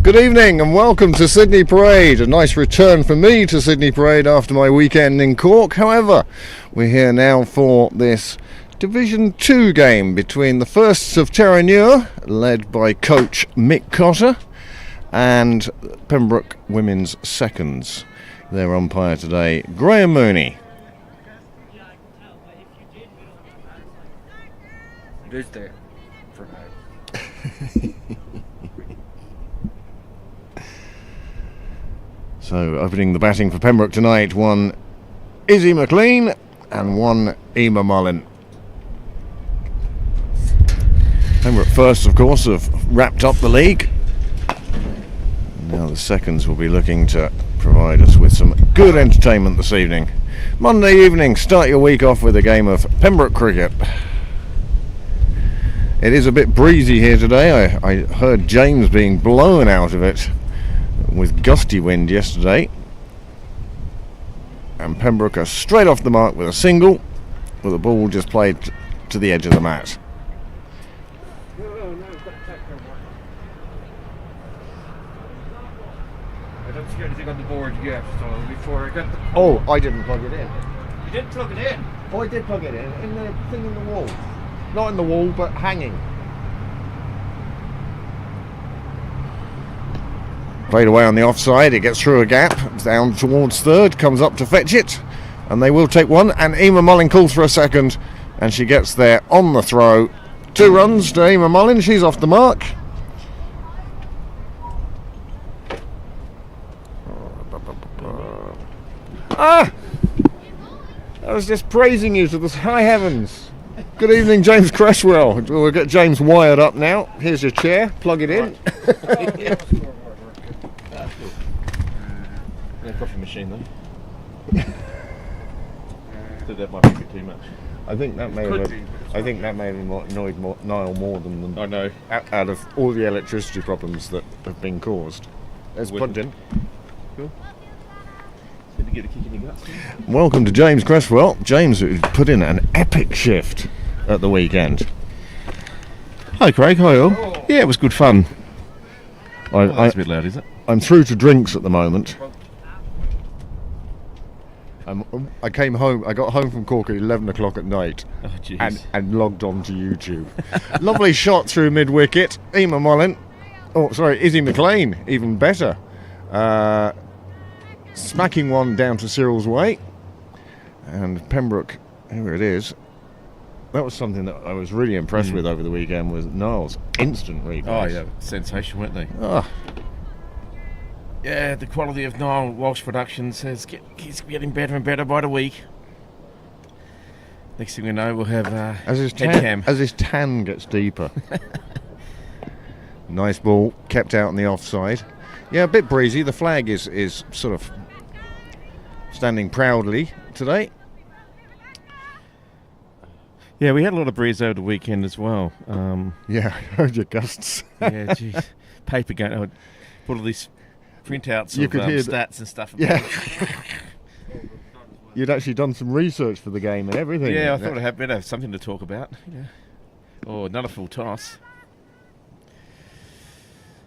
Good evening and welcome to Sydney Parade. A nice return for me to Sydney Parade after my weekend in Cork. However, we're here now for this Division 2 game between the firsts of Terenure, led by coach Mick Cotter, and Pembroke women's seconds. Their umpire today, Graham Mooney. It is there for now. So opening the batting for Pembroke tonight, one Izzy McLean and one Emma Mullin. Pembroke first, of course, have wrapped up the league. Now the seconds will be looking to provide us with some good entertainment this evening. Monday evening, start your week off with a game of Pembroke cricket. It is a bit breezy here today. I heard James being blown out of it with gusty wind yesterday, and Pembroke are straight off the mark with a single, with the ball just played to the edge of the mat. I don't see anything on the board yet, so before I get the... Oh, I didn't plug it in. You didn't plug it in? Oh, I did plug it in the thing in the wall. Not in the wall, but hanging. Played away on the offside, it gets through a gap, down towards third, comes up to fetch it, and they will take one, and Emma Mullin calls for a second, and she gets there on the throw. 2 runs to Emma Mullin, she's off the mark. I was just praising you to the high heavens. Good evening, James Cresswell. We'll get James wired up now. Here's your chair, plug it in. Coffee machine though. So that might be a bit too much. I think that may have annoyed Niall more than I know. Out of all the electricity problems that have been caused. It's plugged in. Cool. Good to get a kick in your guts. Welcome to James Cresswell. James put in an epic shift at the weekend. Hi Craig, hi all. Oh. Yeah, it was good fun. That's a bit loud, is it? I'm through to drinks at the moment. I came home. I got home from Cork at 11 o'clock at night, and logged on to YouTube. Lovely shot through mid wicket. Emma Mullin. Oh, sorry, Izzy McLean. Even better. Smacking one down to Cyril's way, and Pembroke. Here it is. That was something that I was really impressed with over the weekend. Was Niall's instant replays. Oh yeah, sensation, weren't they? Oh. Yeah, the quality of Niall Walsh Productions keeps getting better and better by the week. Next thing we know, we'll have as his tan gets deeper. Nice ball, kept out on the offside. Yeah, a bit breezy. The flag is sort of standing proudly today. Yeah, we had a lot of breeze over the weekend as well. Yeah, I heard your gusts. Yeah, geez. Paper going. I put all these printouts of stats and stuff. Yeah. You'd actually done some research for the game and everything. Yeah, I thought I'd have better something to talk about. Yeah. Or not a full toss.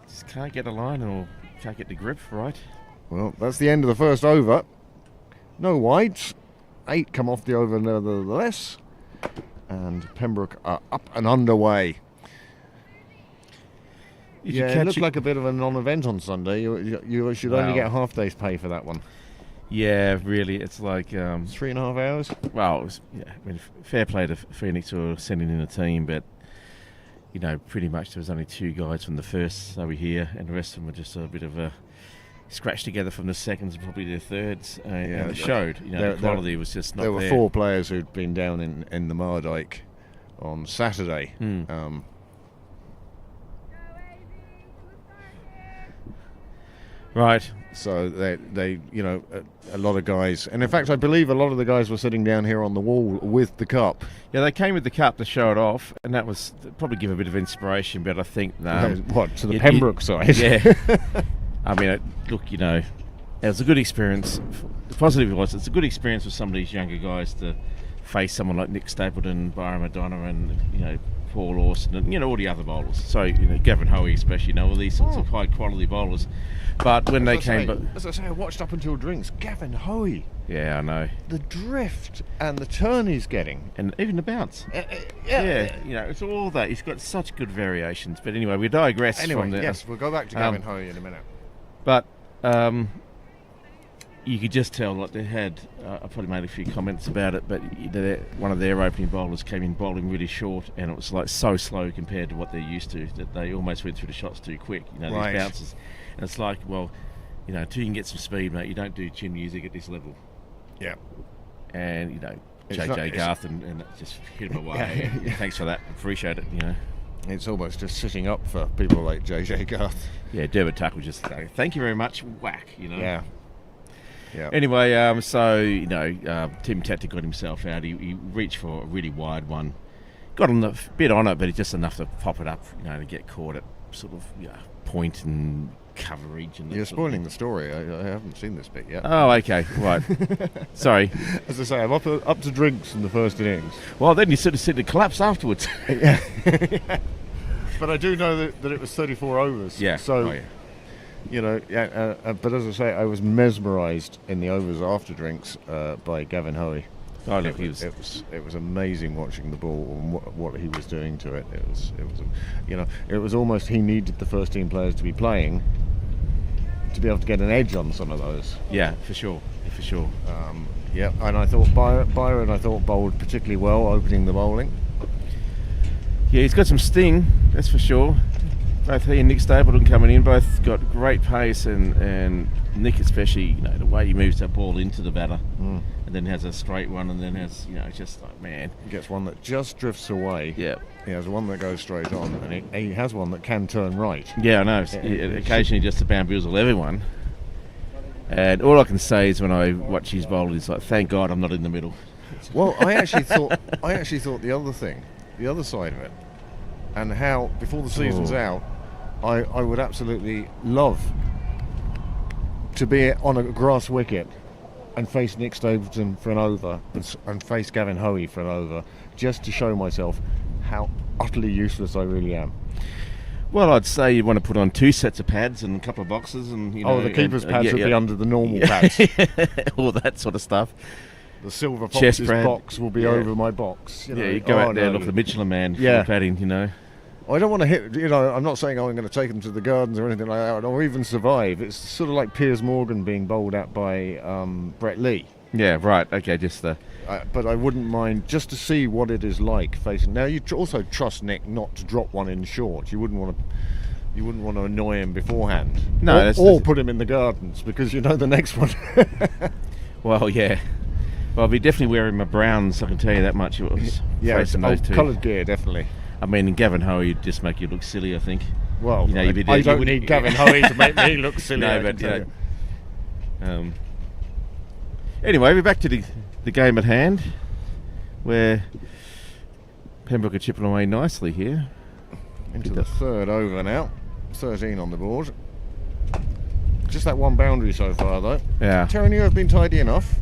Just can't get a line or can't get the grip right. Well, that's the end of the first over. No wides. 8 come off the over nevertheless. And Pembroke are up and underway. It looked like a bit of a non-event on Sunday. You should only get a half day's pay for that one. Yeah, really, it's like 3.5 hours. Well, it was, fair play to Phoenix for sending in a team, but pretty much there was only 2 guys from the first over here, and the rest of them were just a bit of a scratch together from the seconds and probably their thirds. And it showed. The quality was just not there. There were 4 players who'd been down in the Mardyke on Saturday. Right. So they a lot of guys, and in fact I believe a lot of the guys were sitting down here on the wall with the cup. Yeah, they came with the cup to show it off, and that was probably give a bit of inspiration. But I think to the Pembroke side. Yeah. I mean, look, it was a good experience. The positive was it's a good experience for some of these younger guys to face someone like Nick Stapleton, Byron Madonna, and Paul Lawson, and all the other bowlers. So Gavin Hoey especially, all these sorts of high quality bowlers. But when they came, as I say, I watched Up Until Drinks. Gavin Hoey. Yeah, I know. The drift and the turn he's getting, And even the bounce. yeah. It's all that. He's got such good variations. But anyway, we digress from there. Yes, we'll go back to Gavin Hoey in a minute. But you could just tell, like they had, I probably made a few comments about it, but one of their opening bowlers came in bowling really short, and it was like so slow compared to what they're used to that they almost went through the shots too quick. These bounces. And it's like, well, until you can get some speed, mate, you don't do chin music at this level. Yeah. And, JJ Garth and just hit him away. Yeah. Thanks for that. Appreciate it, It's almost just sitting up for people like JJ Garth. Yeah, Dermot Tuck was just going, thank you very much, whack, Yeah. Yeah. Anyway, Tim Tatter got himself out. He reached for a really wide one. Got on the bit on it, but it's just enough to pop it up, to get caught at sort of point and coverage. And you're spoiling the story. I haven't seen this bit yet. Oh, okay, right. Sorry. As I say, I'm up to drinks in the first innings. Well, then you sort of see the collapse afterwards. Yeah. But I do know that it was 34 overs. Yeah. So, but as I say, I was mesmerised in the overs after drinks by Gavin Hoey. Oh, look, it was amazing watching the ball and what he was doing to it. It was almost he needed the first team players to be playing to be able to get an edge on some of those. Yeah, for sure. And I thought Byron bowled particularly well opening the bowling. Yeah, he's got some sting, that's for sure. Both he and Nick Stapleton coming in, both got great pace, and Nick especially, the way he moves that ball into the batter, and then has a straight one, and then has, just like, man. He gets one that just drifts away. Yeah. He has one that goes straight on, and he has one that can turn right. Yeah, I know. Occasionally just to bamboozle everyone. And all I can say is when I watch his bowl is like, thank God I'm not in the middle. Well, I actually thought the other side of it, and how before the season's out, I would absolutely love to be on a grass wicket and face Nick Stapleton for an over and face Gavin Hoey for an over, just to show myself how utterly useless I really am. Well, I'd say you'd want to put on 2 sets of pads and a couple of boxes, and the keeper's pads would be under the normal pads. All that sort of stuff. The silver fox's box will be over my box. You go out there and look at the Michelin Man for the padding, I don't want to hit, I'm not saying I'm going to take them to the gardens or anything like that, or even survive. It's sort of like Piers Morgan being bowled at by Brett Lee. Yeah, right, okay, just the... but I wouldn't mind just to see what it is like facing... Now, you also trust Nick not to drop one in short. You wouldn't want to annoy him beforehand. No, or put him in the gardens, because you know the next one. Well, yeah. Well, I'll be definitely wearing my browns, I can tell you that much. It was facing those two. Coloured gear, definitely. I mean, in Gavin Hoey, would just make you look silly, I think. Well, I don't need Gavin Hoey to make me look silly. No, but anyway, we're back to the game at hand, where Pembroke are chipping away nicely here. Into the third over now. 13 on the board. Just that one boundary so far, though. Yeah. Terenure have been tidy enough,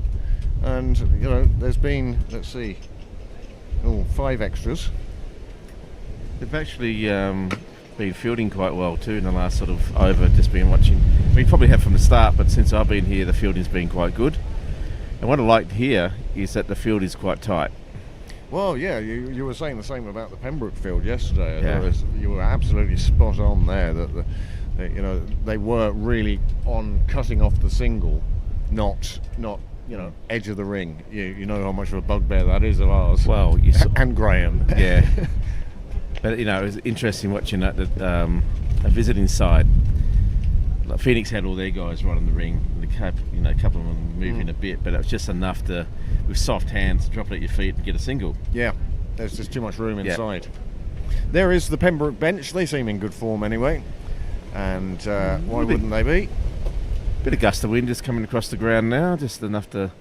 and there's been 5 extras. They've actually been fielding quite well too in the last sort of over, just been watching. We probably have from the start, but since I've been here, the fielding's been quite good. And what I like here is that the field is quite tight. Well, yeah, you were saying the same about the Pembroke field yesterday. Yeah. You were absolutely spot on there. That they were really on cutting off the single, not edge of the ring. You know how much of a bugbear that is of ours. Well, and Graham. Yeah. But it was interesting watching that a visiting side. Like Phoenix had all their guys right on the ring. A couple of them moving a bit, but it was just enough to, with soft hands, drop it at your feet and get a single. Yeah, there's just too much room inside. There is the Pembroke bench. They seem in good form anyway, and why wouldn't they be? Bit of gust of wind just coming across the ground now, just enough to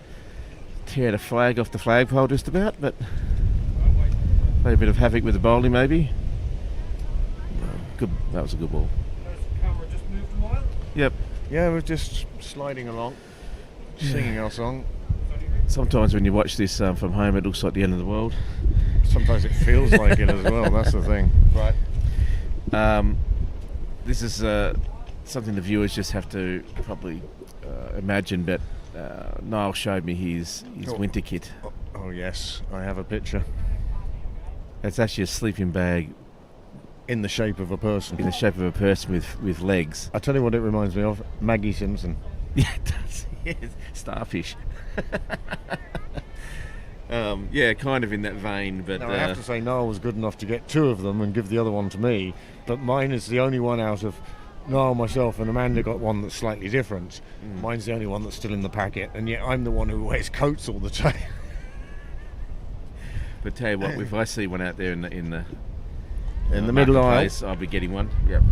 tear the flag off the flagpole just about, but play a bit of havoc with the bowling maybe. Good, that was a good ball. The camera just moved a mile. Yep. Yeah, we're just sliding along, singing our song. Sometimes when you watch this from home, it looks like the end of the world. Sometimes it feels like it as well. That's the thing. Right. This is something the viewers just have to probably imagine, but Niall showed me his winter kit. Oh yes, I have a picture. It's actually a sleeping bag In the shape of a person. in the shape of a person with legs. I tell you what it reminds me of, Maggie Simpson. Yeah, it does. Yes, starfish. Yeah, kind of in that vein, but Now, I have to say, Niall was good enough to get 2 of them and give the other one to me, but mine is the only one out of Niall, myself, and Amanda got one that's slightly different. Mine's the only one that's still in the packet, and yet I'm the one who wears coats all the time. but tell you what, if I see one out there in the In the middle aisle. marketplace, I'll be getting one. Yep.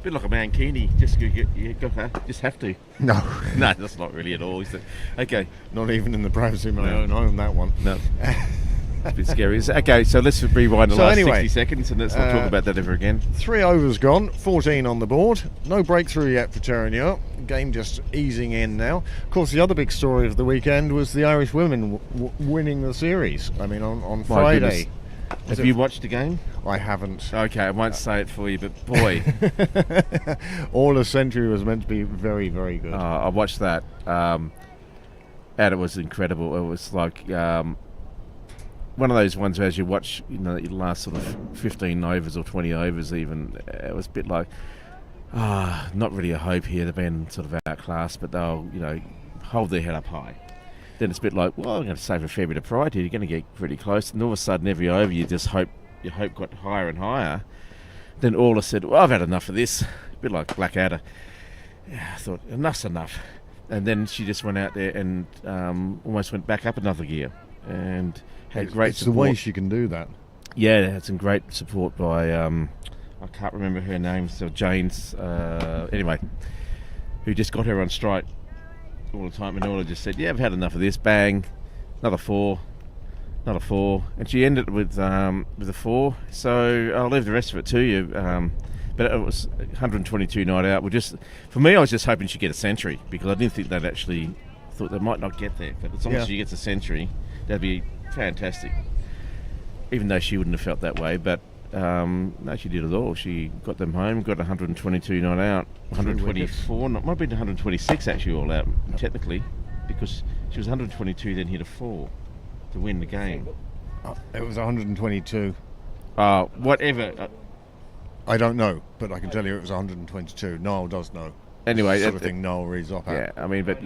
Bit like a mankini, just have to. No, No, that's not really at all, is it? Okay, not even in the privacy of my No. own home, that one. no. It's a bit scary. Okay, so let's rewind the So last anyway, 60 seconds and let's not talk about that ever again. 3 overs gone, 14 on the board. No breakthrough yet for Terenure. Game just easing in now. Of course, the other big story of the weekend was the Irish women winning the series. I mean, on My Friday. Have you watched the game? I haven't. Okay, I won't say it for you, but boy, All a Century was meant to be very, very good. I watched that, and it was incredible. It was like one of those ones where as you watch, your last sort of 15 overs or 20 overs even, it was a bit like, not really a hope here. They've been sort of outclassed, but they'll, hold their head up high. Then it's a bit like, well, I'm going to save a fair bit of pride here. You're going to get pretty close, and all of a sudden, every over, your hope got higher and higher. Then Orla said, well, I've had enough of this. A bit like Blackadder. Yeah, I thought, enough's enough. And then she just went out there and almost went back up another gear and had great it's support. the way she can do that. Yeah, they had some great support by, I can't remember her name, so Jane's, anyway, who just got her on strike all the time. And Orla just said, yeah, I've had enough of this. Bang, another 4. Another 4, and she ended with a 4. So I'll leave the rest of it to you. But it was 122 not out. For me, I was just hoping she'd get a century because I didn't think they'd actually thought they might not get there. But as long as she gets a century, that'd be fantastic. Even though she wouldn't have felt that way, but no, she did it all. She got them home, got 122 not out, 124, might have been 126 actually all out technically, because she was 122 then hit a 4. To win the game. It was 122. Whatever. I don't know, but I can tell you it was 122. Niall does know. Anyway, Sort of thing Niall reads off yeah, at. I mean, but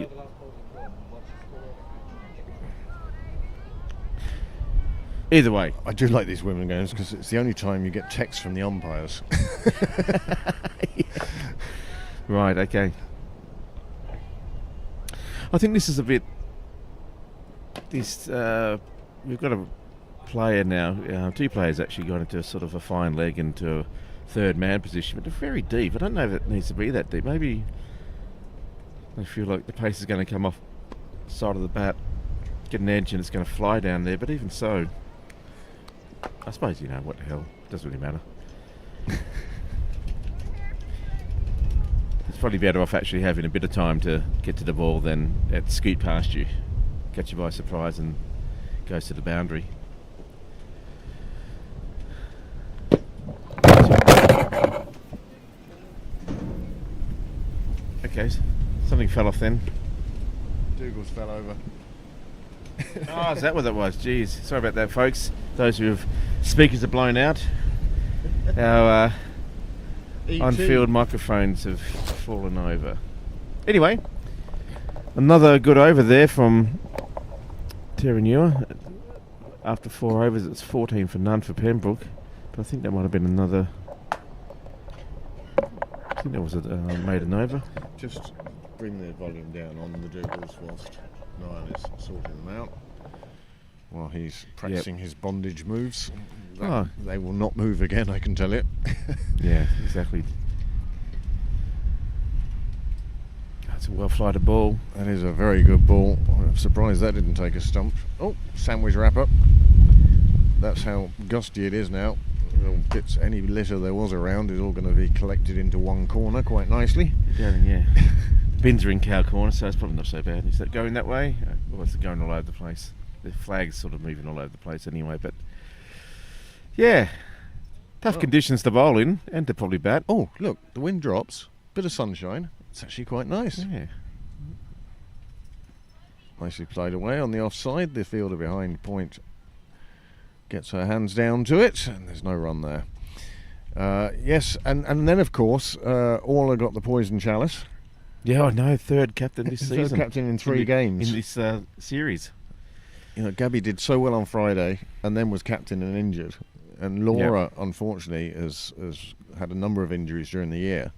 either way, I do like these women games because it's the only time you get texts from the umpires. right, okay. I think this is a bit. We've got a player now. 2 players actually got into a sort of a fine leg into a third man position, but they're very deep. I don't know if it needs to be that deep. Maybe they feel like the pace is going to come off the side of the bat, get an edge, and it's going to fly down there. But even so, I suppose what the hell, doesn't really matter. It's probably better off actually having a bit of time to get to the ball than it scoot past you, catch you by surprise, and goes to the boundary. Okay, something fell off then. Dougal's fell over. Oh, is that what that was? Jeez, sorry about that, folks. Those who have speakers are blown out. Our on-field microphones have fallen over. Anyway, another good over there from Terenure. After 4 overs, it's 14 for none for Pembroke. But I think that might have been another. I think that was a maiden over. Just bring the volume down on the Dougals whilst Niall is sorting them out. While he's practicing his bondage moves. They will not move again, I can tell you. Yeah, exactly. That's a well-flighted ball. That is a very good ball. I'm surprised that didn't take a stump. Oh, sandwich wrapper. That's how gusty it is now. Little bits, any litter there was around is all going to be collected into one corner quite nicely. Yeah. Bins are in cow corner, so it's probably not so bad. Is that going that way? Or is it going all over the place? the flag's sort of moving all over the place anyway. But yeah, tough conditions to bowl in and to probably bat. Oh, look, the wind drops, bit of sunshine. It's actually quite nice. Yeah. Nicely played away on the offside. The fielder behind point gets her hands down to it, and there's no run there. Yes, and then of course, Orla got the poison chalice. Yeah, I know. Third captain this season. Third captain in 3 games in this series. You know, Gabby did so well on Friday, and then was captain and injured. And Laura, unfortunately, has had a number of injuries during the year.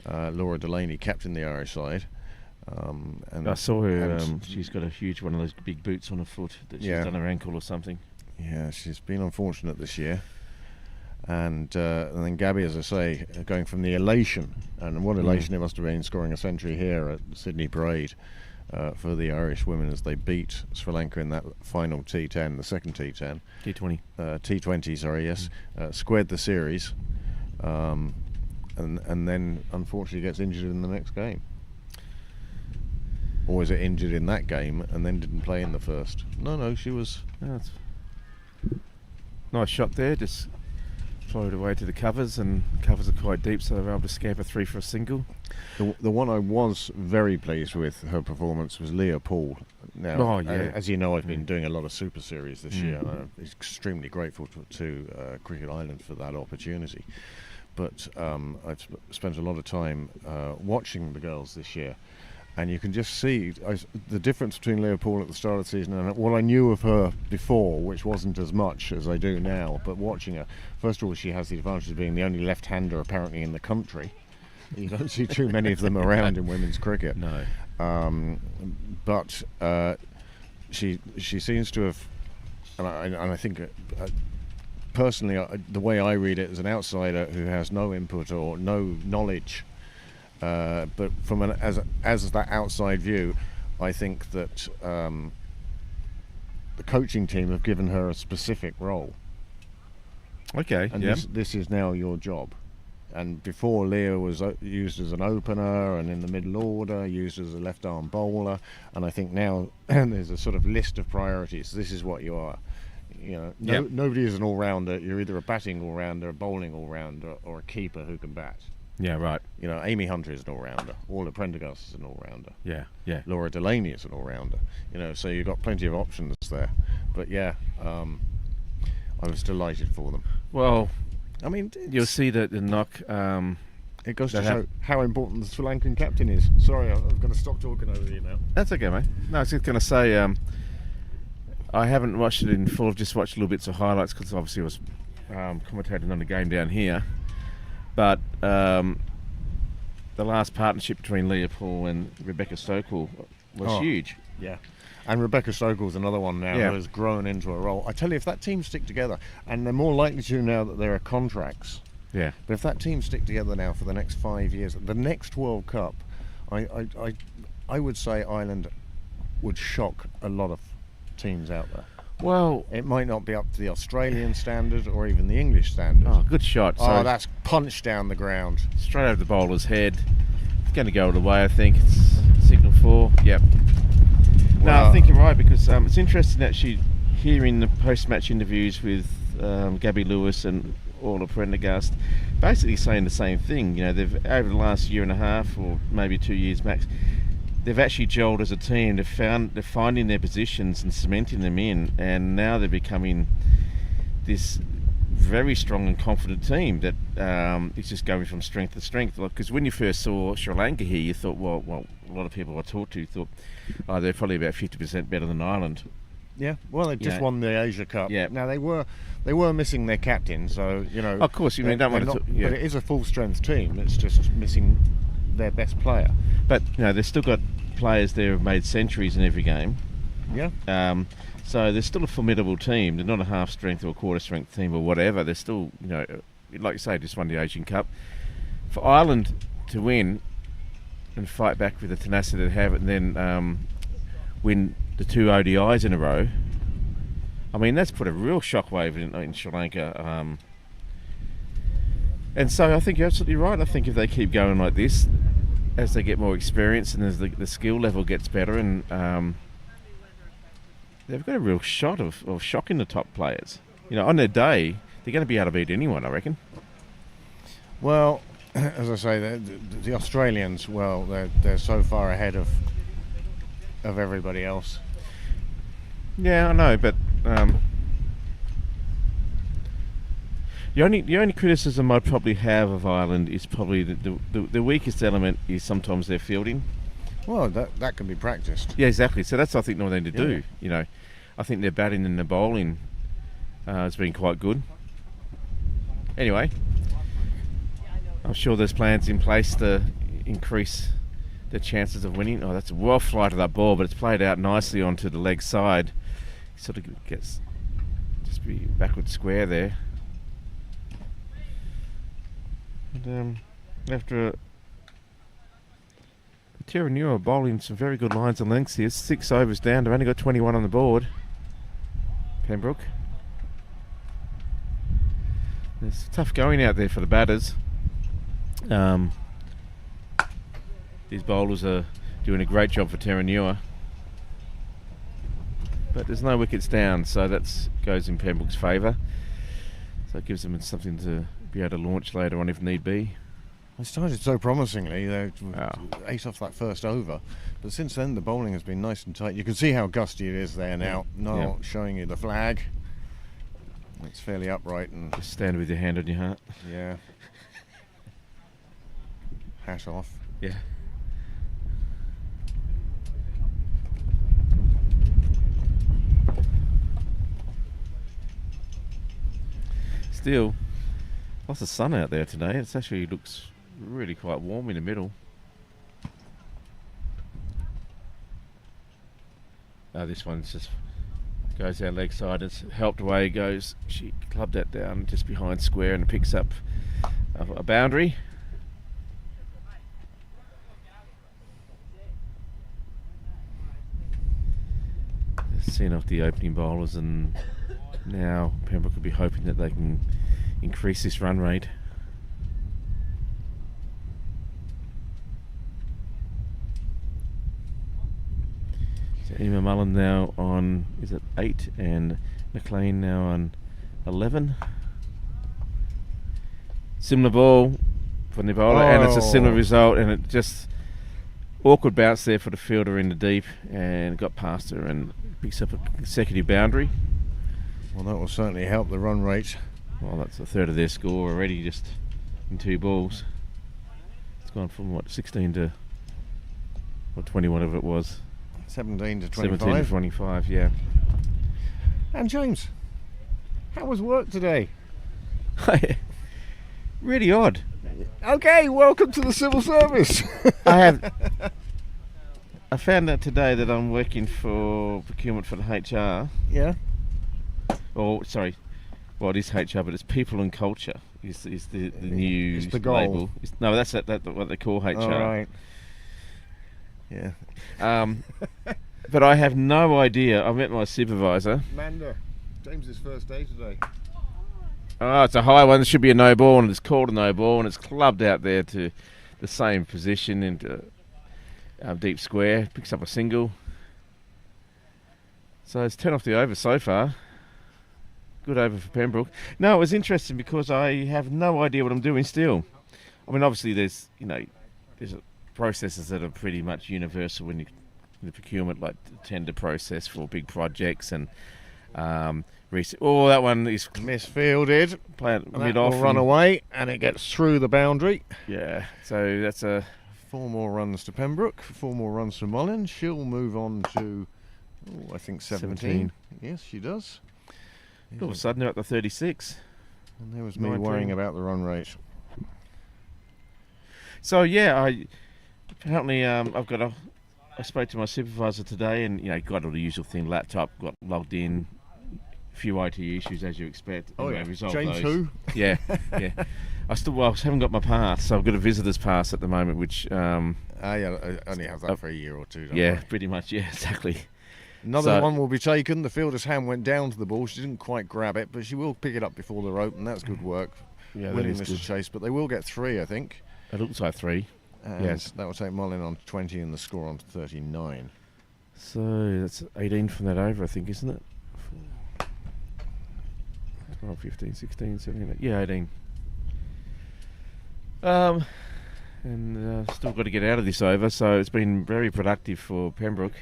Laura Delaney captained the Irish side. And I saw her. She's got a huge one of those big boots on her foot that she's done her ankle or something. Yeah, she's been unfortunate this year. And then Gabby, as I say, going from the elation, and what elation it must have been, scoring a century here at Sydney Parade for the Irish women as they beat Sri Lanka in that final T10, the second T10. T20. T20, sorry, yes. Squared the series. And then, unfortunately, gets injured in the next game. Or was it injured in that game and then didn't play in the first? No, she was... Nice shot there, just floated away to the covers, and covers are quite deep, so they were able to scamper 3 for a single. The one I was very pleased with her performance was Leah Paul. Now, as you know, I've been doing a lot of Super Series this year, and I'm extremely grateful to Cricket Island for that opportunity. But I've spent a lot of time watching the girls this year, and you can just see the difference between Leah Paul at the start of the season and what I knew of her before, which wasn't as much as I do now. But watching her, first of all, she has the advantage of being the only left-hander apparently in the country. You don't see too many of them around in women's cricket. No. But she seems to have, and I think personally, the way I read it as an outsider who has no input or no knowledge, but from as that outside view, I think that the coaching team have given her a specific role. Okay. And this is now your job. And before, Leah was used as an opener and in the middle order, used as a left-arm bowler. And I think now there's a sort of list of priorities. This is what you are. You know, nobody is an all-rounder. You're either a batting all-rounder, a bowling all-rounder, or a keeper who can bat. Yeah, right. You know, Amy Hunter is an all-rounder. Orla Prendergast is an all-rounder. Yeah. Laura Delaney is an all-rounder. You know, so you've got plenty of options there. But I was delighted for them. Well, I mean, you'll see that the knock. It goes to show how important the Sri Lankan captain is. Sorry, I'm going to stop talking over you now. That's okay, mate. No, I was just going to say, I haven't watched it in full. I've just watched little bits of highlights because obviously I was commentating on the game down here. But the last partnership between Leah Paul and Rebecca Sokol was huge. Yeah. And Rebecca Stokel's another one now who has grown into a role. I tell you, if that team stick together, and they're more likely to now that there are contracts. Yeah. But if that team stick together now for the next 5 years, the next World Cup, I would say Ireland would shock a lot of teams out there. Well, it might not be up to the Australian standard or even the English standard. Oh, good shot. So that's punched down the ground. Straight over the bowler's head. It's going to go all the way, I think. It's signal 4. Yep. No, I think you're right, because it's interesting actually hearing the post-match interviews with Gabby Lewis and Orla Prendergast basically saying the same thing. You know, they've over the last year and a half, or maybe 2 years max, they've actually gelled as a team. They're finding their positions and cementing them in, and now they're becoming this very strong and confident team that is just going from strength to strength. Because when you first saw Sri Lanka here, you thought, well, a lot of people I talked to thought, they're probably about 50% better than Ireland. Yeah, well, they just won the Asia Cup. Yeah. Now they were missing their captain, so you know. Of course, you mean don't want to. But it is a full strength team. It's just missing their best player. But you know, they've still got players there who've made centuries in every game. Yeah. So they're still a formidable team. They're not a half strength or a quarter strength team or whatever. They're still, you know, like you say, just won the Asian Cup. For Ireland to win and fight back with the tenacity they have, and then win the 2 ODIs in a row, I mean, that's put a real shockwave in Sri Lanka. And so I think you're absolutely right. I think if they keep going like this, as they get more experience and as the skill level gets better, and they've got a real shot of shocking the top players. You know, on their day, they're going to be able to beat anyone, I reckon. Well, as I say, the Australians, well, they're so far ahead of everybody else. Yeah, I know, but the only criticism I'd probably have of Ireland is probably the weakest element is sometimes their fielding. Well, that can be practiced. Yeah, exactly. So that's, I think, what they need to do. Yeah. You know, I think their batting and their bowling has been quite good. Anyway, I'm sure there's plans in place to increase the chances of winning. Oh, that's a well flight of that ball, but it's played out nicely onto the leg side. Sort of gets just be backward square there. And after Terenure bowling some very good lines and lengths here, 6 overs down. They've only got 21 on the board. Pembroke. It's tough going out there for the batters. These bowlers are doing a great job for Terenure. But there's no wickets down, so that goes in Pembroke's favour. So it gives them something to be able to launch later on if need be. They started so promisingly. They ate off that first over, but since then the bowling has been nice and tight. You can see how gusty it is there now. Not showing you the flag. It's fairly upright and just stand with your hand on your heart. Yeah. Hat off. Yeah. Still, lots of sun out there today. It actually looks really quite warm in the middle. This one's just goes down leg side. It's helped away. Goes. She clubbed that down just behind square and picks up a boundary. Seen off the opening bowlers, and now Pembroke could be hoping that they can increase this run rate. So Emma Mullen now on, is it 8, and McLean now on 11. Similar ball from the bowler, and it's a similar result, and it just awkward bounce there for the fielder in the deep, and got past her and picks up a consecutive boundary. Well, that will certainly help the run rate. Well, that's a third of their score already, just in 2 balls. It's gone from 16 to 20, whatever it was. 17 to 25. 17 to 25, yeah. And James, how was work today? Really odd. Okay, welcome to the civil service. I found out today that I'm working for procurement for the HR. Yeah. Oh, sorry. Well, it is HR, but it's people and culture. Is the new it's the goal. label? No, that's what they call HR. All right. Yeah. But I have no idea. I met my supervisor. Amanda, James's first day today. Oh, it's a high one. It should be a no ball, and it's called a no ball, and it's clubbed out there to the same position into deep square. Picks up a single. So it's 10 off the over so far. Good over for Pembroke. No, it was interesting because I have no idea what I'm doing still. I mean, obviously there's processes that are pretty much universal in the procurement, like the tender process for big projects and that one is misfielded. Play it mid off. Will run away, and it gets through the boundary. Yeah, so that's 4 more runs to Pembroke, 4 more runs to Mullen. She'll move on to, I think 17. Yes, she does. All of a sudden they're up to 36. And there was me worrying about the run rate. So yeah, I spoke to my supervisor today, and got all the usual thing. Laptop got logged in. Few IT issues as you expect. Resolved those. James who? Yeah. I haven't got my pass, so I've got a visitor's pass at the moment, which I only have that for a year or two. Don't worry. Pretty much. Yeah, exactly. Another one will be taken. The fielder's hand went down to the ball. She didn't quite grab it, but she will pick it up before the rope, and that's good work. Yeah, winning this chase, but they will get 3, I think. It looks like 3. And yes, that will take Mullen on 20 and the score on 39. So that's 18 from that over, I think, isn't it? 12, 15, 16, 17, yeah, 18. And still got to get out of this over, so it's been very productive for Pembroke.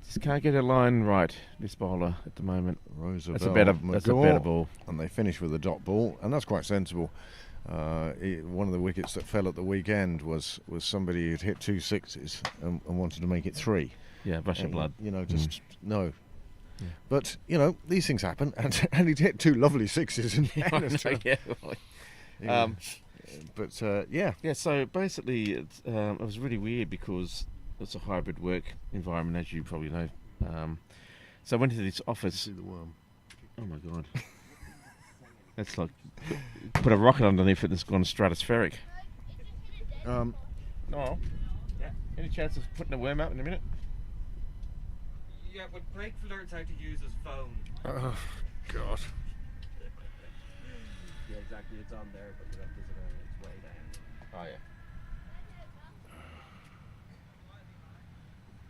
Just can't get a line right, this bowler, at the moment. That's a better ball. And they finish with a dot ball, and that's quite sensible. One of the wickets that fell at the weekend was somebody who'd hit 2 sixes and wanted to make it 3. Yeah, rush of blood. No. Yeah. But, these things happen, and he'd hit 2 lovely 6s in fairness. Yeah, so basically it was really weird because it's a hybrid work environment, as you probably know. So I went into this office. See the worm. Oh my god. That's like put a rocket underneath it and it's gone stratospheric. No. Yeah. Any chance of putting a worm out in a minute? Yeah, but Blake learns how to use his phone. Oh, God. Yeah, exactly. It's on there, but it's way down. Oh, yeah.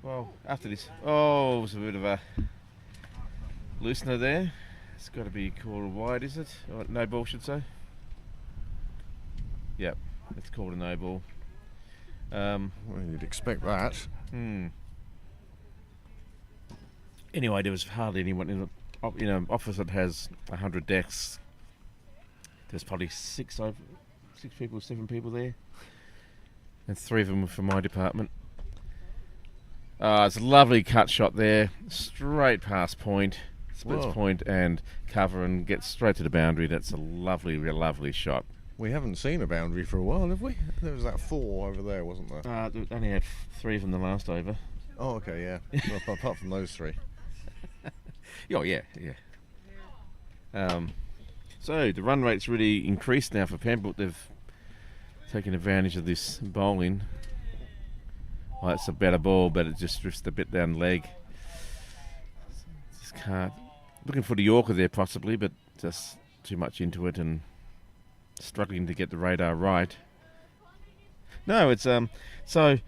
Well, after this... Oh, it was a bit of a loosener there. It's got to be called wide, is it? Or no ball, should say. Yep, it's called a no ball. Well, you'd expect that. Anyway, there was hardly anyone in an office that has 100 decks. There's probably 7 people there, and 3 of them were from my department. It's a lovely cut shot there, straight past point, splits point and cover, and gets straight to the boundary. That's a lovely, lovely shot. We haven't seen a boundary for a while, have we? There was that 4 over there, wasn't there? They only had 3 from the last over. Oh, okay, yeah. Well, apart from those 3. Oh, yeah. So the run rate's really increased now for Pembroke. They've taken advantage of this bowling. Well, it's a better ball, but it just drifts a bit down the leg. Just can't. Looking for the Yorker there possibly, but just too much into it and struggling to get the radar right. No, it's so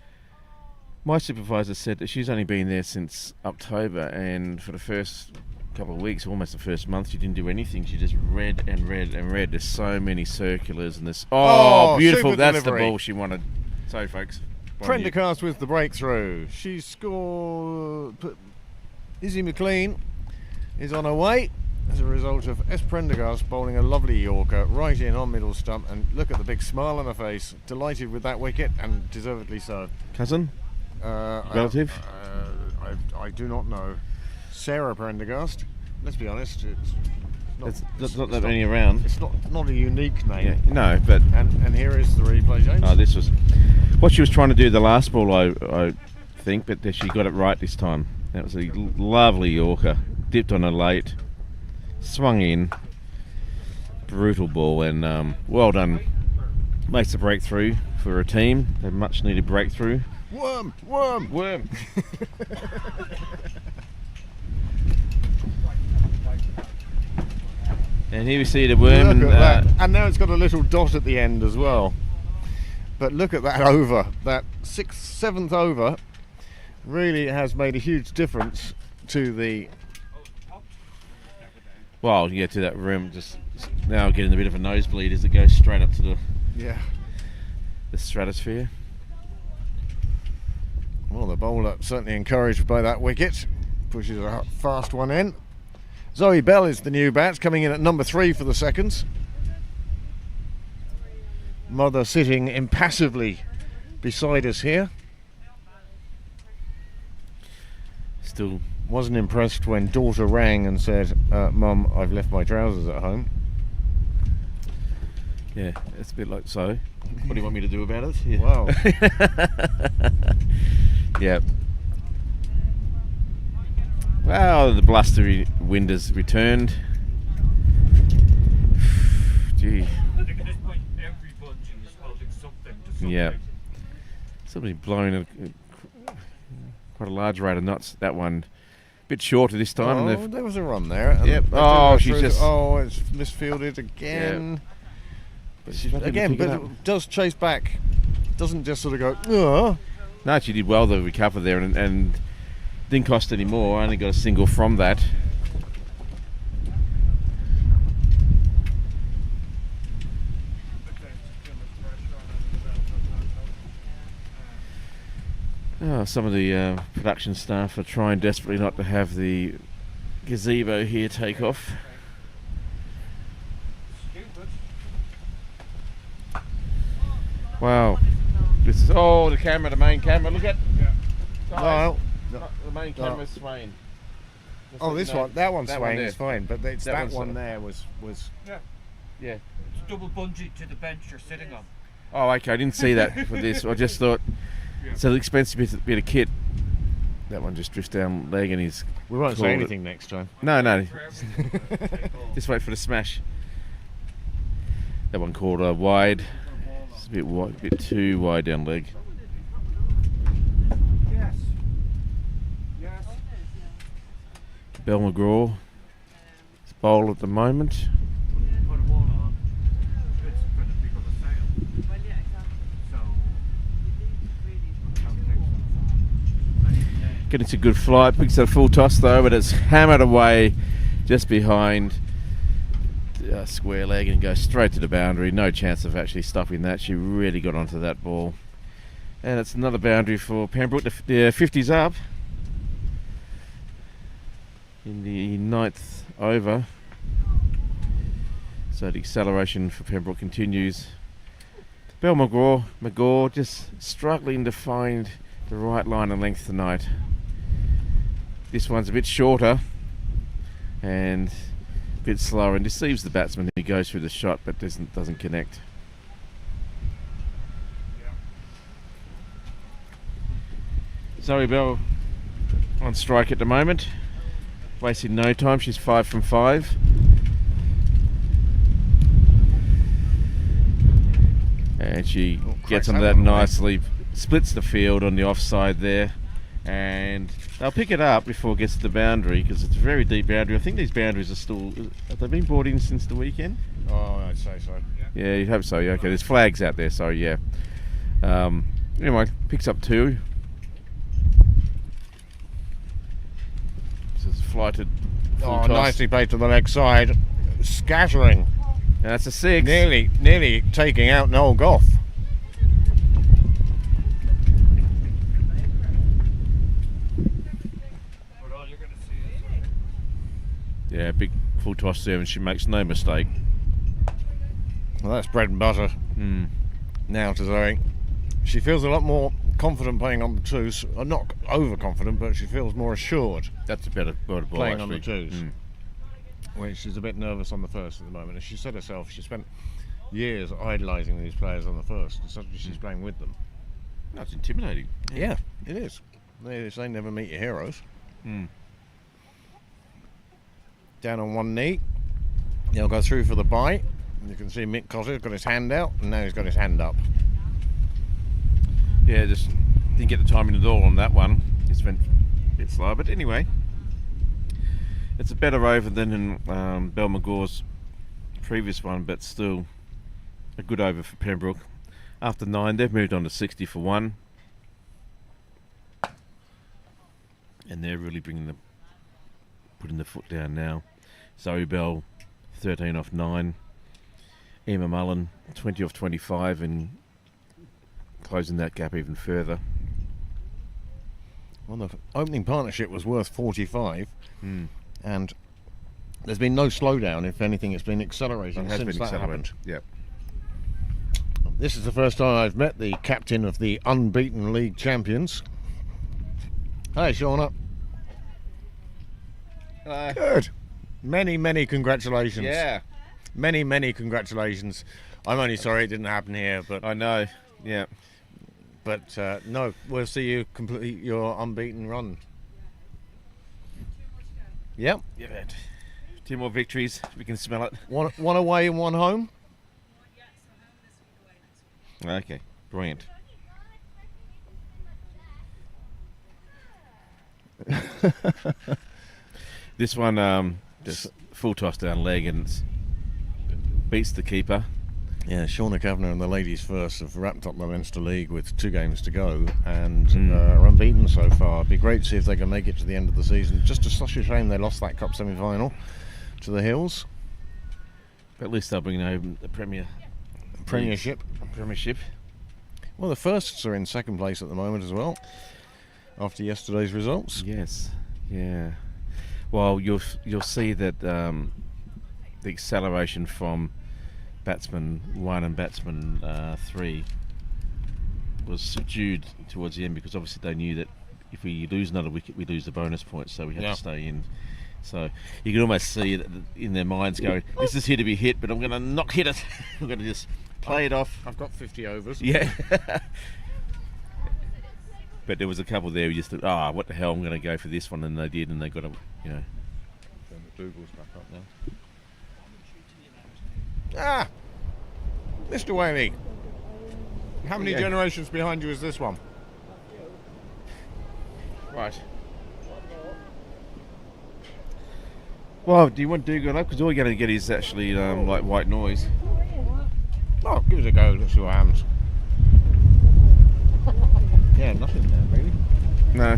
my supervisor said that she's only been there since October, and for the first couple of weeks, almost the first month, she didn't do anything. She just read and read and read. There's so many circulars and this. Oh, beautiful! That's delivery. The ball she wanted. Sorry, folks. Prendergast with the breakthrough. She scored. Izzy McLean is on her way as a result of S. Prendergast bowling a lovely Yorker right in on middle stump, and look at the big smile on her face. Delighted with that wicket, and deservedly so. Cousin? Relative? I do not know. Sarah Prendergast. Let's be honest, it's not that many around. It's not a unique name. Yeah, no, but and here is the replay, James. This was what she was trying to do the last ball, I think, but she got it right this time. That was a lovely Yorker, dipped on her late, swung in, brutal ball, and well done. Makes a breakthrough for a team. A much needed breakthrough. Worm. And here we see the worm, look at that. And now it's got a little dot at the end as well. But look at that over, that 6th, 7th over really has made a huge difference to the... Well, yeah, to that rim, just now getting a bit of a nosebleed as it goes straight up to the stratosphere. Well, the bowler certainly encouraged by that wicket, pushes a fast one in. Zoe Bell is the new bat, coming in at number 3 for the seconds. Mother sitting impassively beside us here. Still wasn't impressed when daughter rang and said, Mum, I've left my trousers at home. Yeah, it's a bit like, so what do you want me to do about it? Yeah. Wow. Yeah. Well, the blustery wind has returned. Gee. I think at this point every bungee is holding something to something. Yeah. Somebody blowing quite a large rate of knots. That one a bit shorter this time. Oh, there was a run there. Yep. She's just... it's misfielded again. Yeah. But it does chase back. Doesn't just sort of go, Ugh. No, she did well to recover there, and Didn't cost any more. I only got a single from that. Oh, some of the production staff are trying desperately not to have the gazebo here take off. Wow. This is, oh, the camera, the main camera, look at. No. The main camera's swaying. Oh, this one, that one's That one swaying there. is fine, but it's that one's one there was. Yeah. Yeah. It's double bungee to the bench you're sitting on. Oh, okay, I didn't see that for this. I just thought it's an expensive bit of kit. That one just drifts down leg and he's... We won't called say it. anything next time. No. Just wait for the smash. That one called wide. It's a bit wide, a bit too wide down leg. Yes. Yes. Bell McGraw. It's bowl at the moment. Put a wall on. It's for the people to sail. Well, yeah, exactly. So, Getting to good flight. Picks a full toss though, but it's hammered away just behind square leg and goes straight to the boundary. No chance of actually stopping that. She really got onto that ball. And it's another boundary for Pembroke. The 50's up in the 9th over. So the acceleration for Pembroke continues. Bell McGraw just struggling to find the right line and length tonight. This one's a bit shorter and a bit slower and deceives the batsman who goes through the shot but doesn't connect. Zoe Bell on strike at the moment, wasting no time. She's 5 from 5. And she gets on that nicely, splits the field on the offside there, and they'll pick it up before it gets to the boundary because it's a very deep boundary. I think these boundaries are still, have they been brought in since the weekend? Oh, I'd say so. Yeah, you'd hope so. Yeah, okay, there's flags out there, so yeah. Anyway, picks up 2. This is flighted full Oh, toss. nicely played to the leg side. Scattering. And that's a 6. Nearly taking out Noel Goff. but all you're going to see is... Yeah, big full toss there and she makes no mistake. Well, that's bread and butter now to Zoe. She feels a lot more confident playing on the twos. Not overconfident, but she feels more assured That's a better ball playing on actually. the twos. Where she's a bit nervous on the first at the moment. As she said herself, she spent years idolising these players on the first, and suddenly she's playing with them. That's intimidating. Yeah, it is. They say never meet your heroes. Down on one knee. He'll go through for the bite. You can see Mick Cotter's got his hand out, and now he's got his hand up. Yeah, just didn't get the timing at all on that one. Just went a bit slow, but anyway. It's a better over than in Bell McGraw's previous one, but still a good over for Pembroke. After 9, they've moved on to 60 for 1. And they're really putting the foot down now. Zoe Bell, 13 off 9. Emma Mullen, 20 off 25, and closing that gap even further. Well, the opening partnership was worth 45, and there's been no slowdown. If anything, it's been accelerating since that happened. Yep. This is the first time I've met the captain of the unbeaten league champions. Hi, Shauna. Good. Many congratulations. Yeah, Many congratulations. I'm only sorry it didn't happen here, but I know. Yeah. no, we'll see you complete your unbeaten run. Yep. Yeah, 2 more victories. We can smell it. One away and one home. Okay, brilliant. This one just full toss down leg and beats the keeper. Yeah, Shauna Kavanagh and the ladies first have wrapped up the Leinster League with 2 games to go and are unbeaten so far. It'd be great to see if they can make it to the end of the season. Just such a shame they lost that cup semi-final to the Hills. But at least they'll bring home the Premiership. Premiership. Well, the Firsts are in second place at the moment as well, after yesterday's results. Yes, yeah. Well, you'll see that the acceleration from batsman 1 and batsman 3 was subdued towards the end, because obviously they knew that if we lose another wicket, we lose the bonus points, so we had to stay in. So you can almost see that in their minds going, this is here to be hit, but I'm going to not hit it. I'm going to just play it off. I've got 50 overs. Yeah. But there was a couple there who just thought, what the hell, I'm going to go for this one, and they did, and they got a, Turn the Dougal's back up now. Mr. Whaley. How many generations behind you is this one? Right. Well, do you want Dougal up? Because all you're going to get is actually like white noise. Oh, give it a go. Let's see what happens. Yeah, nothing there, really. No.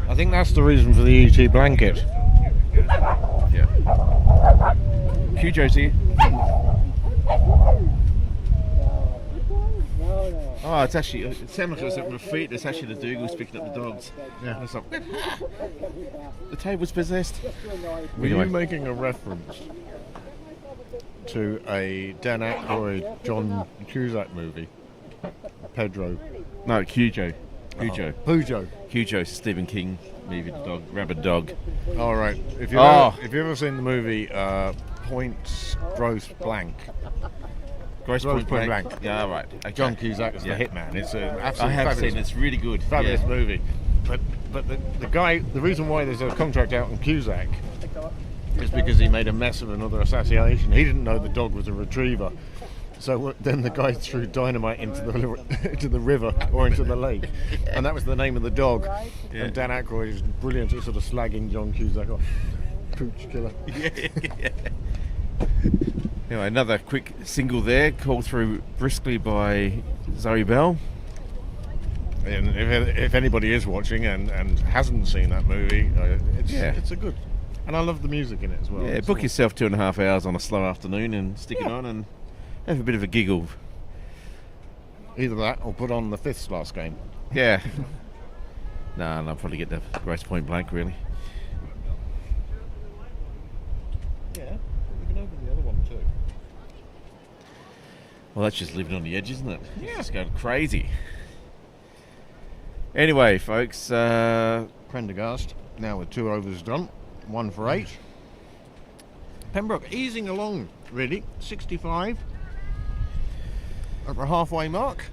I think that's the reason for the ET blanket. Yeah. Cujo's here. Oh, it sounded like it was at my feet. It's actually the Dougal's picking up the dogs. Yeah. And it's like, the table's possessed. Were you making a reference to a Dan Aykroyd, John Cusack movie? Pedro. No, Cujo. Cujo. Pujo. Cujo's Stephen King movie, the dog, rabid dog. All right. If you've ever seen the movie Point Gross Blank. Gross Point Blank. Yeah, right. Okay. John Cusack is the hitman. It's an absolutely I have fabulous, seen it. It's really good. fabulous movie. But the guy, the reason why there's a contract out on Cusack is because he made a mess of another assassination. He didn't know the dog was a retriever. So then the guy threw dynamite into the river or into the lake, and that was the name of the dog. Yeah. And Dan Aykroyd is brilliant at sort of slagging John Cusack off. Pooch killer. Anyway, another quick single there, called through briskly by Zoe Bell. And if anybody is watching and hasn't seen that movie, it's a good. And I love the music in it as well. Yeah, book yourself 2.5 hours on a slow afternoon and stick it on and have a bit of a giggle. Either that or put on the Fifth's last game. Yeah. No, I'll probably get the Gross Point Blank, really. Yeah, we can open the other one too. Well, that's just living on the edge, isn't it? Yeah. It's just going crazy. Anyway, folks. Prendergast now with 2 overs done, 1 for 8. Pembroke easing along, really. 65 at the halfway mark.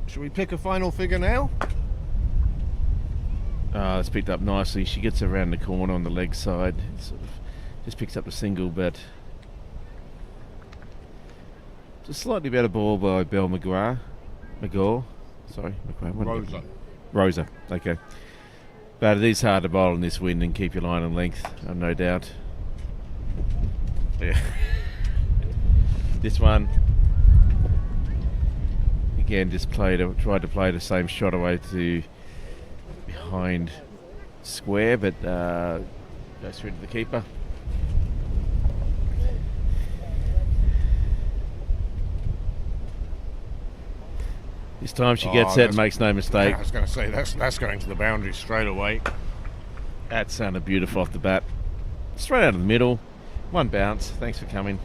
Shall we pick a final figure now? It's picked up nicely. She gets around the corner on the leg side. Sort of just picks up the single, but it's a slightly better ball by Belle McGaw. Sorry, Rosa. Okay. But it is hard to bowl in this wind and keep your line and length, no doubt. Yeah. This one, again, just tried to play the same shot away to behind square, but goes through to the keeper. This time she gets it and makes no mistake. I was going to say, that's going to the boundary straight away. That sounded beautiful off the bat. Straight out of the middle. 1 bounce. Thanks for coming.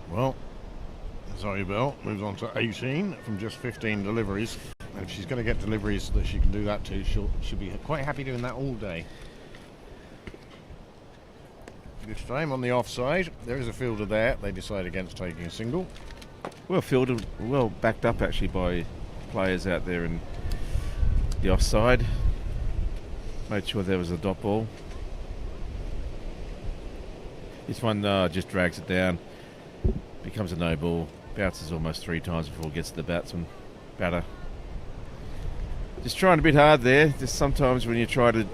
Well, Zoe Bell moves on to 18 from just 15 deliveries. And if she's going to get deliveries that she can do that to, she'll be quite happy doing that all day. This time on the offside, there is a fielder there. They decide against taking a single. Well fielded, well backed up actually by players out there in the offside. Made sure there was a dot ball. This one just drags it down, becomes a no ball, bounces almost 3 times before it gets to the batter. Just trying a bit hard there. Just sometimes when you try to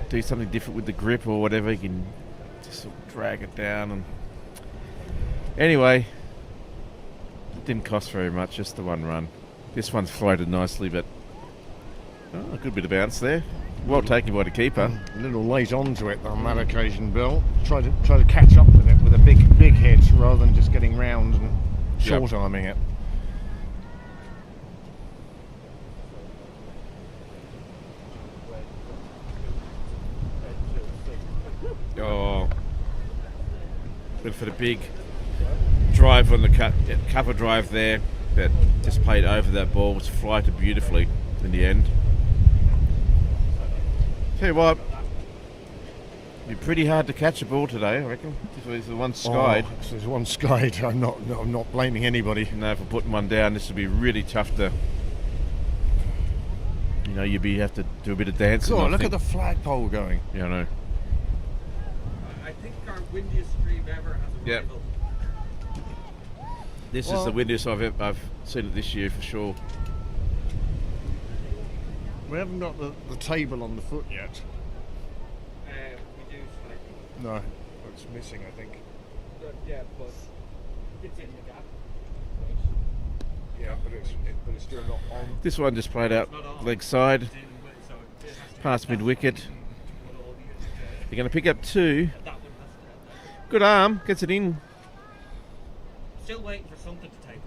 do something different with the grip or whatever, you can Just sort of drag it down. And anyway, it didn't cost very much, just the one run. This one's floated nicely, but a good bit of bounce there. Well taken by the keeper. A little late onto it on that occasion, Bill. Try to catch up with it with a big hit rather than just getting round and short arming it. Oh, went for the big drive on the cover drive there, but just played over that ball, which flighted beautifully in the end. Tell you what, it'd be pretty hard to catch a ball today, I reckon. If there's one skied. If there's one skied, I'm not blaming anybody. No, for putting one down, this would be really tough to. You know, have to do a bit of dancing. God, look at the flagpole going. Yeah, I know. I think our windiest stream ever has a rival. This is the windiest I've seen it this year for sure. We haven't got the table on the foot yet. We do slightly. No, it's missing, I think. Yeah, but it's in the gap. Yeah, but it's still not on. This one just played out leg side, past mid wicket. You're going to pick up 2. Good arm, gets it in. Still waiting for something to take off.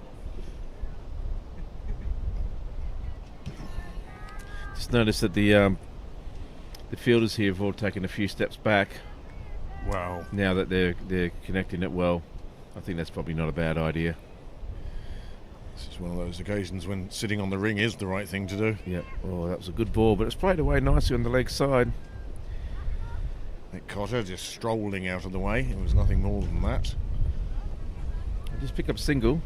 Just noticed that the fielders here have all taken a few steps back. Wow. Now that they're connecting it well, I think that's probably not a bad idea. This is one of those occasions when sitting on the ring is the right thing to do. Yep. Oh, that was a good ball, but it's played away nicely on the leg side. Nick Cotter just strolling out of the way. It was nothing more than that. Just pick up single.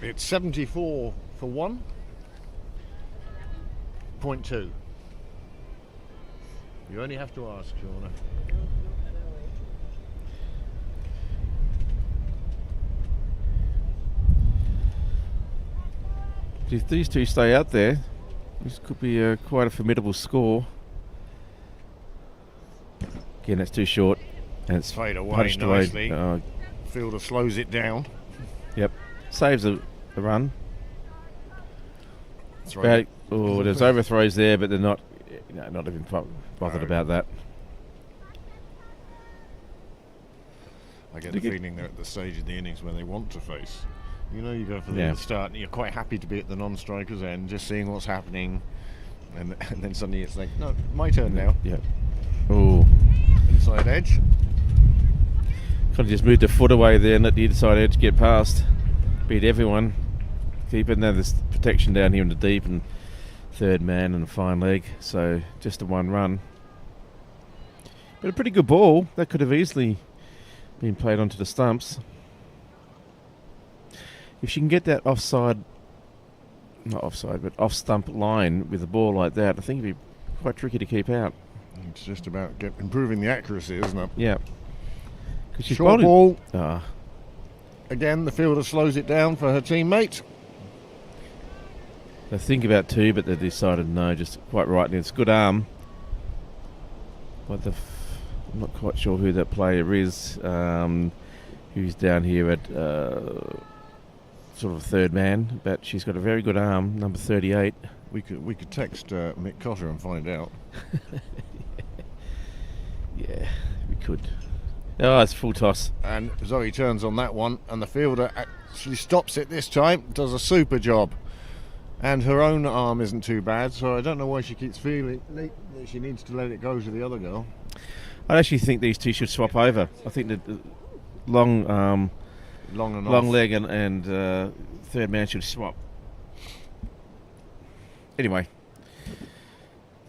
It's 74 for 1.2. You only have to ask, Shauna. If these two stay out there, this could be quite a formidable score. Again, that's too short, and it's Fade away punched nicely. away. Fielder slows it down. Yep, saves the run. Right. There's overthrows there, but they're not even bothered about that. I get the feeling they're at the stage of the innings where they want to face. You know, you go for the start and you're quite happy to be at the non-striker's end, just seeing what's happening, and then suddenly it's like, no, my turn now. Yeah. Oh. Inside edge. Kind of just moved the foot away there and let the inside edge get past. Beat everyone. Keep it. Now there's protection down here in the deep and third man and a fine leg. So just a one run. But a pretty good ball. That could have easily been played onto the stumps. If she can get that not offside, but off stump line with a ball like that, I think it'd be quite tricky to keep out. It's just about improving the accuracy, isn't it? Yeah. Short ball. Ah. Again, the fielder slows it down for her teammate. They think about 2, but they decided no, just quite right. And it's good arm. But I'm not quite sure who that player is. Who's down here at sort of third man, but she's got a very good arm, number 38. We could text Mick Cotter and find out. Yeah, we could. Oh, it's full toss. And Zoe turns on that one, and the fielder actually stops it this time, does a super job. And her own arm isn't too bad, so I don't know why she keeps feeling that she needs to let it go to the other girl. I actually think these two should swap over. I think that long leg and third man should swap. Anyway,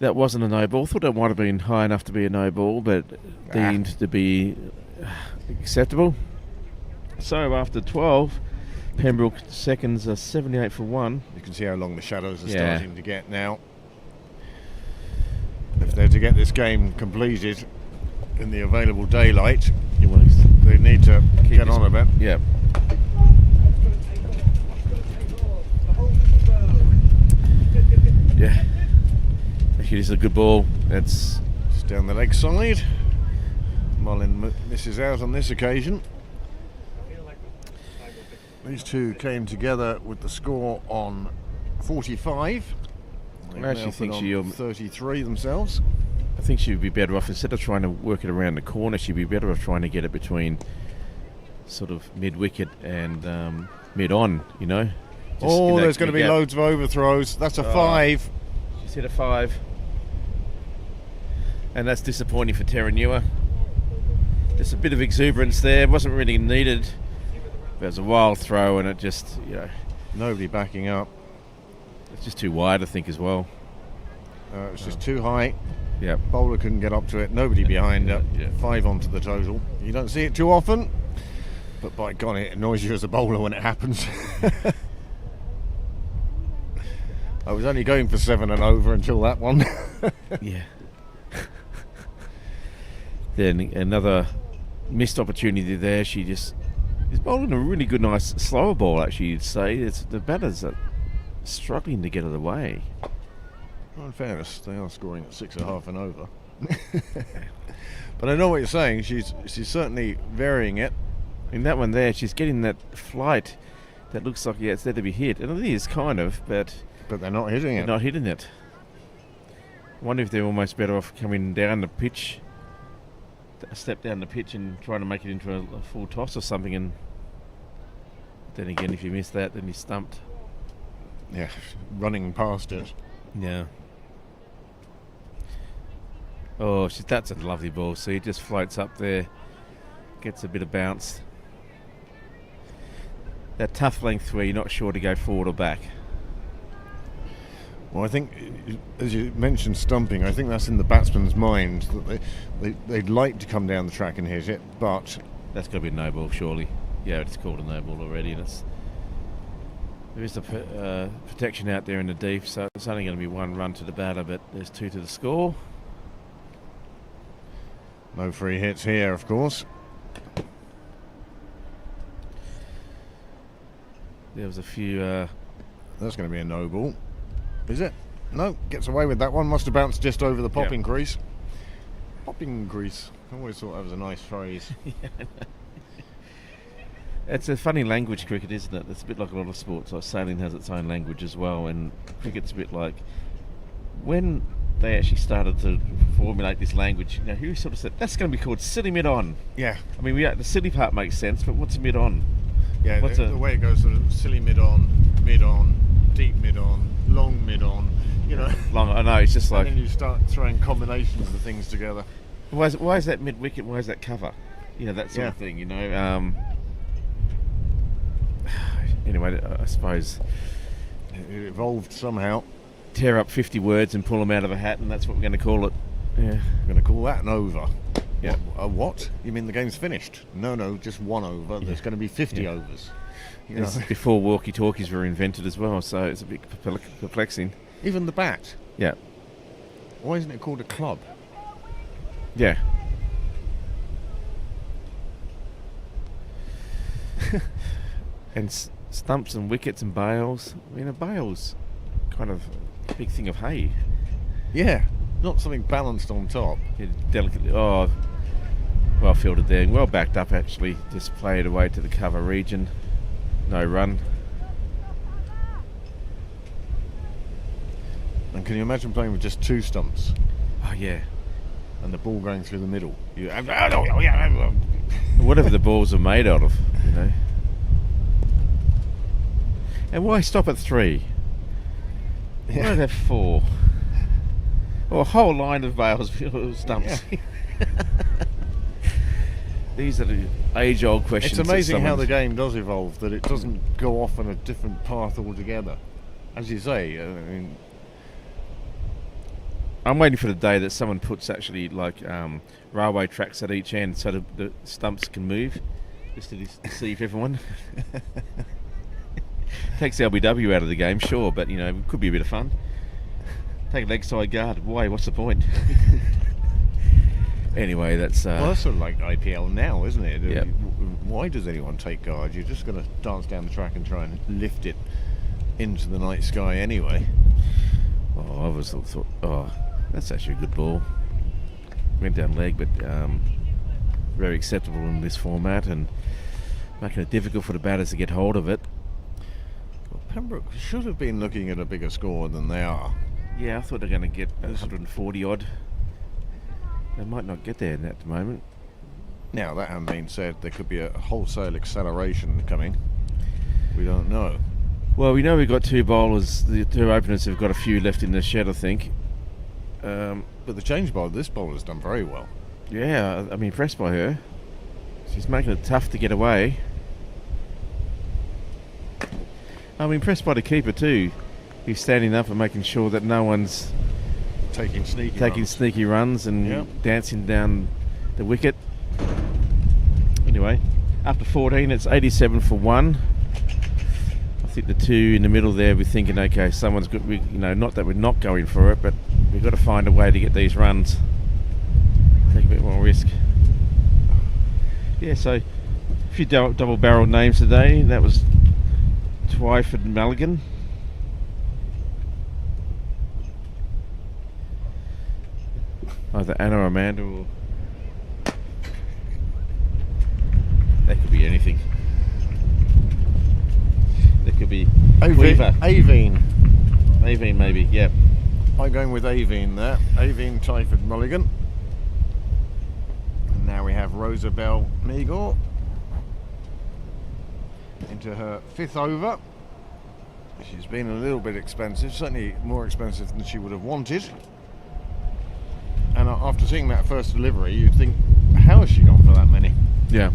that wasn't a no ball. Thought it might have been high enough to be a no ball, but deemed to be acceptable. So after 12, Pembroke seconds are 78 for 1. You can see how long the shadows are starting to get now. If they're to get this game completed in the available daylight, they need to get on a bit. Yeah. Yeah. Actually, this is a good ball. It's down the leg side. Mullin misses out on this occasion. These two came together with the score on 45. I actually think on 33 themselves. I think she would be better off, instead of trying to work it around the corner, she'd be better off trying to get it between sort of mid-wicket and mid-on, you know. There's going to be loads of overthrows. That's a 5. She's hit a 5. And that's disappointing for Terenure. Just a bit of exuberance there. Wasn't really needed. But it was a wild throw, and it just, you know. Nobody backing up. It's just too wide, I think, as well. It's just too high. Yeah. Bowler couldn't get up to it. Nobody behind her. Yeah. 5 onto the total. You don't see it too often. But by God, it annoys you as a bowler when it happens. I was only going for 7 and over until that one. Yeah. Then another missed opportunity there. She just is bowling a really good, nice slower ball, actually, you'd say. The batters are struggling to get it away. Well, in fairness, they are scoring at 6.5 and over. But I know what you're saying. She's certainly varying it. In that one there, she's getting that flight that looks like, it's there to be hit. And it is, kind of, but they're not hitting it. They're not hitting it. I wonder if they're almost better off coming down the pitch, a step down the pitch and trying to make it into a full toss or something. And then again, if you miss that, then you're stumped. Yeah, running past it. Yeah. Oh, that's a lovely ball. So he just floats up there, gets a bit of bounce. That tough length where you're not sure to go forward or back. Well, I think, as you mentioned stumping, I think that's in the batsman's mind, that they'd like to come down the track and hit it, but... That's got to be a no ball, surely. Yeah, it's called a no ball already, and there is the protection out there in the deep, so it's only going to be 1 run to the batter, but there's 2 to the score. No free hits here, of course. There was a few... That's going to be a no ball. Is it? No, gets away with that one. Must have bounced just over the popping crease. Popping crease. I always thought that was a nice phrase. It's a funny language, cricket, isn't it? It's a bit like a lot of sports. Like sailing has its own language as well, and cricket's a bit like... When they actually started to formulate this language, you know, who sort of said, that's going to be called silly mid-on? Yeah. I mean, the silly part makes sense, but what's mid-on? Yeah, the way it goes, sort of silly mid-on, deep mid-on, long mid-on, you know. Long, I know, it's just like... And then you start throwing combinations of things together. Why is that mid-wicket? Why is that cover? You know, that sort of thing, you know. Anyway, I suppose... It evolved somehow. Tear up 50 words and pull them out of a hat, and that's what we're going to call it. Yeah. We're going to call that an over. Yeah. What? You mean the game's finished? No, just 1 over. Yeah. There's going to be 50 overs. You know? Before walkie-talkies were invented as well, so it's a bit perplexing. Even the bat. Yeah. Why isn't it called a club? Yeah. And stumps and wickets and bails. I mean, a bail's kind of a big thing of hay. Yeah. Not something balanced on top. Yeah, delicately. Oh, well fielded there. Well backed up, actually. Just played away to the cover region. No run. And can you imagine playing with just 2 stumps? Oh, yeah. And the ball going through the middle. Whatever the balls are made out of, you know. And why stop at 3? Why not have 4? Or a whole line of bails, stumps. Yeah. These are the age-old questions. It's amazing how the game does evolve, that it doesn't go off on a different path altogether. As you say, I mean... I'm waiting for the day that someone puts actually like railway tracks at each end so the stumps can move, just to deceive everyone. Takes the LBW out of the game, sure, but you know, it could be a bit of fun. Take a leg side guard. Why? What's the point? Anyway, that's... well, that's sort of like IPL now, isn't it? Yep. Why does anyone take guard? You're just going to dance down the track and try and lift it into the night sky anyway. Oh, I always thought, that's actually a good ball. Went down leg, but very acceptable in this format and making it difficult for the batters to get hold of it. Well, Pembroke should have been looking at a bigger score than they are. Yeah, I thought they're going to get 140 odd. They might not get there at the moment. Now, that having been said, there could be a wholesale acceleration coming. We don't know. Well, we know we've got two bowlers. The two openers have got a few left in the shed, I think. But the change bowler, this bowler's done very well. Yeah, I'm impressed by her. She's making it tough to get away. I'm impressed by the keeper too. He's standing up and making sure that no one's Taking sneaky runs and Yep. dancing down the wicket. Anyway, after 14, it's 87 for 1. I think the two in the middle there, we're thinking, okay, someone's good. Not that we're not going for it, but we've got to find a way to get these runs. Take a bit more risk. Yeah, so a few double-barreled names today. That was Twyford Mulligan. Either Anna or Amanda, or that could be anything. That could be Weaver. Aveen. Aveen, maybe. Yep. I'm going with Aveen there. Aveen Twyford Mulligan. And now we have Rosabelle Meagor into her 5th over. She's been a little bit expensive, certainly more expensive than she would have wanted. And after seeing that first delivery, you'd think, how has she gone for that many? Yeah.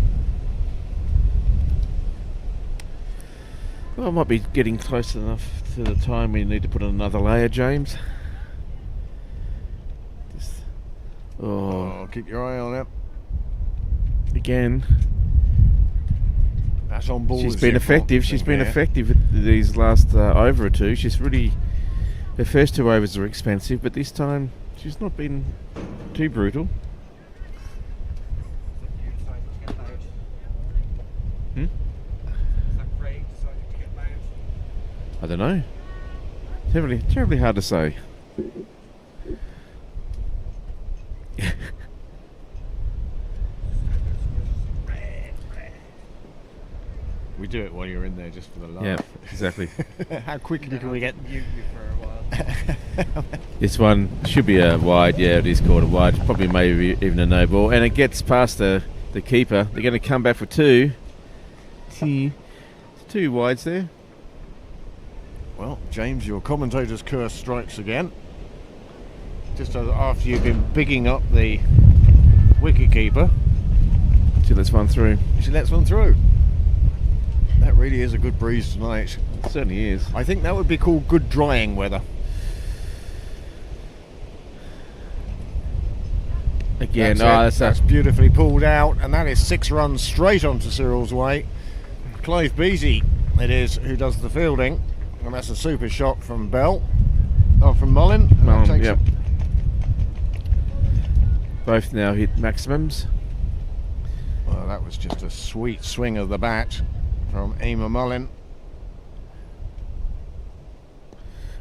Well, I might be getting close enough to the time we need to put on another layer, James. Keep your eye on it. Again. That's on ball. She's been effective. She's been effective these last over or two. She's really... Her first 2 overs are expensive, but this time she's not been too brutal. I don't know. Terribly hard to say. We do it while you're in there just for the laugh. Yeah, exactly. How quickly can we get... You for a while. This one should be a wide. Yeah, it is called a wide. Probably maybe even a no ball. And it gets past the keeper. They're going to come back for 2. 2 wides there. Well, James, your commentator's curse strikes again. Just after you've been bigging up the wicketkeeper. She lets one through. She lets one through. That really is a good breeze tonight. It certainly is. I think that would be called good drying weather. Again, that's beautifully pulled out, and that is 6 runs straight onto Cyril's way. Clive Beattie, it is, who does the fielding, and that's a super shot from from Mullin. Yep. Both now hit maximums. Well, that was just a sweet swing of the bat from Emma Mullin.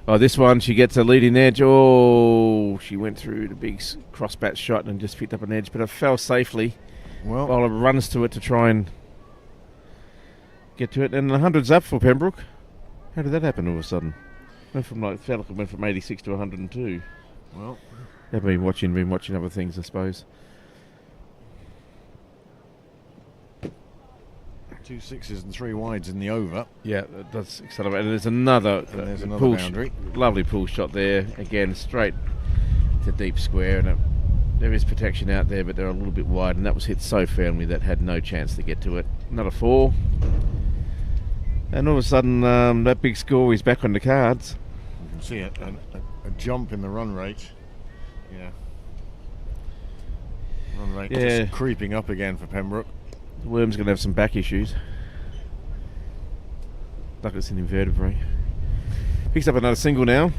Oh, this one, she gets a leading edge. Oh, she went through the big cross-bat shot and just picked up an edge, but it fell safely. Well, Bowler runs to it to try and get to it, and the 100's up for Pembroke. How did that happen all of a sudden? Felt like it went from 86 to 102. Well, They've been watching other things, I suppose. 2 sixes and 3 wides in the over. Yeah, that does accelerate. And there's another, boundary. Lovely pull shot there. Again, straight to deep square, and there is protection out there, but they're a little bit wide, and that was hit so firmly that had no chance to get to it. Another 4. And all of a sudden, that big score is back on the cards. You can see it, a jump in the run rate. Yeah. Run rate just creeping up again for Pembroke. Worm's going to have some back issues. Like it's an invertebrate. Picks up another single now.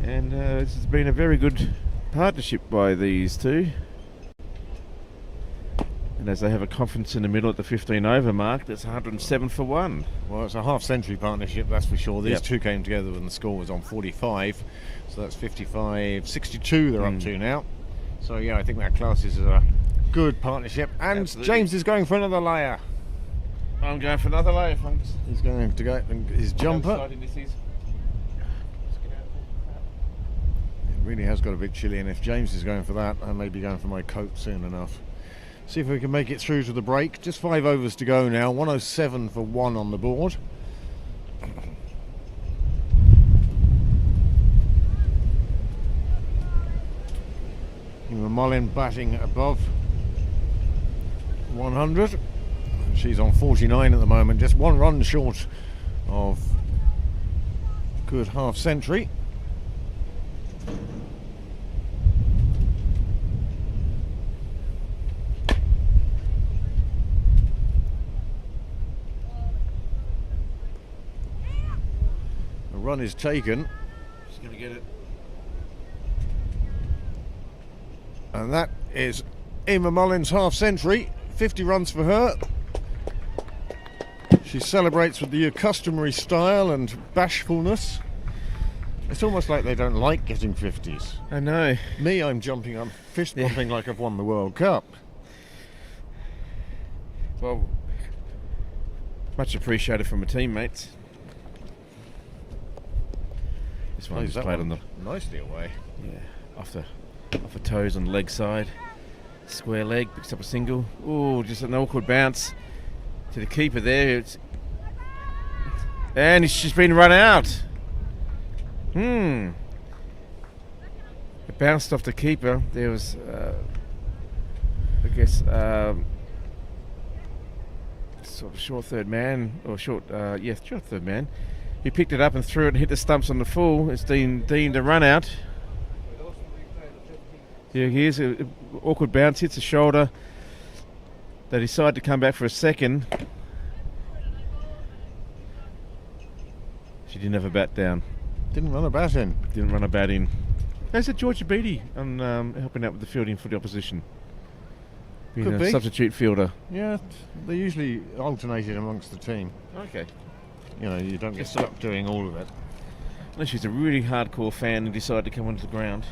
And this has been a very good partnership by these two. And as they have a conference in the middle at the 15 over mark, that's 107 for 1. Well, it's a half-century partnership, that's for sure. These two came together when the score was on 45, so that's 55-62 they're up to now. So yeah, I think that classes as a good partnership. And Absolutely. James is going for another layer. I'm going for another layer, folks. He's going to go his jumper. Exciting this is. It really has got a bit chilly, and if James is going for that, I may be going for my coat soon enough. See if we can make it through to the break. Just 5 overs to go now. 107 for 1 on the board. Mullin batting above 100. She's on 49 at the moment, just 1 run short of good half century. The run is taken. She's going to get it. And that is Emma Mullin's half century. 50 runs for her. She celebrates with the customary style and bashfulness. It's almost like they don't like getting 50s. I know. Me, I'm jumping, I'm fist bumping like I've won the World Cup. Well, much appreciated from my teammates. This one Plays just that played one on the nicely away. off the toes on the leg side. Square leg, picks up a single. Oh, just an awkward bounce to the keeper there. And she's been run out. It bounced off the keeper. There was, I guess, sort of short third man, or short third man. He picked it up and threw it and hit the stumps on the full. It's deemed a run out. Yeah, here's an awkward bounce, hits the shoulder. They decide to come back for a second. She didn't have a bat down. Didn't run a bat in. Didn't run a bat in. How's it Georgia Beattie on helping out with the fielding for the opposition? Being Could a be. substitute fielder. Yeah, they usually alternated amongst the team. Okay. You know, you don't get Yes, stuck doing all of it. Unless she's a really hardcore fan and decided to come onto the ground.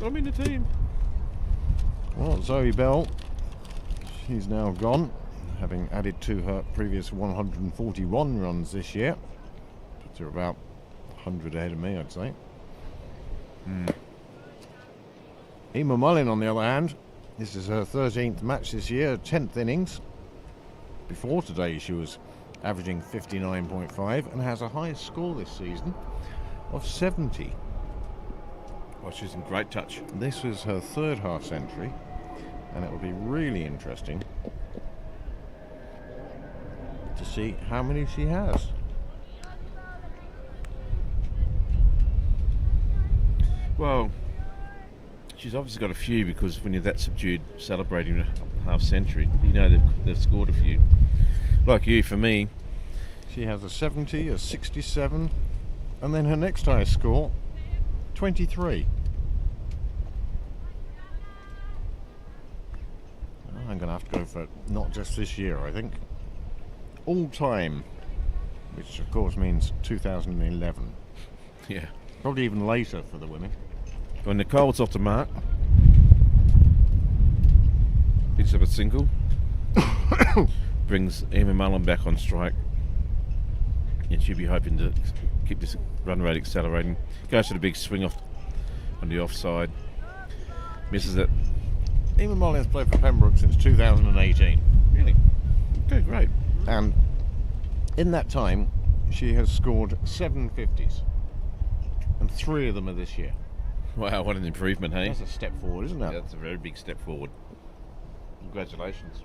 I'm in the team. Well, Zoe Bell, she's now gone, having added to her previous 141 runs this year. Puts her about 100 ahead of me, I'd say. Emma Mullin, on the other hand, this is her 13th match this year, 10th innings. Before today, she was averaging 59.5 and has a highest score this season of 70. Oh, she's in great touch. This was her third half century, and it will be really interesting to see how many she has. Well, she's obviously got a few, because when you're that subdued celebrating a half century, you know they've scored a few. Like you, for me. She has a 70, a 67, and then her next highest score, 23. I'm going to have to go for not just this year, I think. All time, which of course means 2011. Yeah. Probably even later for the women. When Nicole's off the mark, picks up a single, brings Emma Mullin back on strike, and she'll be hoping to keep this run rate accelerating. Goes for the big swing off on the offside, misses it. Emma Mullin has played for Pembroke since 2018. Really? Okay, great. And in that time, she has scored 7 50s, and 3 of them are this year. Wow, what an improvement, hey? That's a step forward, isn't it? Yeah, that's a very big step forward. Congratulations.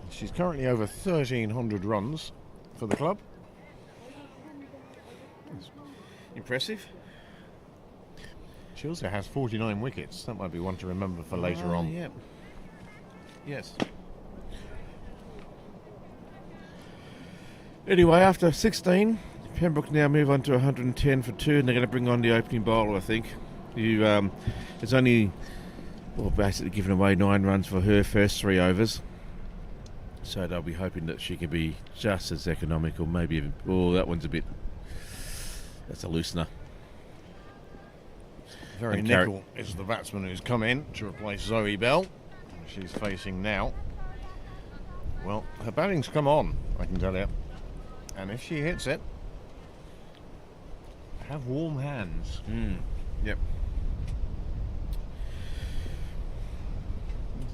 She's currently over 1,300 runs for the club. Impressive. She also has 49 wickets. That might be one to remember for later on. Yeah. Yes. Anyway, after 16, Pembroke now move on to 110 for 2, and they're going to bring on the opening bowler, I think. It's only, basically given away 9 runs for her first 3 overs. So they'll be hoping that she can be just as economical, maybe even, that one's a bit That's a loosener. Very And nickel is the batsman who's come in to replace Zoe Bell. She's facing now. Well, her batting's come on, I can tell you. And if she hits it, have warm hands. Yep.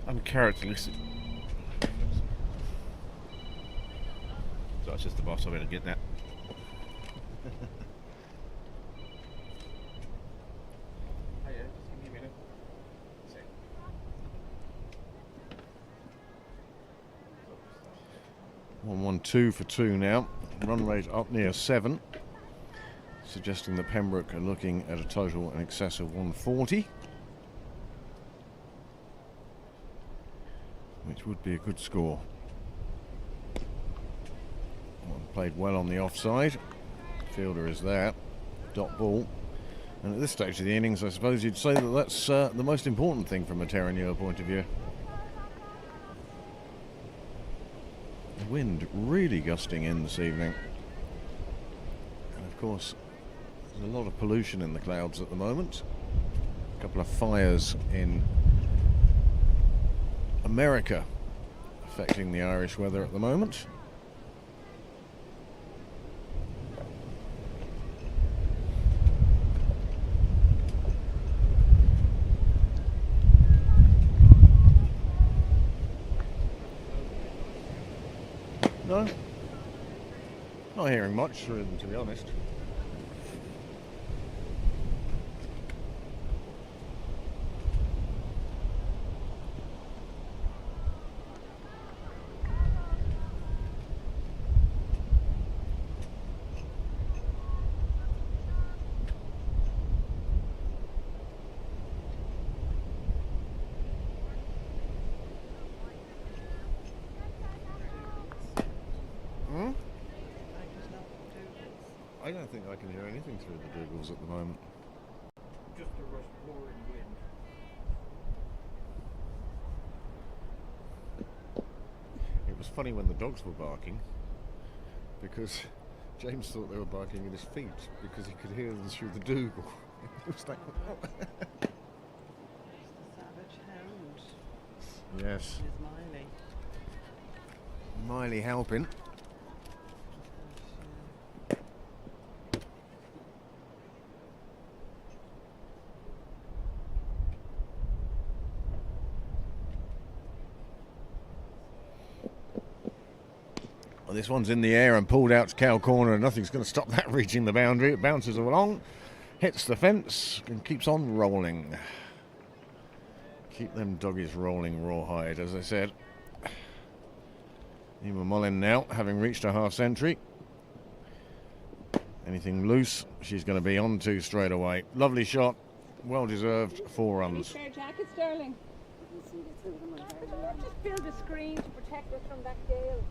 Uncharacteristic. So it's just the boss. I better get that. Hey, just give me a minute. 1-1-2 for 2 now. Run rate up near 7. Suggesting that Pembroke are looking at a total in excess of 140. Which would be a good score. Played well on the offside. Fielder is there. Dot ball. And at this stage of the innings, I suppose you'd say that that's the most important thing from a Terenure point of view. The wind really gusting in this evening. And of course, there's a lot of pollution in the clouds at the moment. A couple of fires in America affecting the Irish weather at the moment. No? Not hearing much through them, to be honest. I don't think I can hear anything through the doogles at the moment. Just a rush pouring wind. It was funny when the dogs were barking, because James thought they were barking at his feet because he could hear them through the dougal. It was like, The savage hound yes, is Miley. Miley Halpin. Well, this one's in the air and pulled out to cow corner, and nothing's going to stop that reaching the boundary. It bounces along, hits the fence, and keeps on rolling. Keep them doggies rolling rawhide, as I said. Emma Mullin now, having reached a half century. Anything loose, she's going to be on to straight away. Lovely shot, well deserved, 4 runs. Spare jacket, Sterling. Just build a screen to protect us from that gale.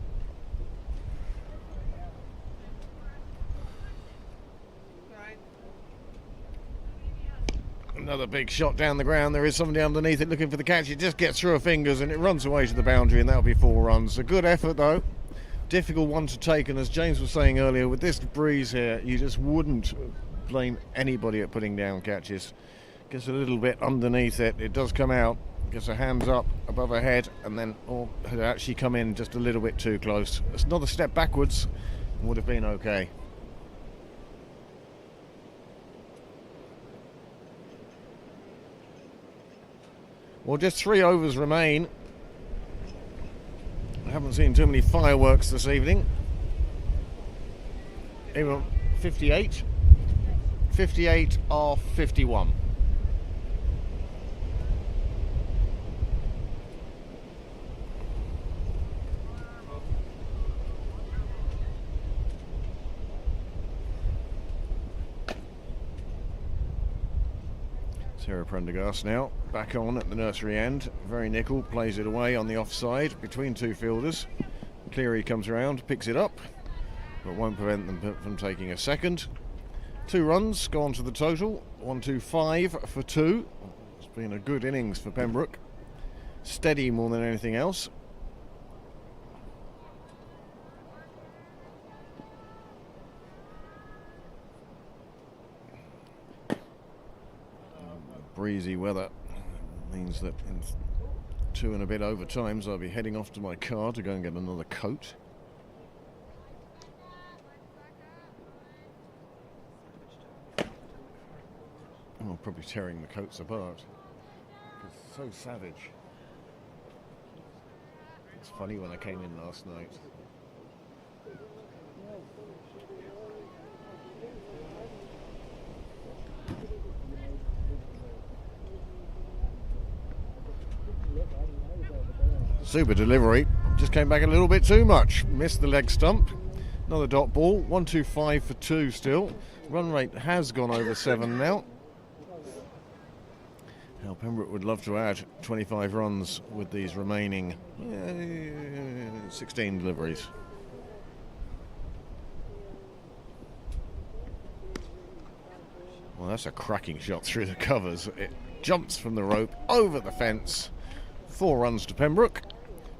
Another big shot down the ground. There is somebody underneath it looking for the catch. It just gets through her fingers and it runs away to the boundary, and that'll be 4 runs. A good effort though. Difficult one to take, and as James was saying earlier, with this breeze here, you just wouldn't blame anybody at putting down catches. Gets a little bit underneath it. It does come out. Gets her hands up above her head, and then had actually come in just a little bit too close. It's another step backwards. Would have been okay. Well, just 3 overs remain. I haven't seen too many fireworks this evening. Even 58. 58 off 51. Sarah Prendergast now back on at the nursery end. Very nickel, plays it away on the offside between 2 fielders. Cleary comes around, picks it up, but won't prevent them from taking a second. 2 runs go on to the total. 1-2-5 for 2. It's been a good innings for Pembroke. Steady more than anything else. breezy weather means that in 2 and a bit overtimes I'll be heading off to my car to go and get another coat. Oh, probably tearing the coats apart. It's so savage. It's funny when I came in last night. Super delivery. Just came back a little bit too much. Missed the leg stump. Another dot ball. 1-2-5 for 2 still. Run rate has gone over 7 now. Now Pembroke would love to add 25 runs with these remaining 16 deliveries. Well, that's a cracking shot through the covers. It jumps from the rope over the fence. 4 runs to Pembroke,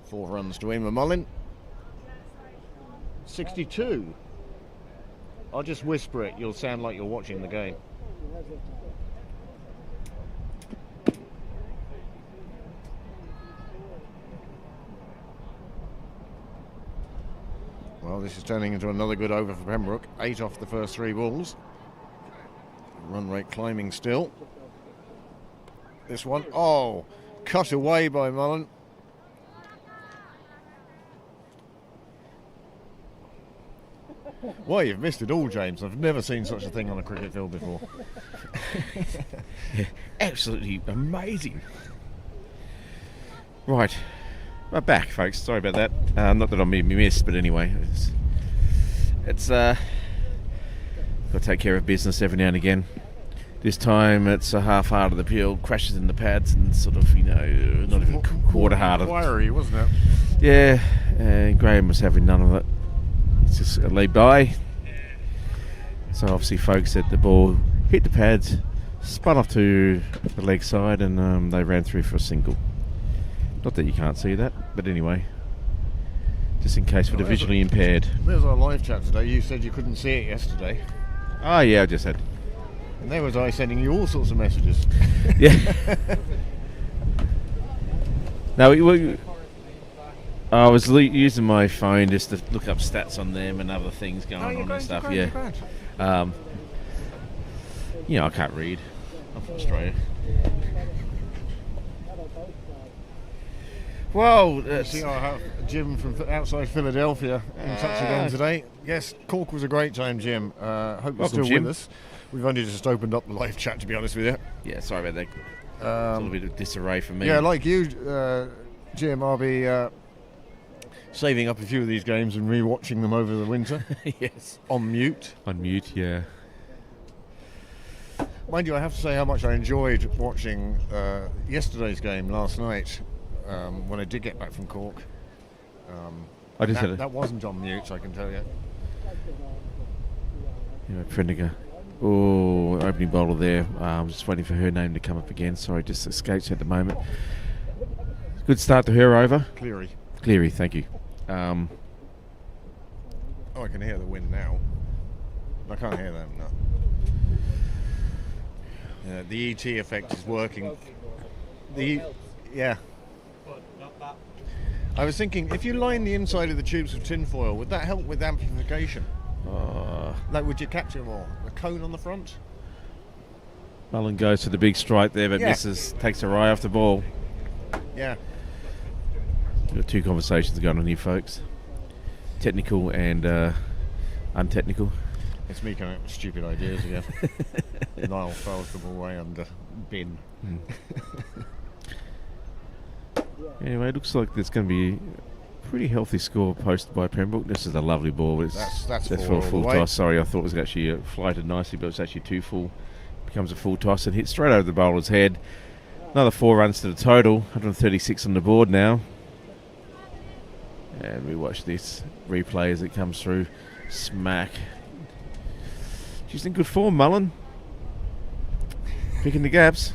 4 runs to Eamon Mullin. 62. I'll just whisper it, you'll sound like you're watching the game. Well, this is turning into another good over for Pembroke. 8 off the first 3 balls. Run rate climbing still. This one, oh, cut away by Mullin. Well, you've missed it all, James. I've never seen such a thing on a cricket field before. Yeah, absolutely amazing. Right, we're back, folks. Sorry about that. Not that I'm missed, but anyway, it's got to take care of business every now and again. This time it's a half-hearted appeal, crashes in the pads, and sort of, not even quarter-hearted. Inquiry, wasn't it? Yeah, and Graham was having none of it. It's just a lead by. So obviously folks said the ball hit the pads, spun off to the leg side, and they ran through for a single. Not that you can't see that, but anyway, just in case for the visually impaired. There's our live chat today. You said you couldn't see it yesterday. Oh yeah, I just had. And there was I sending you all sorts of messages. Yeah. No, I was using my phone just to look up stats on them and other things going on and stuff. Yeah. I can't read. I'm from Australia. Well, See, I have Jim from outside Philadelphia in touch again today. Yes, Cork was a great time, Jim. Hope you're Welcome, still Jim. with us. We've only just opened up the live chat, to be honest with you. yeah, sorry about that. It's a little bit of disarray for me. Yeah, like you, Jim, I'll be saving up a few of these games and re-watching them over the winter. Yes. On mute. On mute, yeah. Mind you, I have to say how much I enjoyed watching yesterday's game last night when I did get back from Cork. I just had that wasn't on mute, I can tell you. Prendiger. Oh, opening bowler there. I'm just waiting for her name to come up again. Sorry, just escapes at the moment. Good start to her over. Cleary, thank you. Oh, I can hear the wind now. I can't hear them, no. The ET effect is working. Yeah. I was thinking, if you line the inside of the tubes with tinfoil, would that help with amplification? Like, would you capture more? The cone on the front? Mullin goes for the big strike there, but misses. Takes her eye off the ball. Yeah. We've got 2 conversations going on here, folks. Technical and untechnical. It's me coming up with stupid ideas again. Niall throws the ball away under bin. Anyway, it looks like there's going to be a pretty healthy score posted by Pembroke. This is a lovely ball. That's for a full toss. Sorry, I thought it was actually flighted nicely, but it's actually 2 full. Becomes a full toss and hits straight over the bowler's head. Another 4 runs to the total. 136 on the board now. And we watch this replay as it comes through. Smack. She's in good form, Mullin. Picking the gaps.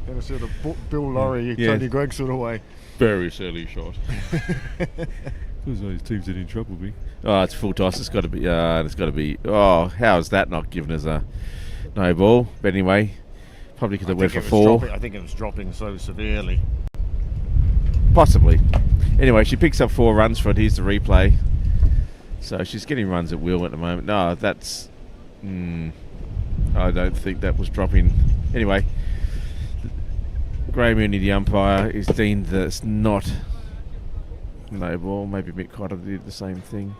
In a sort of Bill Lorry, Tony Gregg sort of way. Very silly shot. Feels like his team's in trouble, me. Oh, it's full toss. It's got to be. It's got to be. Oh, how is that not giving us a no ball? But anyway, probably because it went for 4. I think it was dropping so severely. Possibly. Anyway, she picks up 4 runs for it. Here's the replay. So she's getting runs at will at the moment. No, that's... I don't think that was dropping. Anyway, Graham Mooney, the umpire, is deemed that it's not no ball. Maybe Mick Cotter did the same thing.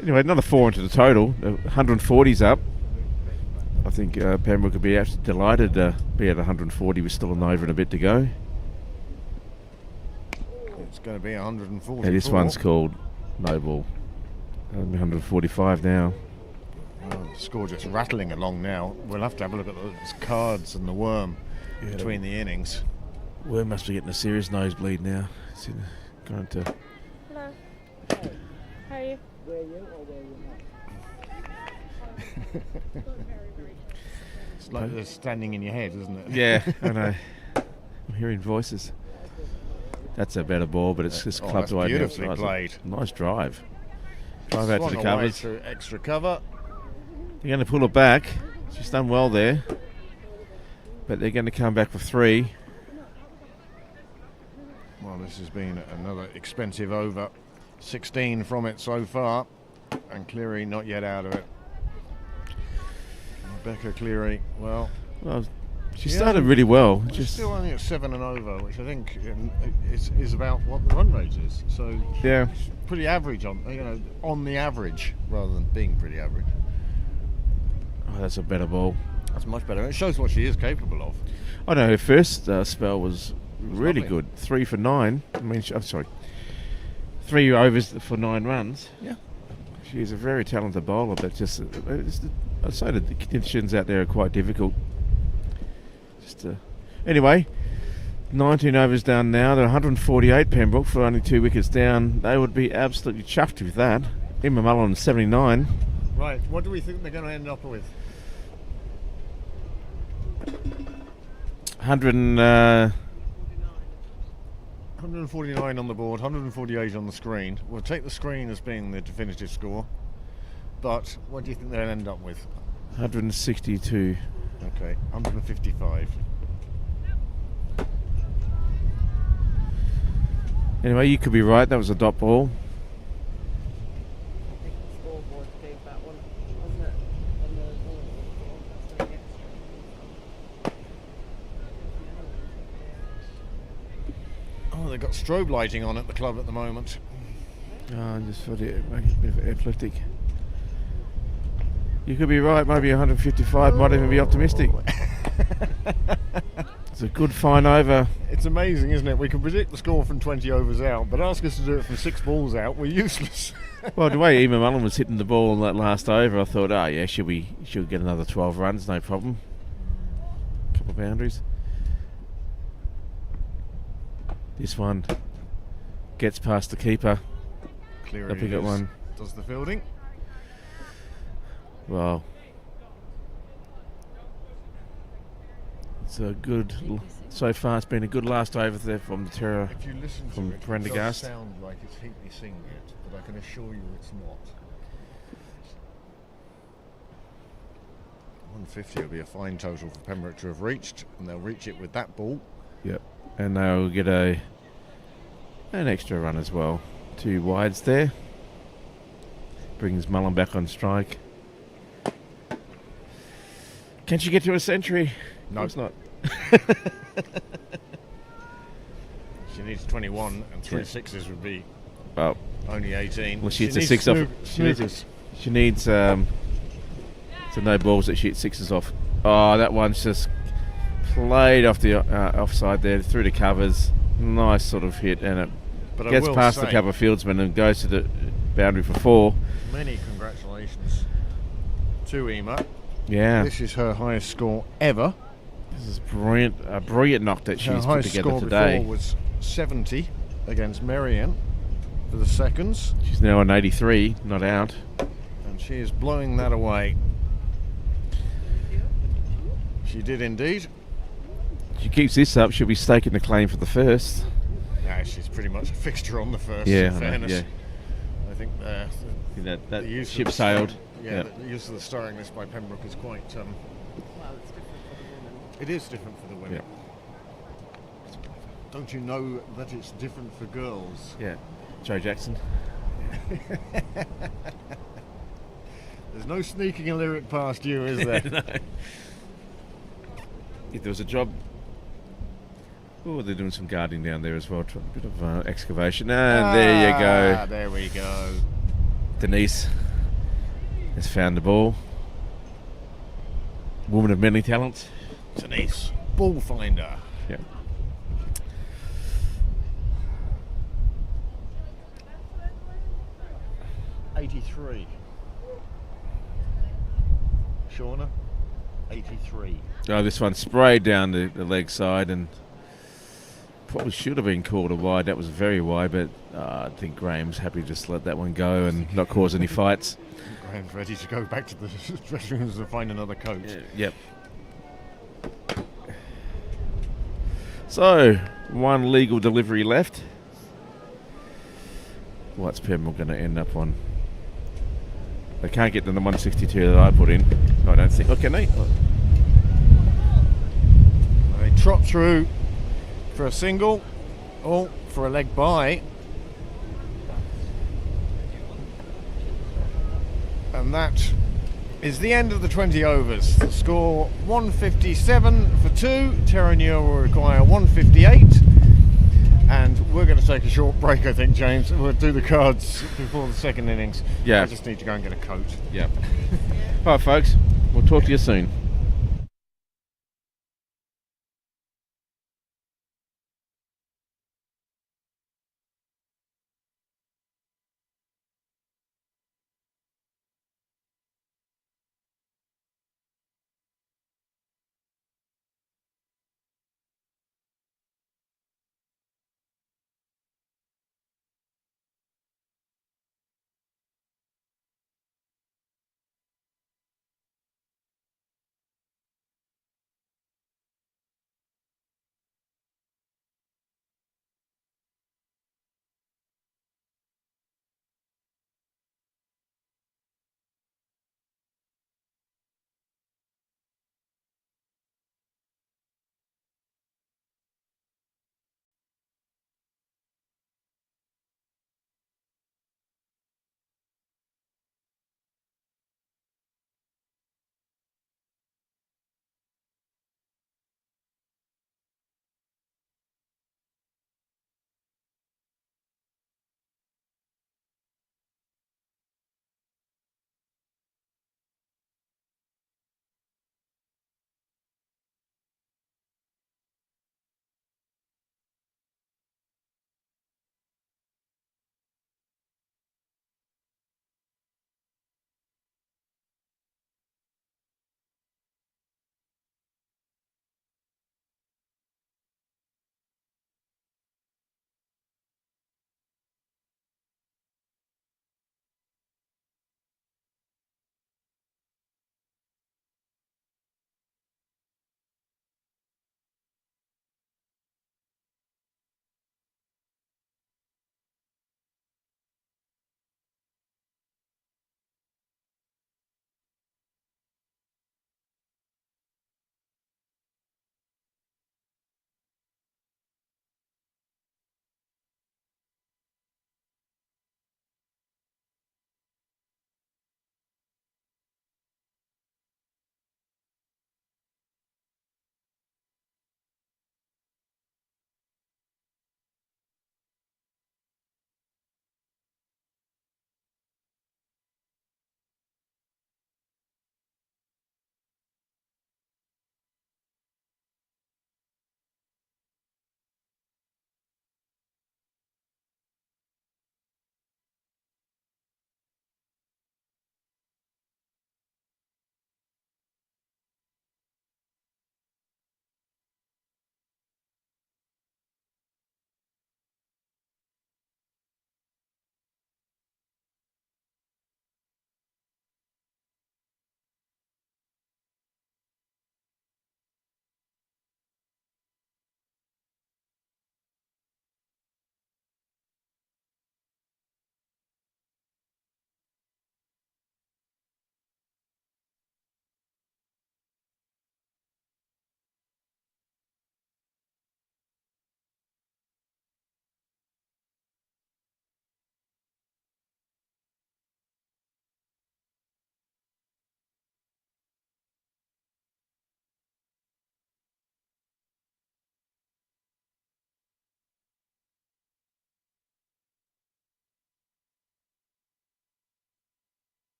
Anyway, another 4 into the total. 140's up. I think Pembroke would be absolutely delighted to be at 140 with still an over and a bit to go. It's going to be 140. Yeah, this one's called no ball. 145 now. Well, the score just rattling along now. We'll have to have a look at those cards and the worm between the innings. We must be getting a serious nosebleed now. It's going to. Hello. How are you? It's like they're standing in your head, isn't it? Yeah, I know. I'm hearing voices. That's a better ball, but it's just clubbed that's away. beautifully now. played. Nice drive. Drive out to the Swung away covers. through extra cover. They're going to pull it back. She's done well there. But they're going to come back for 3. Well, this has been another expensive over. 16 from it so far. And Cleary not yet out of it. Rebecca Cleary, well, she started really well. she's still only at 7 and over, which I think is about what the run rate is. So Yeah. pretty average on the average rather than being pretty average. Oh, that's a better ball. That's much better. It shows what she is capable of. I know her first spell was really lovely. good. 3 for 9. I'm sorry. 3 overs for 9 runs. Yeah. She's a very talented bowler, but I'd say that the conditions out there are quite difficult. Anyway, 19 overs down now. They're 148 Pembroke for only 2 wickets down. They would be absolutely chuffed with that. Emma Mullen 79. Right, what do we think they're going to end up with? 149 on the board, 148 on the screen. We'll take the screen as being the definitive score. But what do you think they'll end up with? 162. Okay, 155. Anyway, you could be right. That was a dot ball. I think the scoreboard gave that one, wasn't it? On the that's the extra. Oh, they've got strobe lighting on at the club at the moment. I just thought it make it a bit of athletic. You could be right. Maybe 155 might even be optimistic. It's a good fine over. It's amazing, isn't it? We can predict the score from 20 overs out, but ask us to do it from 6 balls out, we're useless. Well, the way Emma Mullen was hitting the ball in that last over, I thought, oh yeah, she'll get another 12 runs, no problem. Couple of boundaries. This one gets past the keeper. Cleary They'll pick up one. does the fielding. Well, it's a good. So far, it's been a good last over there from the Terror. If you listen to From it, Prendergast. it does sound like it's Heatley singing it, but I can assure you it's not. 150 will be a fine total for Pembroke to have reached, and they'll reach it with that ball. Yep, and they'll get an extra run as well. 2 wides there. Brings Mullen back on strike. Can she get to a century? No, it's not. She needs 21, and 3 sixes would be Well, only 18. well, she hits a needs 6 off. snookers. She needs so no balls that she hits 6s off. Oh, that one's just played off the offside there through the covers. Nice sort of hit, and it But I gets will past the say, cover fieldsman and goes to the boundary for 4. many congratulations to Ema. Yeah, This is her highest score ever. this is brilliant. A brilliant knock that Her she's put highest together score today. before was 70 against Marianne for the seconds, She's now on 83, not out. and she is blowing that away. She did indeed. If she keeps this up, she'll be staking the claim for the first. Yeah, she's pretty much a fixture on the first, Yeah, in I know, fairness. yeah. I think That the use of ship the sailed. starring- Yeah, the use of the starring list by Pembroke is quite. Well, it's different for the women. It is different for the women. Yeah. Don't you know that it's different for girls? Yeah. Joe Jackson. There's no sneaking a lyric past you, is there? No. If there was a job. Oh, they're doing some gardening down there as well. A bit of excavation. And there you go. There we go. Denise has found the ball. Woman of many talents. Denise, ball finder. Yeah. '83. Shauna, 83. Oh, this one sprayed down the leg side and probably should have been called a wide. That was very wide, but I think Graham's happy to just let that one go and not cause any fights. Graham's ready to go back to the dressing rooms and find another coach. Yep. So, one legal delivery left. What's Pembroke going to end up on? They can't get to the 162 that I put in. I don't think. Oh, can they? They trot through for a single, or for a leg by. And that is the end of the 20 overs. The score 157 for 2. Terenure will require 158. And we're going to take a short break, I think, James. We'll do the cards before the second innings. Yeah. I just need to go and get a coat. Yep. All right, folks. We'll talk to you soon.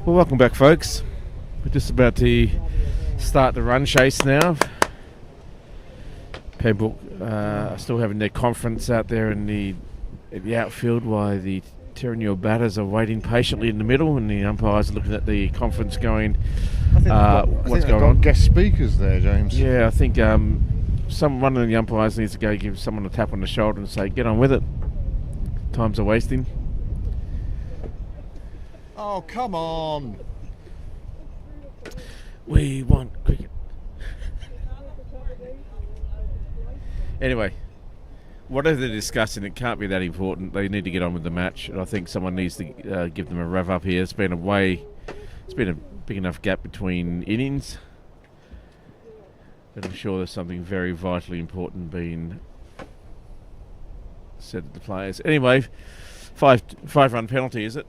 Well, welcome back, folks. We're just about to start the run chase now. Pembroke are still having their conference out there in the outfield, while the Terenure batters are waiting patiently in the middle, and the umpires are looking at the conference going, what's going on? Guest speakers there, James. Yeah, I think one of the umpires needs to go give someone a tap on the shoulder and say, get on with it. Times are wasting. Oh, come on. We want cricket. Anyway, whatever they're discussing, it can't be that important. They need to get on with the match, and I think someone needs to give them a rev up here. It's been a big enough gap between innings, but I'm sure there's something very vitally important being said to the players. Anyway, five run penalty, is it?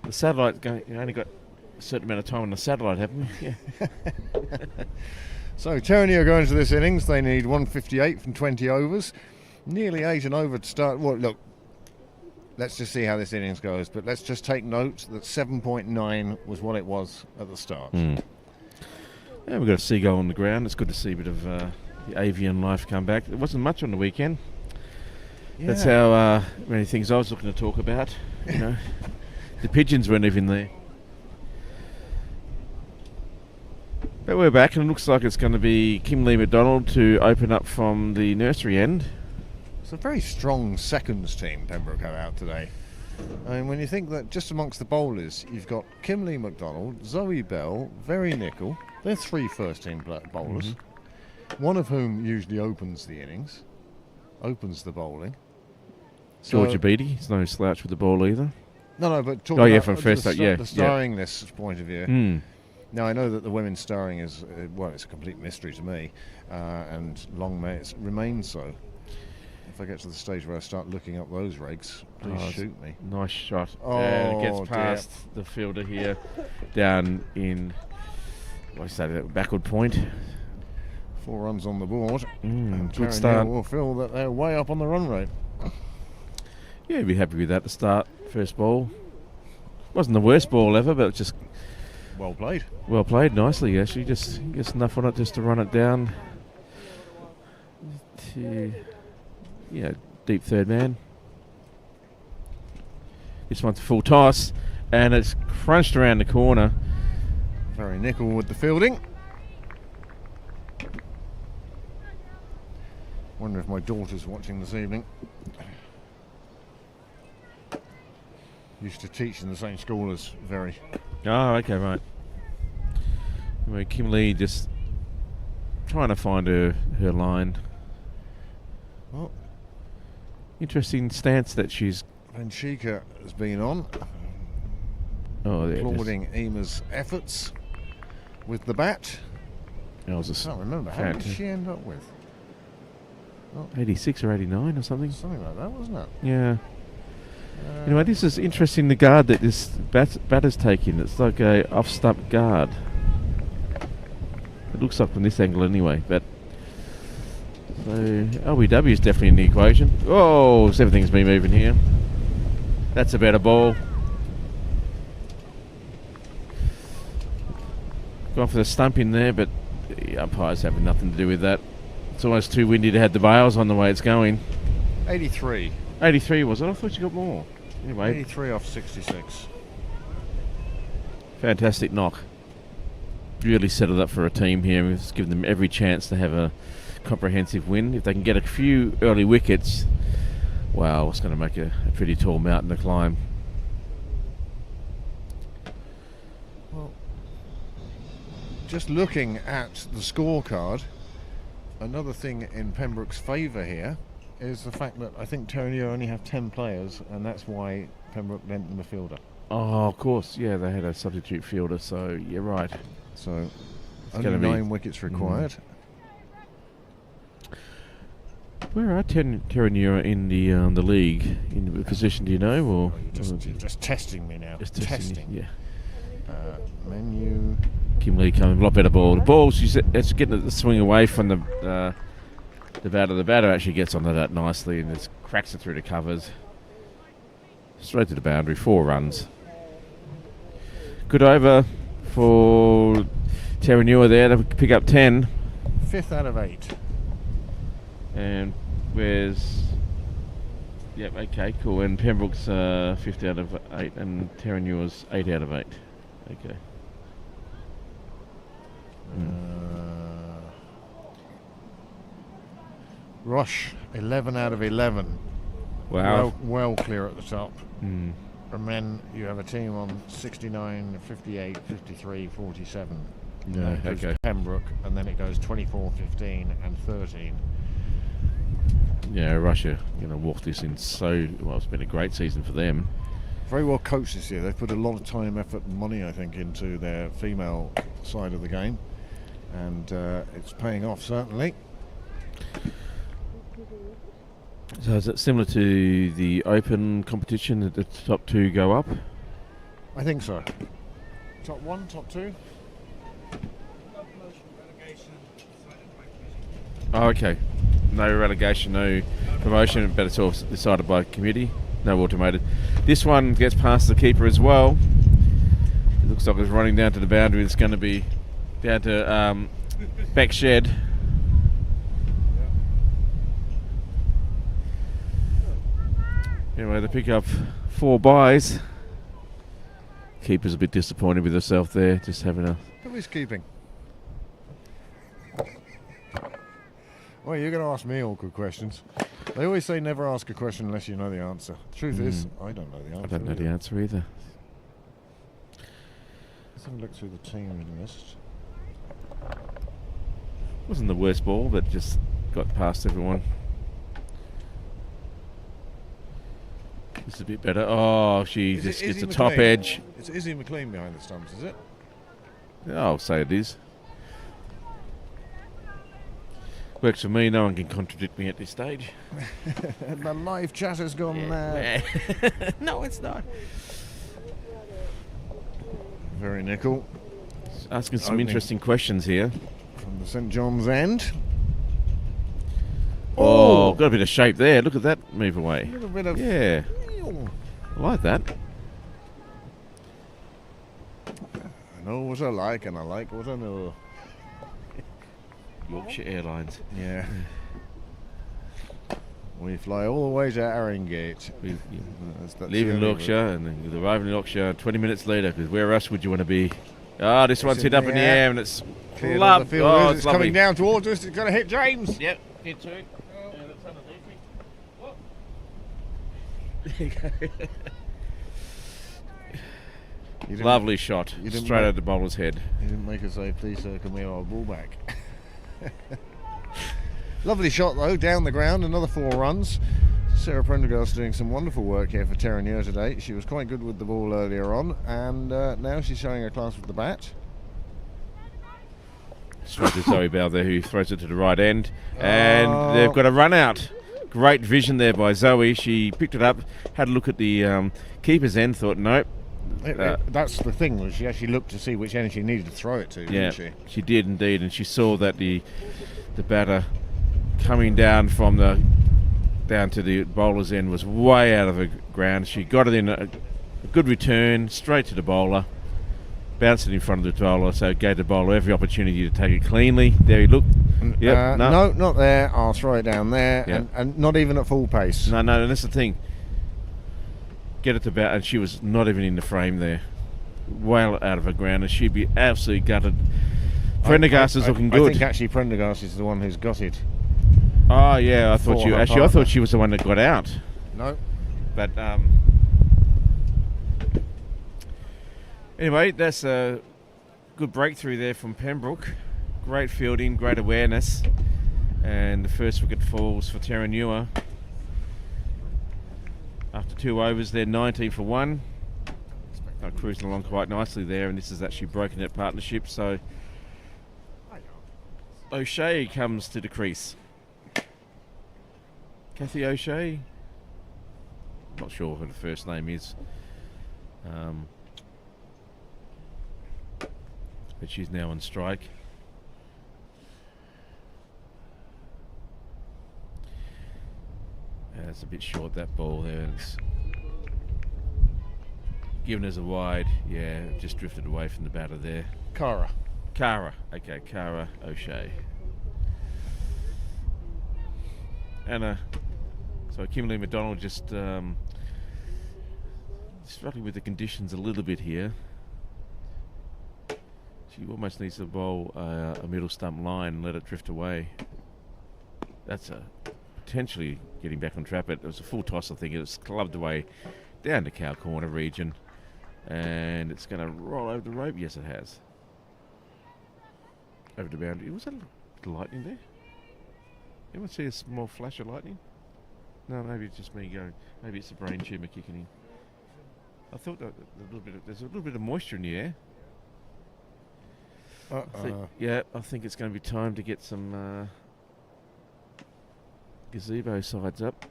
The satellite going. You only got a certain amount of time on the satellite, haven't we? Yeah. So Terenure going into this innings. They need 158 from 20 overs. Nearly 8 and over to start. Well, look, let's just see how this innings goes. But let's just take note that 7.9 was what it was at the start. Yeah, we've got a seagull on the ground. It's good to see a bit of the avian life come back. There wasn't much on the weekend. Yeah. That's how many things I was looking to talk about. You know, the pigeons weren't even there. But we're back, and it looks like it's going to be Kimberley McDonald to open up from the nursery end. It's a very strong seconds team Pembroke have out today. I mean, when you think that just amongst the bowlers, you've got Kimberley McDonald, Zoe Bell, Very Nicol. They're 3 first-team bowlers, one of whom usually opens the innings, opens the bowling. Georgia Beattie, he's no slouch with the ball either. No, but talking about from first up, the starring list point of view. Now, I know that the women's starring is, it's a complete mystery to me, and long may it remain so. If I get to the stage where I start looking up those regs, please shoot me. Nice shot. Oh, and it gets past the fielder here, down in, backward point. 4 runs on the board. And Good start. will feel that they're way up on the run rate. Yeah, you'd be happy with that to start. First ball. Wasn't the worst ball ever, but just well played. Well played, nicely actually. Just enough on it just to run it down to deep third man. This one's a full toss, and it's crunched around the corner. Very Nicol with the fielding. Wonder if my daughter's watching this evening. Used to teach in the same school as Very. Oh, okay, right. Anyway, Kim Lee just trying to find her line. Well, interesting stance that she's. Benchika has been on. Oh, there. Applauding Ema's efforts with the bat. I can't remember. How did she end up with? 86 or 89 or something? Something like that, wasn't it? Yeah. Anyway, this is interesting, the guard that this batter's taking. It's like a off-stump guard. It looks like from this angle anyway, but... So, LBW is definitely in the equation. Oh, so everything's been moving here. That's a better ball. Gone for the stump in there, but the umpire's having nothing to do with that. It's almost too windy to have the bails on the way it's going. 83. 83 was it? I thought you got more. Anyway. 83 off 66. Fantastic knock. Really set it up for a team here. We've given them every chance to have a comprehensive win. If they can get a few early wickets, wow, it's going to make a pretty tall mountain to climb. Well, just looking at the scorecard, another thing in Pembroke's favour here is the fact that I think Terenure only have 10 players, and that's why Pembroke lent them a fielder. Oh, of course, yeah, they had a substitute fielder, so you're right. So, it's only 9 wickets required. Where are Terenure in the league? In the position, do you know? Or you're just testing me now. Just testing. Yeah. Menu. Kim Lee coming a lot better ball. The ball, it's getting the swing away from the batter. The batter actually gets onto that nicely and just cracks it through the covers. Straight to the boundary, 4 runs. Good over for Terenure there to pick up 10. 5th out of 8. And where's... Yep, okay, cool. And Pembroke's 5th out of 8 and Terenure's 8 out of 8. Okay. Rush, 11 out of 11. Wow. Well clear at the top. Mm. And then you have a team on 69, 58, 53, 47. Yeah, It goes okay. Pembroke, and then it goes 24, 15 and 13. Yeah, Russia going to walk this in so... Well, it's been a great season for them. Very well coached this year. They've put a lot of time, effort and money, I think, into their female side of the game. And it's paying off, certainly. So is it similar to the Open competition that the top 2 go up? I think so. Top 1, top 2? Oh, okay. No relegation, no promotion, but it's all decided by committee. No automated. This one gets past the keeper as well. It looks like it's running down to the boundary. It's going to be down to back shed. Anyway, they pick up 4 buys. Keeper's a bit disappointed with herself there, just having a... Who is keeping? Well, you're going to ask me awkward questions. They always say never ask a question unless you know the answer. Truth is, I don't know the answer. I don't know the answer either. Let's have a look through the team list. Wasn't the worst ball, but just got past everyone. This is a bit better. Oh, she just gets a top edge. It's Izzy McLean behind the stumps, is it? I'll say it is. Works for me, no one can contradict me at this stage. The live chat has gone mad. No, it's not. Very nickel. Asking some Opening. interesting questions here. From the St John's end. Oh, got a bit of shape there. Look at that move away. A little bit of... Yeah, I like that. I know what I like and I like what I know. Yorkshire Airlines. Yeah. We fly all the way to Haringey. That's Leave in the only Yorkshire and then you arrive in Yorkshire 20 minutes later, because where else would you want to be? Ah, this one's in hit up the in the air. air and it's Cleared love. of the field. Oh, It's lovely. coming down towards us. It's going to hit James. Yep, hit 2. And it's underneath me. Whoop. There you go. You didn't- Lovely shot. you didn't Straight make- at the bowler's head. He didn't make us say, please, sir, can we have our ball back? Lovely shot, though, down the ground. Another 4 runs. Sarah Prendergast's doing some wonderful work here for Terenure today. She was quite good with the ball earlier on, and now she's showing her class with the bat. Straight to Zoe Bell there, who throws it to the right end. And they've got a run out. Great vision there by Zoe. She picked it up, had a look at the keeper's end, thought, nope. That's the thing, was she actually looked to see which end she needed to throw it to, Yeah, didn't she? she did indeed, and she saw that the batter coming down from the down to the bowler's end was way out of the ground. She got it in a good return, straight to the bowler, bounced it in front of the bowler, so it gave the bowler every opportunity to take it cleanly. There he looked. Yep, No, not there. I'll throw it down there, Yep. and not even at full pace. No, and that's the thing. Get it to bat, and she was not even in the frame there. Well out of her ground, and she'd be absolutely gutted. Prendergast is looking good. I think actually Prendergast is the one who's got it. Oh yeah, I thought For her I partner. thought she was the one that got out. No. But anyway, that's a good breakthrough there from Pembroke. Great fielding, great awareness, and the first wicket falls for Terenure. After 2 overs, they're 19 for 1. Cruising along quite nicely there, and this is actually broken that partnership. So O'Shea comes to the crease. Kathy O'Shea. Not sure who the first name is. But she's now on strike. It's a bit short, that ball there. And it's Given us a wide, yeah, just drifted away from the batter there. Cara. Okay, Cara O'Shea. And so Kimberly McDonald just struggling with the conditions a little bit here. She almost needs to bowl a middle stump line and let it drift away. That's potentially getting back on track. It was a full toss, I think. It was clubbed away down the cow corner region. And it's going to roll over the rope. Yes, it has. Over the boundary. Was that lightning there? Anyone see a small flash of lightning? No, maybe it's just me going. Maybe it's a brain tumour kicking in. I thought that there's a little bit of moisture in the air. I think it's going to be time to get some gazebo sides up.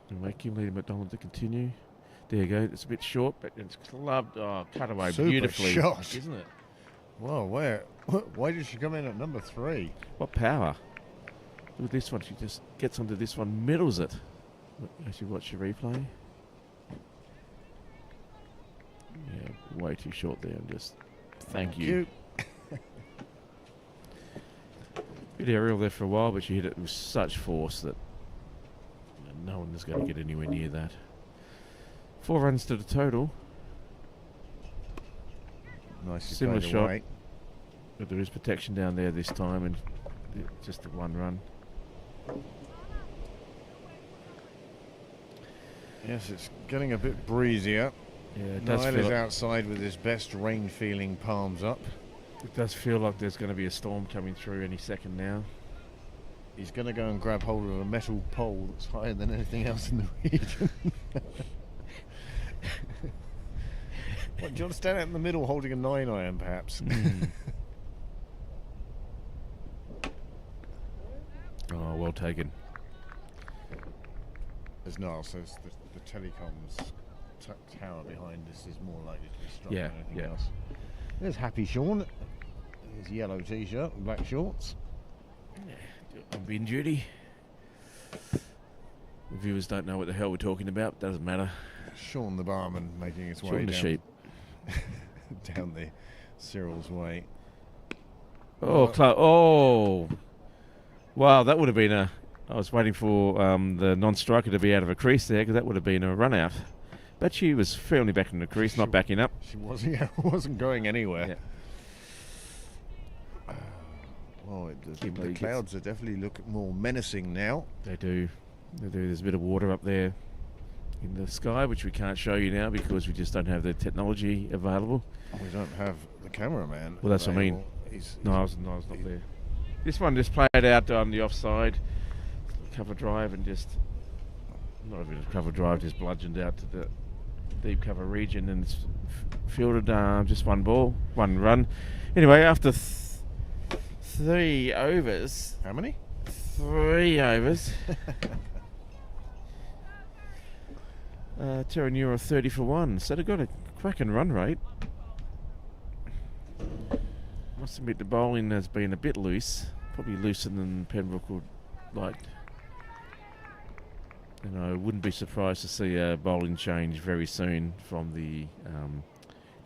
And make Kimberly McDonald to continue. There you go. It's a bit short, but it's clubbed. Oh, cut away Super beautifully, shot. isn't it? Well, why did she come in at number 3? What power! Look at this one. She just gets onto this one, middles it. Actually, watch the replay. Yeah, way too short there. And just thank you. Bit aerial there for a while, but she hit it with such force that no one is going to get anywhere near that. 4 runs to the total. Nicely Similar played shot. away. But there is protection down there this time, and just the 1 run. Yes, it's getting a bit breezier. Yeah, it does Niall feel is like, outside with his best rain-feeling palms up. it does feel like there's going to be a storm coming through any second now. He's going to go and grab hold of a metal pole that's higher than anything else in the region. What, do you want to stand out in the middle holding a 9-iron, perhaps? Oh, well taken. As Niall says, the telecoms tower behind us is more likely to be struck Yeah, than anything yeah. else. There's Happy Sean, his yellow t-shirt and black shorts. On bin duty. The viewers don't know what the hell we're talking about. Doesn't matter. Sean the barman making his way Shorten the down, sheep. down the Cyril's way. Oh, oh. Wow, that would have been a... I was waiting for the non-striker to be out of a crease there, because that would have been a run-out. But she was firmly back in the crease, not backing up. She wasn't going anywhere. Yeah. Well, the Kimberly clouds are definitely look more menacing now. They do. There's a bit of water up there in the sky, which we can't show you now because we just don't have the technology available. We don't have the cameraman. Well, that's what I mean. He's No, I was not there. This one just played out on the offside. Cover drive and just... Not even a cover drive, just bludgeoned out to the deep cover region and it's fielded just 1 ball, 1 run. Anyway, after 3 overs... How many? 3 overs. Terenure are 30 for 1, so they've got a cracking run rate. Must admit the bowling has been a bit loose, probably looser than Pembroke would like. And I wouldn't be surprised to see a bowling change very soon from the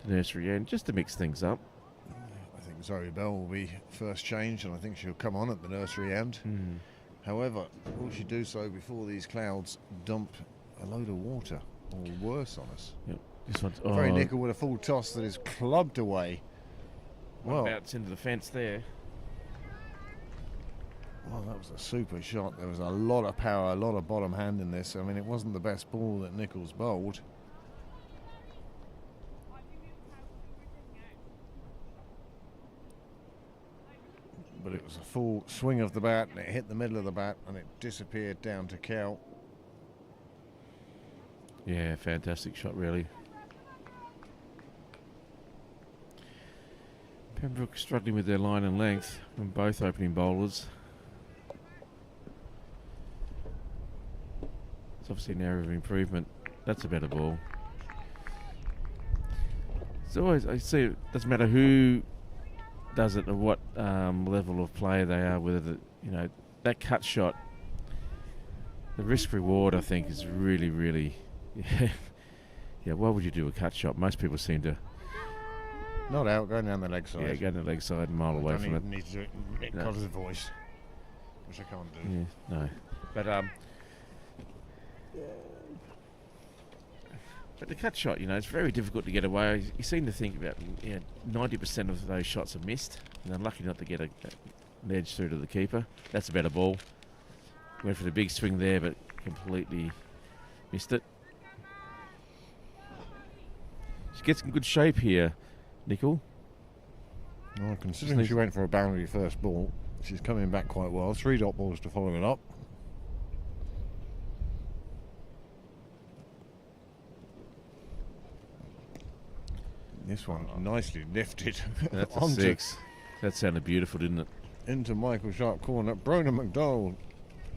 nursery end, just to mix things up. I think Zoe Bell will be first changed, and I think she'll come on at the nursery end. However, will she do so before these clouds dump a load of water, or worse, on us? Yep. This one's Very nickel with a full toss that is clubbed away. Well, bounce into the fence there. Well, that was a super shot. There was a lot of power, a lot of bottom hand in this. I mean, it wasn't the best ball that Nichols bowled. But it was a full swing of the bat, and it hit the middle of the bat, and it disappeared down to Cal. Yeah, fantastic shot, really. Pembroke struggling with their line and length from both opening bowlers. It's obviously an area of improvement. That's a better ball. It's always, I see, it doesn't matter who does it or what level of play they are, whether that cut shot, the risk reward I think is really, really Yeah, why would you do a cut shot? Most people seem to Not out, going down the leg side. go down the leg side and mile away from it. Need to do it No. because of the voice, which I can't do. Yeah, no. But the cut shot, it's very difficult to get away. You seem to think about 90% of those shots are missed, and unlucky not to get an edge through to the keeper. That's a better ball. Went for the big swing there, but completely missed it. She gets in good shape here, Nickel. Well, considering she went for a boundary first ball, she's coming back quite well. 3 dot balls to follow it up. This one nicely lifted. That's a onto 6. That sounded beautiful, didn't it? into Michael Sharp corner. Brona McDowell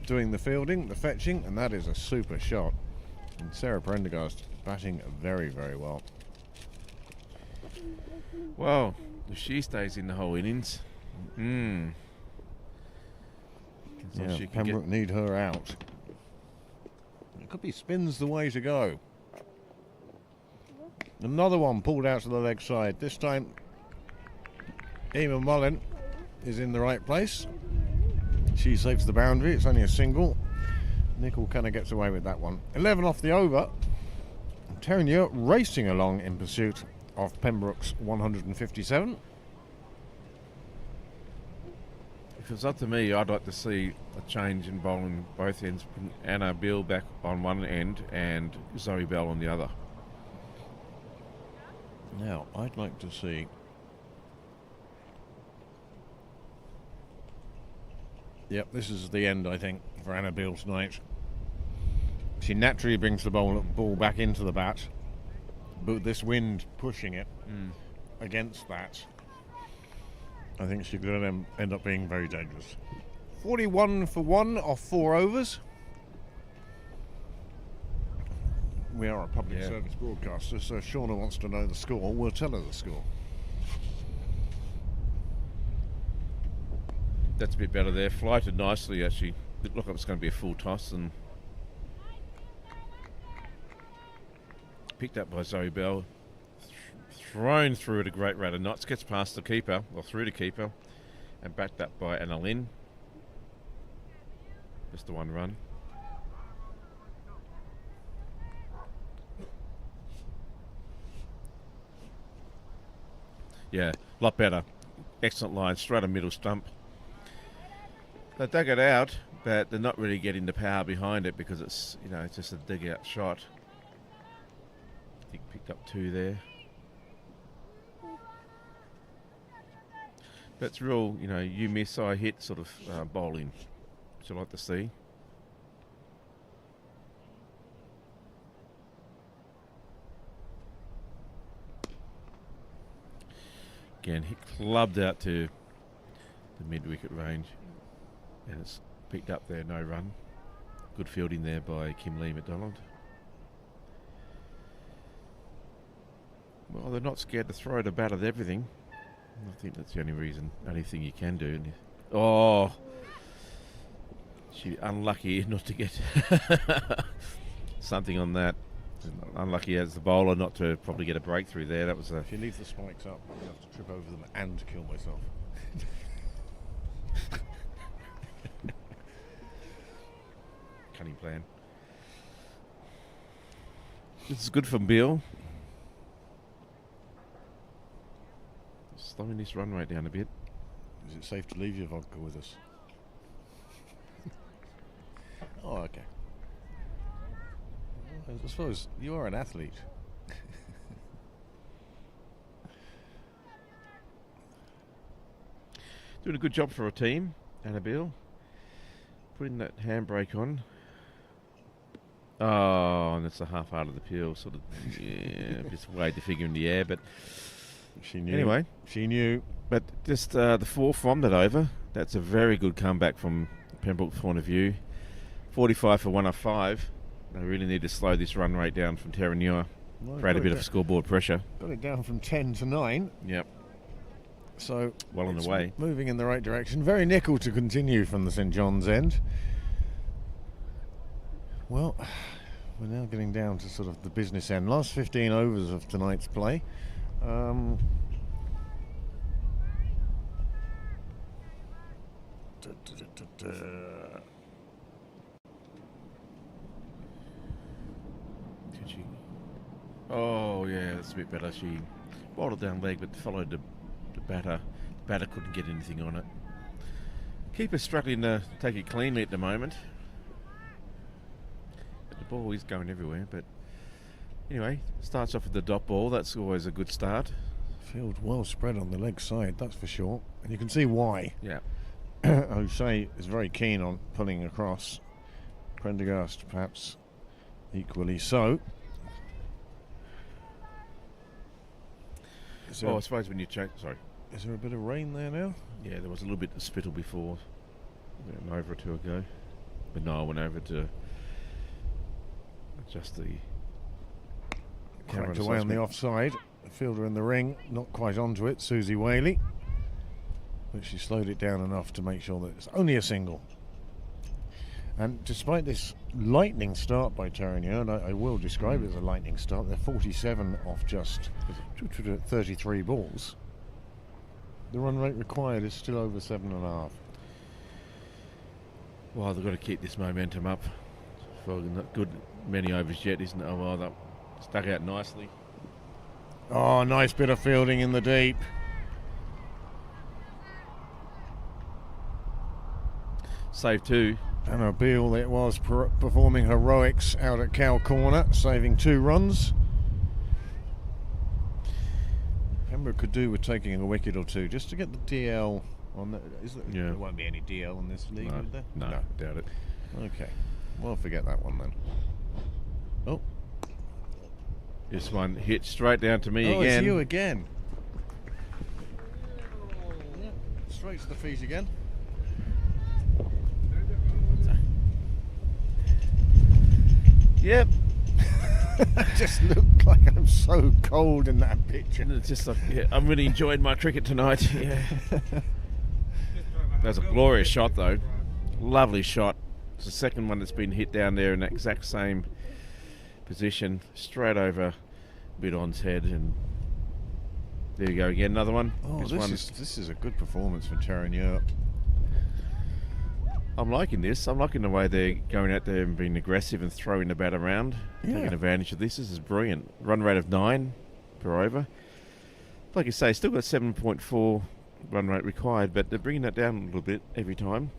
doing the fielding, the fetching, and that is a super shot. And Sarah Prendergast batting very, very well. Well, if she stays in the whole innings, Yeah, she can Pembroke need her out. It could be spins the way to go. Another one pulled out to the leg side. This time, Emma Mullin is in the right place. She saves the boundary. It's only a single. Nickel kind of gets away with that one. 11 off the over. Terenure racing along in pursuit of Pembroke's 157. If it's up to me, I'd like to see a change in bowling both ends. Bring Anna Beale back on one end and Zoe Bell on the other. Now, I'd like to see... Yep, this is the end, I think, for Anna Beale tonight. She naturally brings the ball back into the bat, but this wind pushing it against that, I think she's going to end up being very dangerous. 41 for 1 off 4 overs. We are a public service broadcaster, so if Shauna wants to know the score, we'll tell her the score. That's a bit better there. Flighted nicely, actually. It looked like it's going to be a full toss and picked up by Zoe Bell. Thrown through at a great rate of knots. Gets past the keeper, or through the keeper, and backed up by Anna Lynn. Just the one run. Yeah, a lot better. Excellent line, straight on middle stump. They dug it out, but they're not really getting the power behind it because it's, it's just a dig out shot. I think picked up 2 there. That's real, you miss, I hit sort of bowling, which I like to see. Again, hit clubbed out to the mid-wicket range, and it's picked up there, no run. Good fielding there by Kim Lee McDonald. Well, they're not scared to throw the bat at everything. I think that's the only thing you can do. Oh, she unlucky not to get something on that. Unlucky as the bowler not to probably get a breakthrough there. That was a... If you leave the spikes up, you have to trip over them and kill myself. Cunning plan. This is good from Beale. Slowing this run rate down a bit. Is it safe to leave your vodka with us? Oh, okay. I suppose you are an athlete. Doing a good job for a team, Annabelle. Putting that handbrake on. Oh, and it's a half-hearted appeal, sort of, just weighed the figure in the air, but She knew. anyway. She knew. But just the 4 from that over, that's a very good comeback from Pembroke's point of view. 45 for 1 off 5. They really need to slow this run rate down from Terenure. Well, Create a bit of scoreboard pressure. Got it down from 10 to 9. Yep. So Well on it's the way. moving in the right direction. Very nickel to continue from the St John's end. Well, we're now getting down to sort of the business end. Last 15 overs of tonight's play. Did she? Oh yeah, that's a bit better. She bottled down leg, but followed the batter. The batter couldn't get anything on it. Keeper's struggling to take it cleanly at the moment. But the ball is going everywhere. But anyway, starts off with the dot ball. That's always a good start. Field well spread on the leg side, that's for sure. And you can see why. Yeah. O'Shea is very keen on pulling across. Prendergast perhaps equally so. I suppose when you check, sorry. Is there a bit of rain there now? Yeah, there was a little bit of spittle before. An over or two ago. But no, I went over to adjust the camera. Cracked away on the offside. The fielder in the ring, not quite onto it, Susie Whaley. But she slowed it down enough to make sure that it's only a single. And despite this lightning start by Terenure, and I will describe it as a lightning start, they're 47 off just 33 balls. The run rate required is still over 7.5. Well, they've got to keep this momentum up for not good many overs yet, isn't it? Oh, well, that stuck out nicely. Oh, nice bit of fielding in the deep. Save two. Anna Beale, it was performing heroics out at Cow Corner, saving 2 runs. Pembroke could do with taking a wicket or two just to get the DL on the. Yeah. There won't be any DL in this league, would there? No, doubt it. Okay, well, forget that one then. Oh, This one hit straight down to me oh, again. it's you again. Straight to the feet again. Yep. I just look like I'm so cold in that picture. And it's just like, yeah, I'm really enjoying my cricket tonight. Yeah. That was a glorious shot, though. Lovely shot. It's the second one that's been hit down there in that exact same position, straight over Bidon's head, and there you go again. Another one. Oh, this is a good performance for Terenure. I'm liking this. I'm liking the way they're going out there and being aggressive and throwing the bat around, taking advantage of this. This is brilliant. Run rate of 9 per over. Like you say, still got 7.4 run rate required, but they're bringing that down a little bit every time.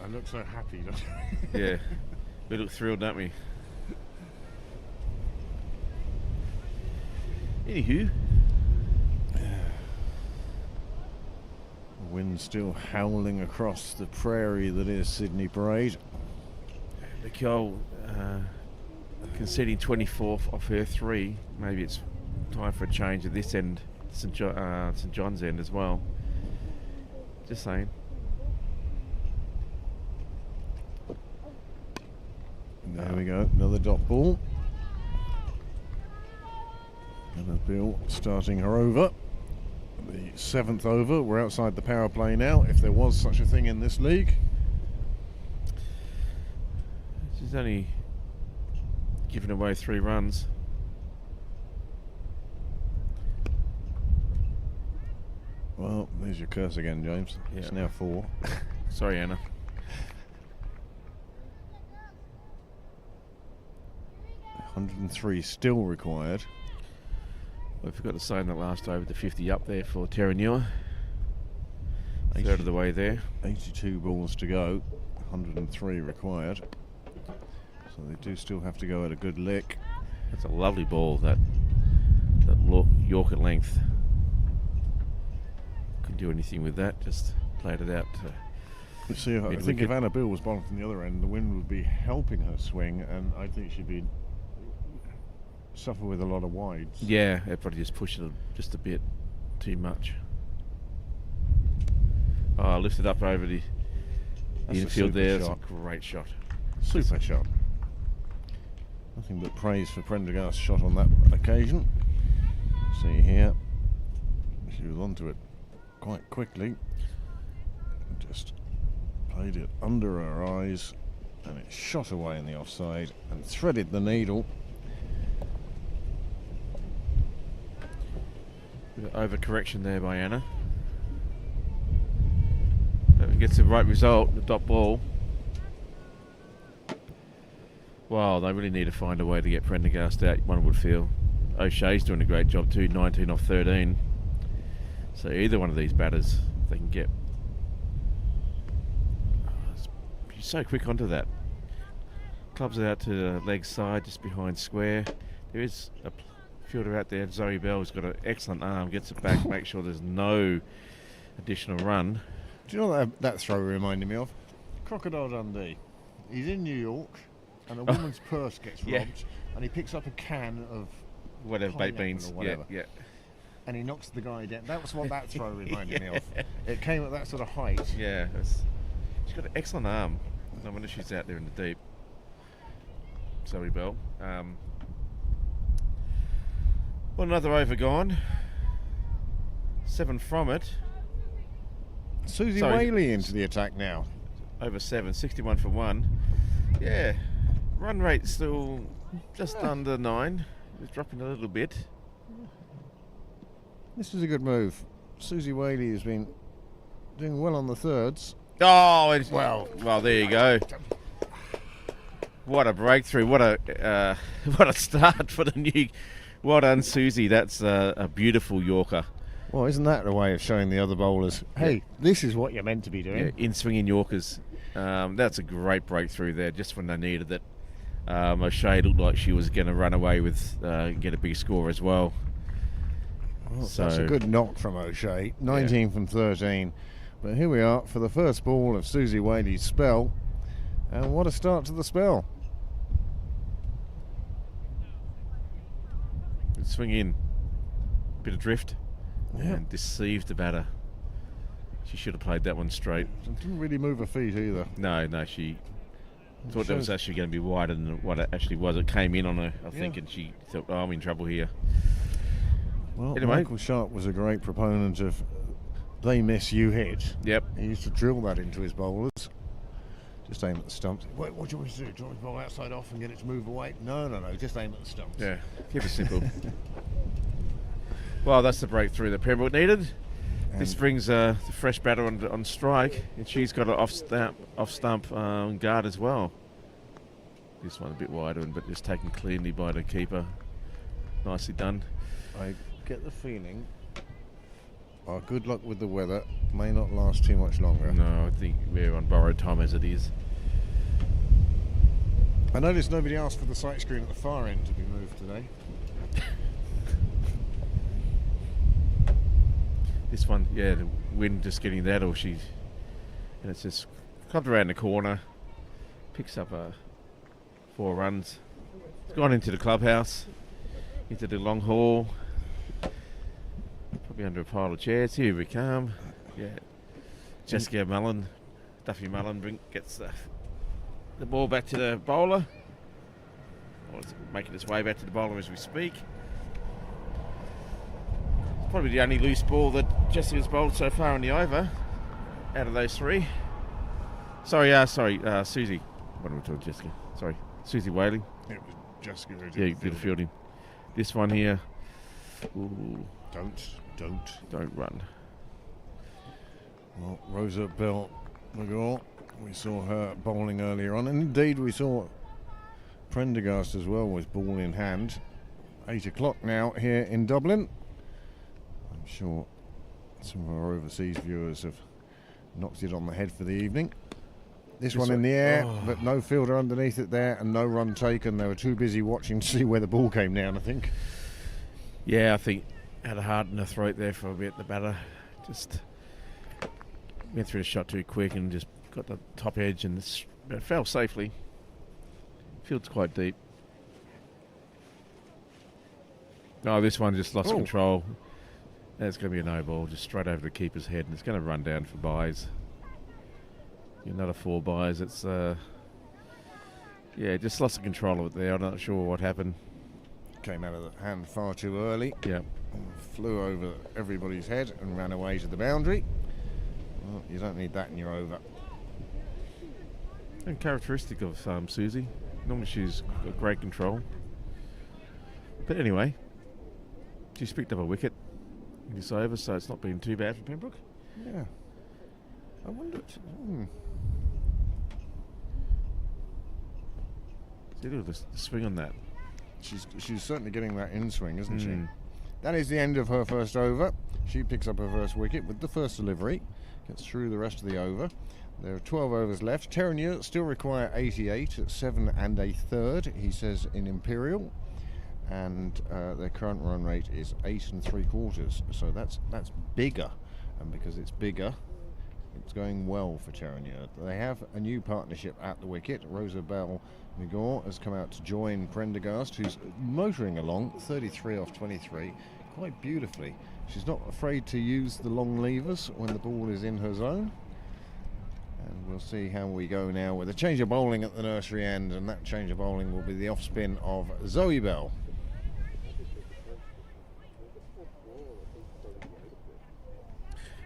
I look so happy. Yeah, we look thrilled, don't we? Anywho, Wind still howling across the prairie that is Sydney Parade. Nicole conceding 24th off her 3. Maybe it's time for a change at this end, St John's end as well. Just saying. There we go, another dot ball. Anna Beale starting her over. The 7th over. We're outside the power play now, if there was such a thing in this league. She's only given away 3 runs. Well, there's your curse again, James. Yeah. It's now 4. Sorry, Anna. $103 still required. I forgot to say in the last over the 50 up there for Terenure. Third of the way there. 82 balls to go, 103 required. So they do still have to go at a good lick. That's a lovely ball, that York at length. Couldn't do anything with that, just played it out. You see, I think if Anna Beale was bowling from the other end, the wind would be helping her swing, and I think she'd be suffer with a lot of wides. Yeah, they'd probably just push it just a bit too much. Oh, lifted up over the infield there. It's a great shot. Super shot. Nothing but praise for Prendergast's shot on that occasion. See here, she was onto it quite quickly. Just played it under her eyes, and it shot away in the offside and threaded the needle. Bit of overcorrection there by Anna. But it gets the right result, the dot ball. Wow, they really need to find a way to get Prendergast out, one would feel. O'Shea's doing a great job too, 19 off 13. So either one of these batters, if they can get... She's so quick onto that. Clubs it out to the leg side, just behind square. There is a fielder out there, Zoe Bell's got an excellent arm, gets it back, make sure there's no additional run. Do you know what that throw reminded me of? Crocodile Dundee. He's in New York, and a woman's purse gets robbed, and he picks up a can of whatever, baked beans, or whatever, yeah. and he knocks the guy down. That was what that throw reminded me of. It came at that sort of height. Yeah, she's got an excellent arm. No wonder she's out there in the deep. Zoe Bell. Well, another over gone. 7 from it. Susie Whaley into the attack now. Over 7, 61 for 1. Yeah, run rate still just under 9. It's dropping a little bit. This is a good move. Susie Whaley has been doing well on the thirds. Oh, well, there you go. What a breakthrough! What a start for the new. Well done, Susie. That's a beautiful Yorker. Well, isn't that a way of showing the other bowlers, hey, this is what you're meant to be doing? Yeah, in swinging Yorkers. That's a great breakthrough there, just when they needed it. O'Shea looked like she was going to run away with get a big score as well. Well, so that's a good knock from O'Shea. 19 from 13. But here we are for the first ball of Susie Whaley's spell. And what a start to the spell. Good swing in. Bit of drift. Yeah. And deceived the batter. She should have played that one straight. Didn't really move her feet either. No, she thought that was actually going to be wider than what it actually was. It came in on her, I think, and she thought, oh, I'm in trouble here. Well, anyway. Michael Sharp was a great proponent of they miss, you hit. Yep. He used to drill that into his bowlers. Just aim at the stumps. Wait, what do you want me to do? Do you want me to bowl outside off and get it to move away? No, just aim at the stumps. Yeah, keep it simple. Well, that's the breakthrough that Pembroke needed. And this brings the fresh batter on strike, and she's got an off stump guard as well. This one a bit wider, but just taken cleanly by the keeper. Nicely done. I get the feeling our good luck with the weather may not last too much longer. No, I think we're on borrowed time as it is. I noticed nobody asked for the sight screen at the far end to be moved today. This one, yeah, the wind just getting that, and it's just clubbed around the corner, picks up 4 runs. It's gone into the clubhouse, into the long hall, probably under a pile of chairs. Here we come. Yeah, Jessica Mullen, Duffy Mullen gets the ball back to the bowler. Well, it's making its way back to the bowler as we speak. Probably the only loose ball that Jessica's bowled so far in the over, out of those 3. Susie. What am I talking, Jessica? Sorry, Susie Whaley. It was Jessica who did the fielding. This one here. Ooh. Don't run. Well, Rosa Bell McGraw, we saw her bowling earlier on, and indeed we saw Prendergast as well, was ball in hand. 8 o'clock now here in Dublin. I'm sure some of our overseas viewers have knocked it on the head for the evening. This one in the air, but no fielder underneath it there, and no run taken. They were too busy watching to see where the ball came down, I think. Yeah, I think had a heart in the throat there for a bit. The batter just went through the shot too quick and just got the top edge, and it fell safely. Field's quite deep. No, this one just lost control. That's going to be a no ball, just straight over the keeper's head, and it's going to run down for byes. Another 4 byes. It's just lost the control of it there. I'm not sure what happened. Came out of the hand far too early. Yeah. Flew over everybody's head and ran away to the boundary. Well, you don't need that in your over. And characteristic of Susie. Normally she's got great control. But anyway, she's picked up a wicket in this over, so it's not been too bad for Pembroke. Yeah. I wonder. See, look at the swing on that. She's certainly getting that in swing, isn't she? That is the end of her first over. She picks up her first wicket with the first delivery. Gets through the rest of the over. There are 12 overs left. Terenure still require 88 at 7 1/3, he says in Imperial. And their current run rate is 8 3/4. So that's bigger. And because it's bigger, it's going well for Terenure. They have a new partnership at the wicket. Rosabelle McGaw has come out to join Prendergast, who's motoring along 33 off 23 quite beautifully. She's not afraid to use the long levers when the ball is in her zone. And we'll see how we go now with a change of bowling at the nursery end, and that change of bowling will be the off spin of Zoe Bell.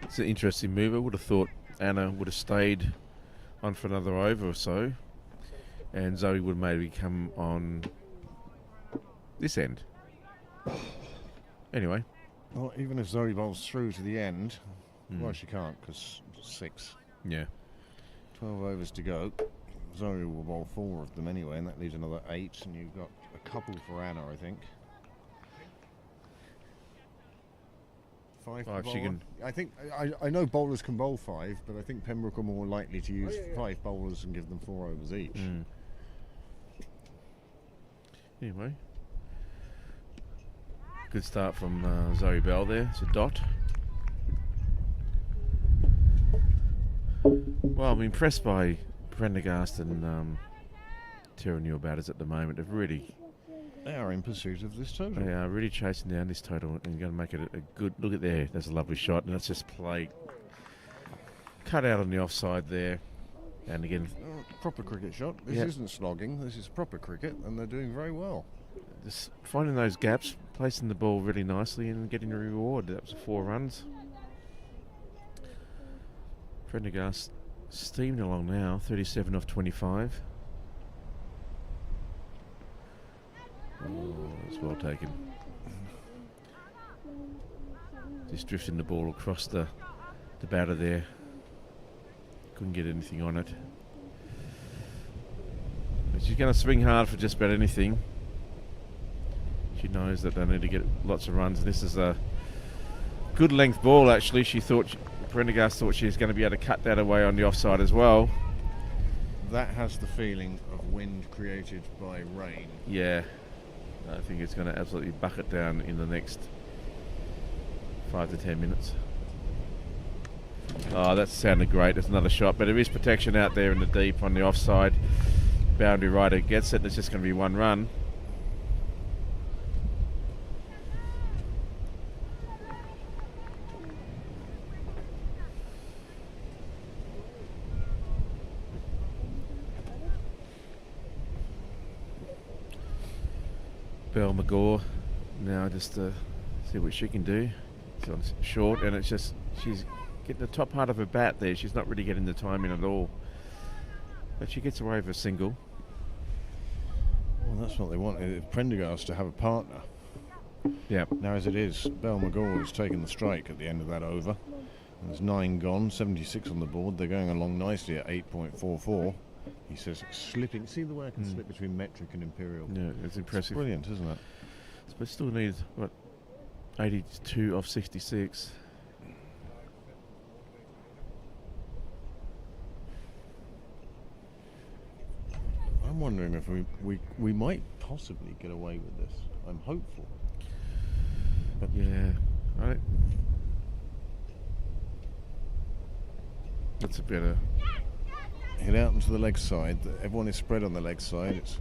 It's an interesting move. I would have thought Anna would have stayed on for another over or so, and Zoe would maybe come on this end. Anyway. Well, even if Zoe bowls through to the end, well, she can't because 6. Yeah. 12 overs to go. Zoe will bowl 4 of them anyway, and that leaves another 8, and you've got a couple for Anna, I think. 5 she can. I think I know bowlers can bowl 5, but I think Pembroke are more likely to use 5 bowlers and give them 4 overs each. Anyway, good start from Zoe Bell there. It's a dot. Well, I'm impressed by Prendergast and Terenure batters at the moment. They are in pursuit of this total. They are really chasing down this total and going to make it a good look at there. That's a lovely shot, and that's just played cut out on the offside there. And again, proper cricket shot. This isn't slogging. This is proper cricket, and they're doing very well. Just finding those gaps, placing the ball really nicely, and getting a reward. That was 4 runs. Prendergast steaming along now, 37 off 25. Oh, it's well taken. Just drifting the ball across the batter there. Couldn't get anything on it. But she's going to swing hard for just about anything. She knows that they need to get lots of runs. This is a good length ball, actually. Prendergast thought she was going to be able to cut that away on the offside as well. That has the feeling of wind created by rain. Yeah. I think it's going to absolutely bucket down in the next 5 to 10 minutes. Oh, that sounded great. There's another shot, but there is protection out there in the deep on the offside. Boundary rider gets it, and it's just going to be 1 run. Belle McGaw now just to see what she can do. It's on short, and it's just she's getting the top part of her bat there. She's not really getting the time in at all, but she gets away with a single. Well, that's what they want. Prendergast to have a partner. Yeah. Now, as it is, Belle McGaw has taken the strike at the end of that over. And there's 9 gone, 76 on the board. They're going along nicely at 8.44. He says slipping. See the way I can slip between metric and imperial. Yeah, it's impressive. It's brilliant, isn't it? But still needs 82 off 66. I'm wondering if we might possibly get away with this. I'm hopeful. But yeah, that's a better. Head out into the leg side. Everyone is spread on the leg side. It's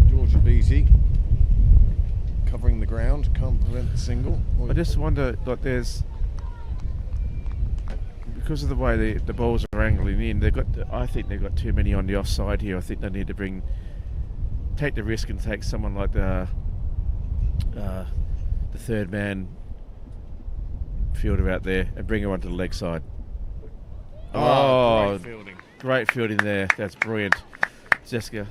Georgia Beattie covering the ground. Can't prevent the single. I just wonder, like, there's because of the way the balls are angling in. I think they've got too many on the offside here. I think they need to take the risk and take someone like the third man fielder out there and bring her onto the leg side. Oh, great fielding. great fielding there. That's brilliant. Jessica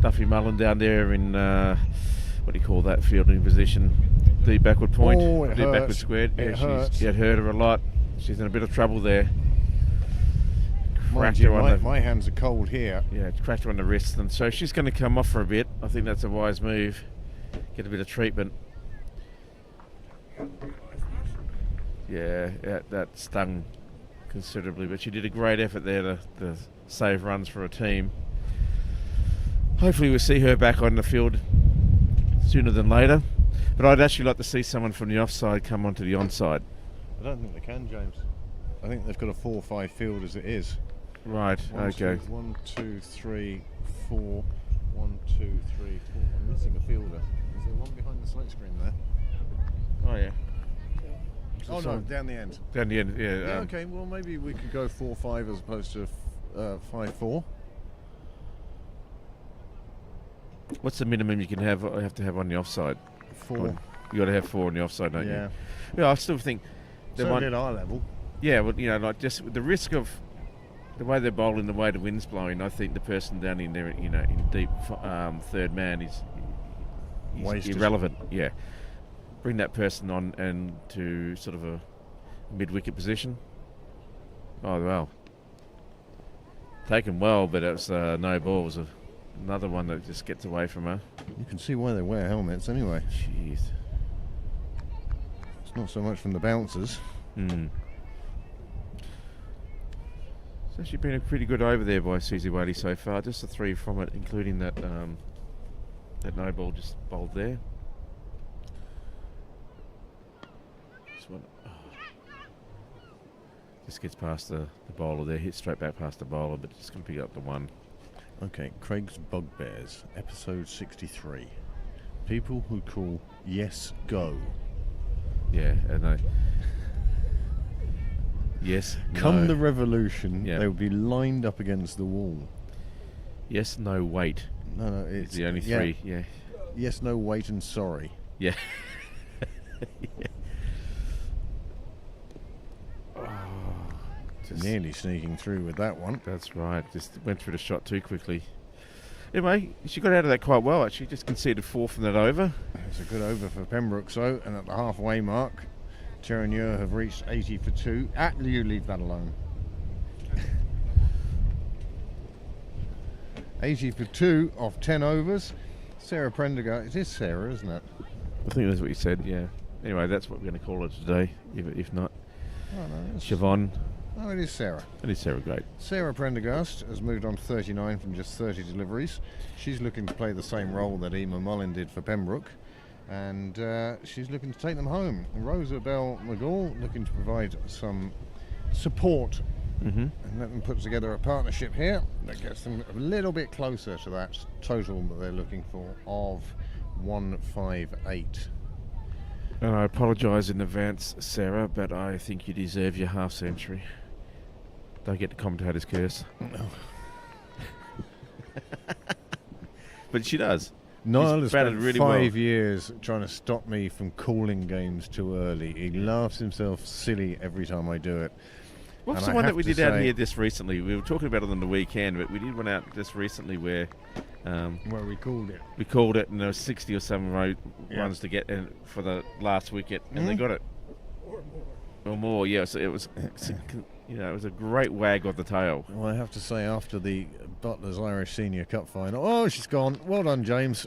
Duffy Mullen down there in, what do you call that fielding position? The backward point. Oh, it the hurts. backward square. It hurts. It hurt her a lot. She's in a bit of trouble there. Mind Cracked you, her on my hands are cold here. Yeah, it's cracked her on the wrist, and so she's going to come off for a bit. I think that's a wise move. Get a bit of treatment. Yeah, that stung considerably, but she did a great effort there to save runs for a team. Hopefully we'll see her back on the field sooner than later. But I'd actually like to see someone from the offside come onto the onside. I don't think they can, James. I think they've got a 4-5 field as it is. Right, okay. 1, 2, 3, 4. 1, 2, 3, 4. I'm missing a fielder. Is there one behind the slate screen there? Oh, yeah. Oh no, down the end. Down the end, yeah. Yeah, okay, well maybe we could go 4-5 as opposed to 5-4. What's the minimum you have to have on the offside? 4. You got to have 4 on the offside, don't Yeah. you? Yeah, I still think So at our level. Yeah, well, like just with the risk of the way they're bowling, the way the wind's blowing, I think the person down in there, in deep third man is Wasted. irrelevant. Yeah, bring that person on and to sort of a mid-wicket position. Oh well, taken well, but it's no balls. Another one that just gets away from her. You can see why they wear helmets anyway. Jeez. It's not so much from the bouncers. Hmm. It's actually been a pretty good over there by Susie Wadey so far. Just a 3 from it, including that that no ball just bowled there. Just gets past the bowler there, hits straight back past the bowler, but just going to pick up the 1. Okay, Craig's Bugbears, episode 63. People who call yes, go. Yeah, and yes, Come no. the revolution, Yeah. they will be lined up against the wall. Yes, no, wait. No, it's The only 3, yeah. Yes, no, wait, and sorry. Yeah. Yeah. Oh, just Nearly sneaking through with that one. That's right. Just went through the shot too quickly. Anyway, she got out of that quite well, actually. Just conceded 4 from that over. It's a good over for Pembroke, so, and at the halfway mark, Terenure have reached 80 for 2. You leave that alone. 80 for 2 off 10 overs. Sarah Prendergast. It is Sarah, isn't it? I think that's what you said, yeah. Anyway, that's what we're going to call her today, if not. Oh, no, it's, Siobhan. oh, it is Sarah. That is Sarah, great. Sarah Prendergast has moved on to 39 from just 30 deliveries. She's looking to play the same role that Emma Mullin did for Pembroke, and she's looking to take them home. Rosa Bell McGall looking to provide some support Mm-hmm. and let them put together a partnership here that gets them a little bit closer to that total that they're looking for of 158. And I apologise in advance, Sarah, but I think you deserve your half century. Don't get the commentator's curse. But she does. Niall has batted spent really 5 well. years trying to stop me from calling games too early. He laughs himself silly every time I do it. What's And the I one have that we to did out say- here just recently? We were talking about it on the weekend, but we did one out just recently where Where we called it. we called it, and there was 60 or some Yeah. runs to get in for the last wicket, and they Mhm. got it. Or more, yeah. So it was, it was a great wag of the tail. Well, I have to say, after the Butler's Irish Senior Cup final, oh, she's gone. Well done, James.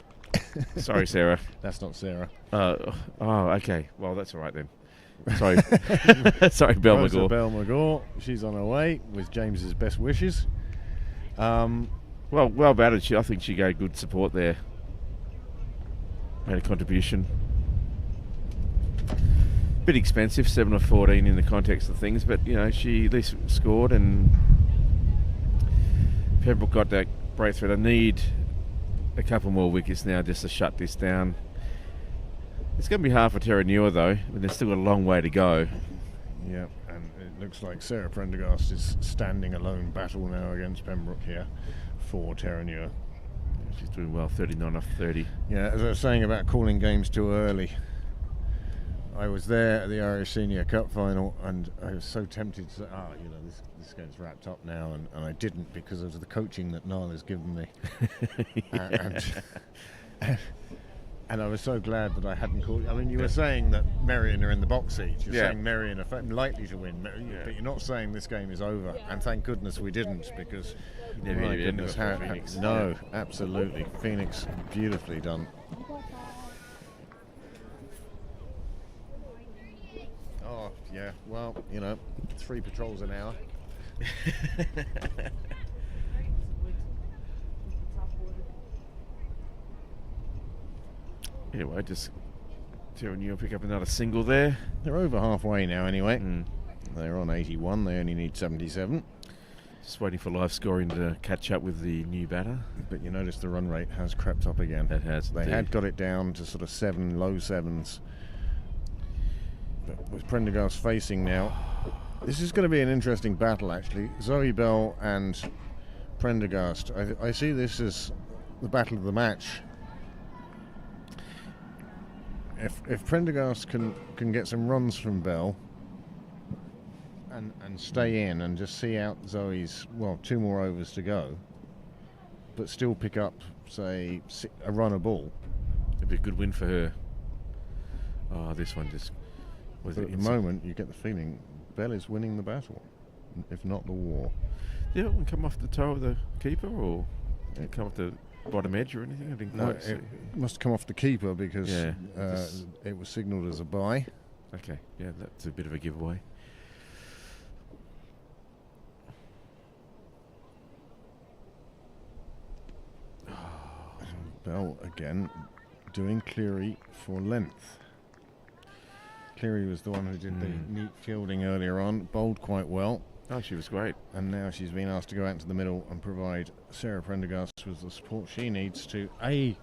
Sorry, Sarah. That's not Sarah. Oh, okay. Well, that's all right then. Sorry, sorry, Bell Rosa McGaw. Bell McGaw. She's on her way with James's best wishes. Well batted. I think she gave good support there. Made a contribution. Bit expensive, 7 or 14 in the context of things, but she at least scored, and Pembroke got that breakthrough. They need a couple more wickets now just to shut this down. It's going to be hard for Terenure though. I mean, there's still a long way to go. Yeah, and it looks like Sarah Prendergast is standing alone battle now against Pembroke here for Terenure. She's doing well, 39 off 30. Yeah, as I was saying about calling games too early, I was there at the Irish Senior Cup final, and I was so tempted to say, this game's wrapped up now, and I didn't because of the coaching that Niall has given me. And I was so glad that I hadn't called. I mean, you were saying that Merrion are in the box seat. You're saying Merrion are likely to win, but you're not saying this game is over. And thank goodness we didn't, because my goodness, no, absolutely, Phoenix, beautifully done. Oh yeah, well, 3 patrols an hour. Anyway, just Terenure pick up another single there. They're over halfway now anyway. They're on 81, they only need 77. Just waiting for live scoring to catch up with the new batter. But you notice the run rate has crept up again. It has. They had got it down to sort of 7, low 7s. But with Prendergast facing now, this is going to be an interesting battle actually. Zoe Bell and Prendergast. I see this as the battle of the match. If Prendergast can get some runs from Bell and stay in and just see out Zoe's, 2 more overs to go, but still pick up, say, a run a ball. It'd be a good win for her. Oh, this one just... But at the moment, you get the feeling Bell is winning the battle, if not the war. Yeah, it come off the toe of the keeper, or come off the bottom edge or anything? I didn't quite see. It must come off the keeper because it was signalled as a bye. Okay, yeah, that's a bit of a giveaway. Bell again doing Cleary for length. Cleary was the one who did the neat fielding earlier on, bowled quite well. Oh, she was great. And now she's been asked to go out into the middle and provide Sarah Prendergast with the support she needs to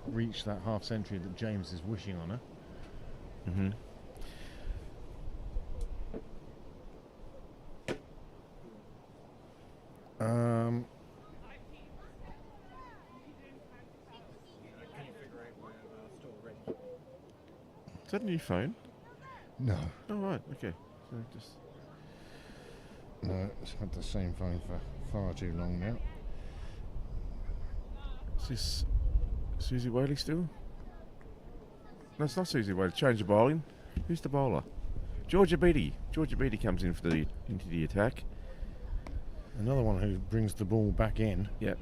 reach that half century that James is wishing on her. Is that a new phone? No. Oh, right, okay. So just... No, it's had the same phone for far too long now. Is this Susie Whaley still? No, it's not Susie Whaley. Change the bowling. Who's the bowler? Georgia Beattie. Georgia Beattie comes in for into the attack. Another one who brings the ball back in. Yep.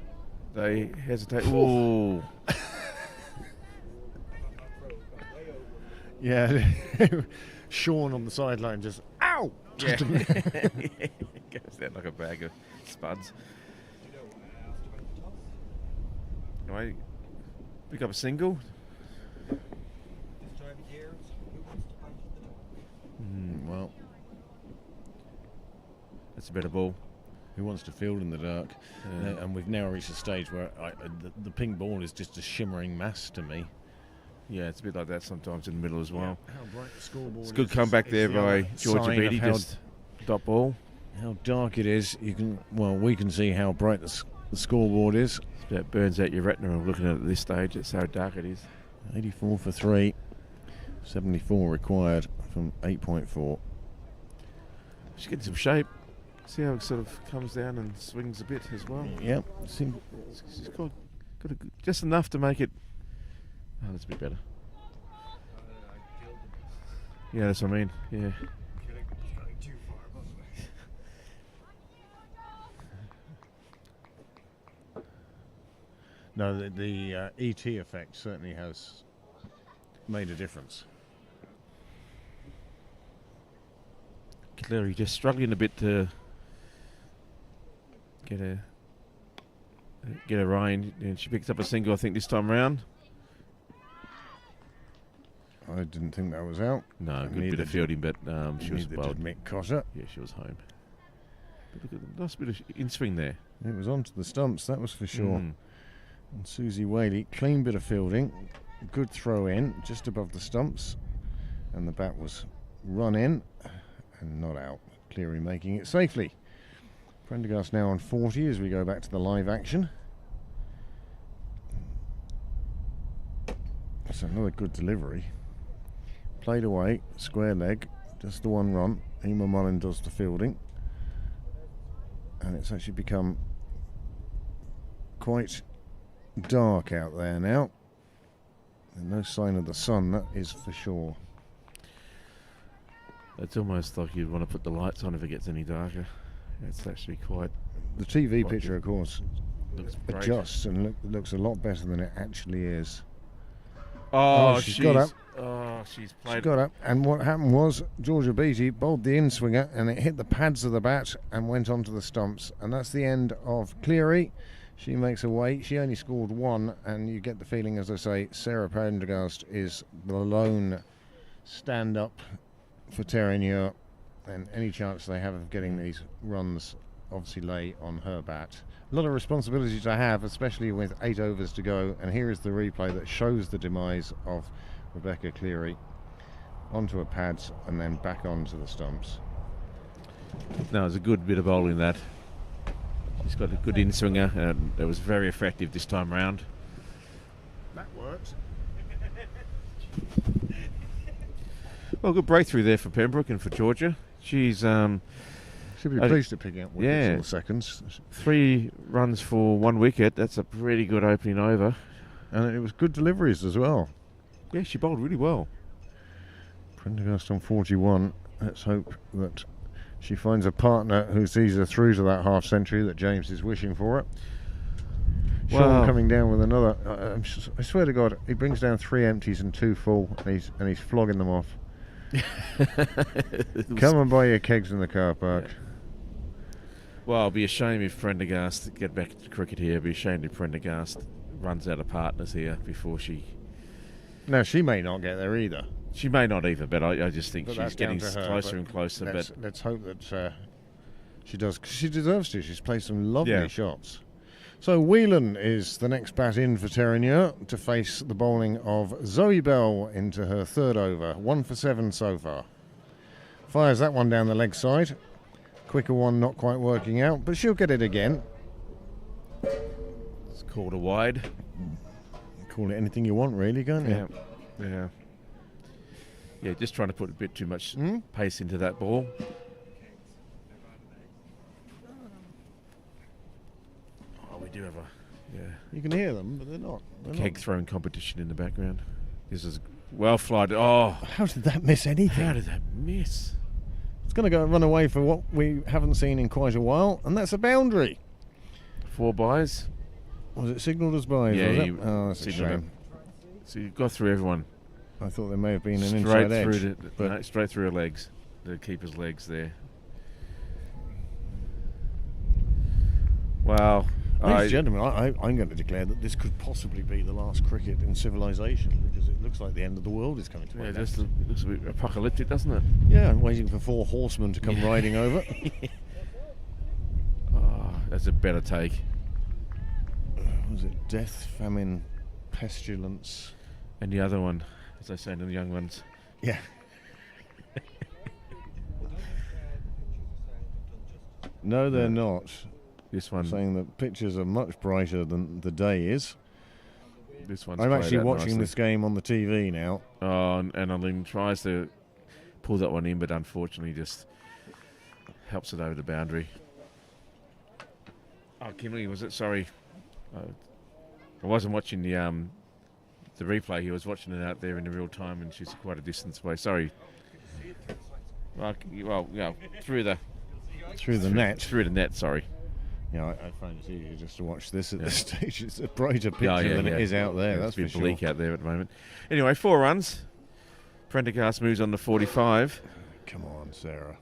They hesitate. Ooh. Yeah. Sean on the sideline just, ow! Yeah. Goes down like a bag of spuds. Anyway, pick up a single. Well, that's a better ball. Who wants to field in the dark? And we've now reached a stage where the pink ball is just a shimmering mass to me. Yeah, it's a bit like that sometimes in the middle as well. Yeah. How bright the scoreboard is. It's a good comeback there by Georgia Beattie, just dot ball. How dark it is. We can see how bright the scoreboard is. It burns out your retina looking at it at this stage. It's how dark it is. 84 for 3. 74 required from 8.4. She's getting some shape. See how it sort of comes down and swings a bit as well. Yep. She's got just enough to make it. Oh, that's a bit better. Yeah, that's what I mean. Yeah. No, the ET effect certainly has made a difference. Cleary just struggling a bit to get a rain, and she picks up a single, I think, this time round. I didn't think that was out. No, good bit of fielding, but she was bowled. Mick Cotter. Yeah, she was home. But look at the nice bit of in-swing there. It was onto the stumps, that was for sure. And Susie Whaley, clean bit of fielding, good throw in, just above the stumps, and the bat was run in and not out. Cleary making it safely. Prendergast now on 40 as we go back to the live action. That's another good delivery. played away, square leg, just the one run. Emer Mullin does the fielding, and it's actually become quite dark out there now, and no sign of the sun, that is for sure. It's almost like you'd want to put the lights on if it gets any darker. It's actually quite... The TV quite picture, good. of course, Looks great. adjusts and looks a lot better than it actually is. Oh, she's got up. Oh, she's She played... got up, and what happened was Georgia Beattie bowled the in-swinger, and it hit the pads of the bat and went onto the stumps, and that's the end of Cleary. She makes away. She only scored one, and you get the feeling, as I say, Sarah Prendergast is the lone stand-up for Terenure, and any chance they have of getting these runs obviously lay on her bat. A lot of responsibility to have, especially with 8 overs to go, and here is the replay that shows the demise of Rebecca Cleary onto her pads and then back onto the stumps. No, it was a good bit of bowling that. She's got a good in-swinger, and it was very effective this time round. That works. Well, good breakthrough there for Pembroke and for Georgia. She's Should be pleased to pick up wickets in the seconds. 3 runs for 1 wicket. That's a pretty good opening over. And it was good deliveries as well. Yeah, she bowled really well. Prendergast on 41. Let's hope that she finds a partner who sees her through to that half century that James is wishing for her. Sean Wow. coming down with another. I swear to God, he brings down 3 empties and 2 full, and he's flogging them off. Come and buy your kegs in the car park. Yeah. Well, it'll be a shame if Prendergast, get back to cricket here, it'll be a shame if Prendergast runs out of partners here before she... Now, she may not get there either. She may not either, but I just think But she's that's down getting to her, closer and closer. Let's hope that she does, 'cause she deserves to. She's played some lovely shots. So Whelan is the next bat in for Terenure to face the bowling of Zoe Bell into her 3rd over. 1 for 7 so far. Fires that one down the leg side. Quicker one not quite working out, but she'll get it again. It's called a wide. Call it anything you want, really, can't you? Yeah. Yeah, just trying to put a bit too much pace into that ball. Oh, we do have a You can hear them, but they're not. keg throwing competition in the background. This is well flied. Oh, How did that miss anything? how did that miss? It's going to go and run away for what we haven't seen in quite a while, and that's a boundary. 4 byes. Was it signalled as byes? Yeah, was it? he Oh, that's a signalled shame. So you got through everyone. I thought there may have been an Straight inside through edge. the, no, straight through her legs, the keeper's legs there. Wow. Ladies and gentlemen, I'm going to declare that this could possibly be the last cricket in civilization, because it looks like the end of the world is coming to Yeah, an it end. just looks a bit apocalyptic, doesn't it? Yeah, I'm waiting for 4 horsemen to come riding over. Oh, that's a better take. Was it death, famine, pestilence? And the other one, as they say to the young ones. Yeah. No, they're not. This one, Saying that pictures are much brighter than the day is. this one's I'm played actually out watching nicely. this game on the TV now. Oh, and Aline tries to pull that one in, but unfortunately just helps it over the boundary. Oh, Kimberly, was it? Sorry. I wasn't watching the replay. He was watching it out there in the real time, and she's quite a distance away. Sorry. Well, through the net. Through the net, sorry. Yeah, I find it easier just to watch this at this stage. It's a brighter picture than it is out there, Yeah, that's it's for a bit bleak sure. out there at the moment. Anyway, 4 runs. Prendergast moves on to 45. Come on, Sarah.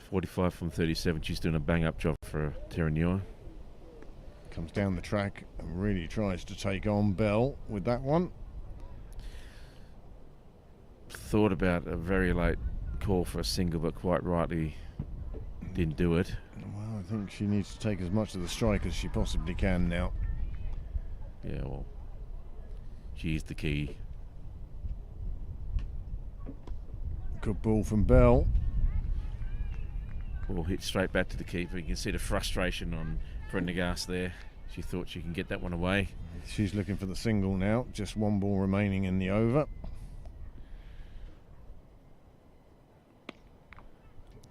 45 from 37. She's doing a bang-up job for Terenure. Comes down the track and really tries to take on Bell with that one. Thought about a very late call for a single, but quite rightly didn't do it. Well, I think she needs to take as much of the strike as she possibly can now. Yeah, well, she's the key. Good ball from Bell. Ball hit straight back to the keeper. You can see the frustration on Prendergast there. She thought she can get that one away. She's looking for the single now. Just 1 ball remaining in the over.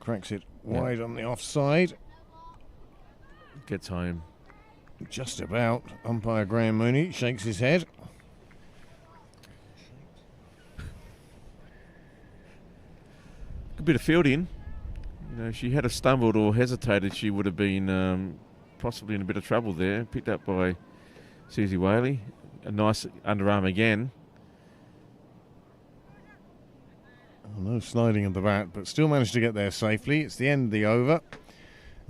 cracks it wide on the offside. Gets home. Just about. Umpire Graham Mooney shakes his head. Good bit of fielding. You know, she had have stumbled or hesitated, she would have been possibly in a bit of trouble there. Picked up by Susie Whaley. A nice underarm again. Oh, no sliding of the bat, but still managed to get there safely. It's the end of the over.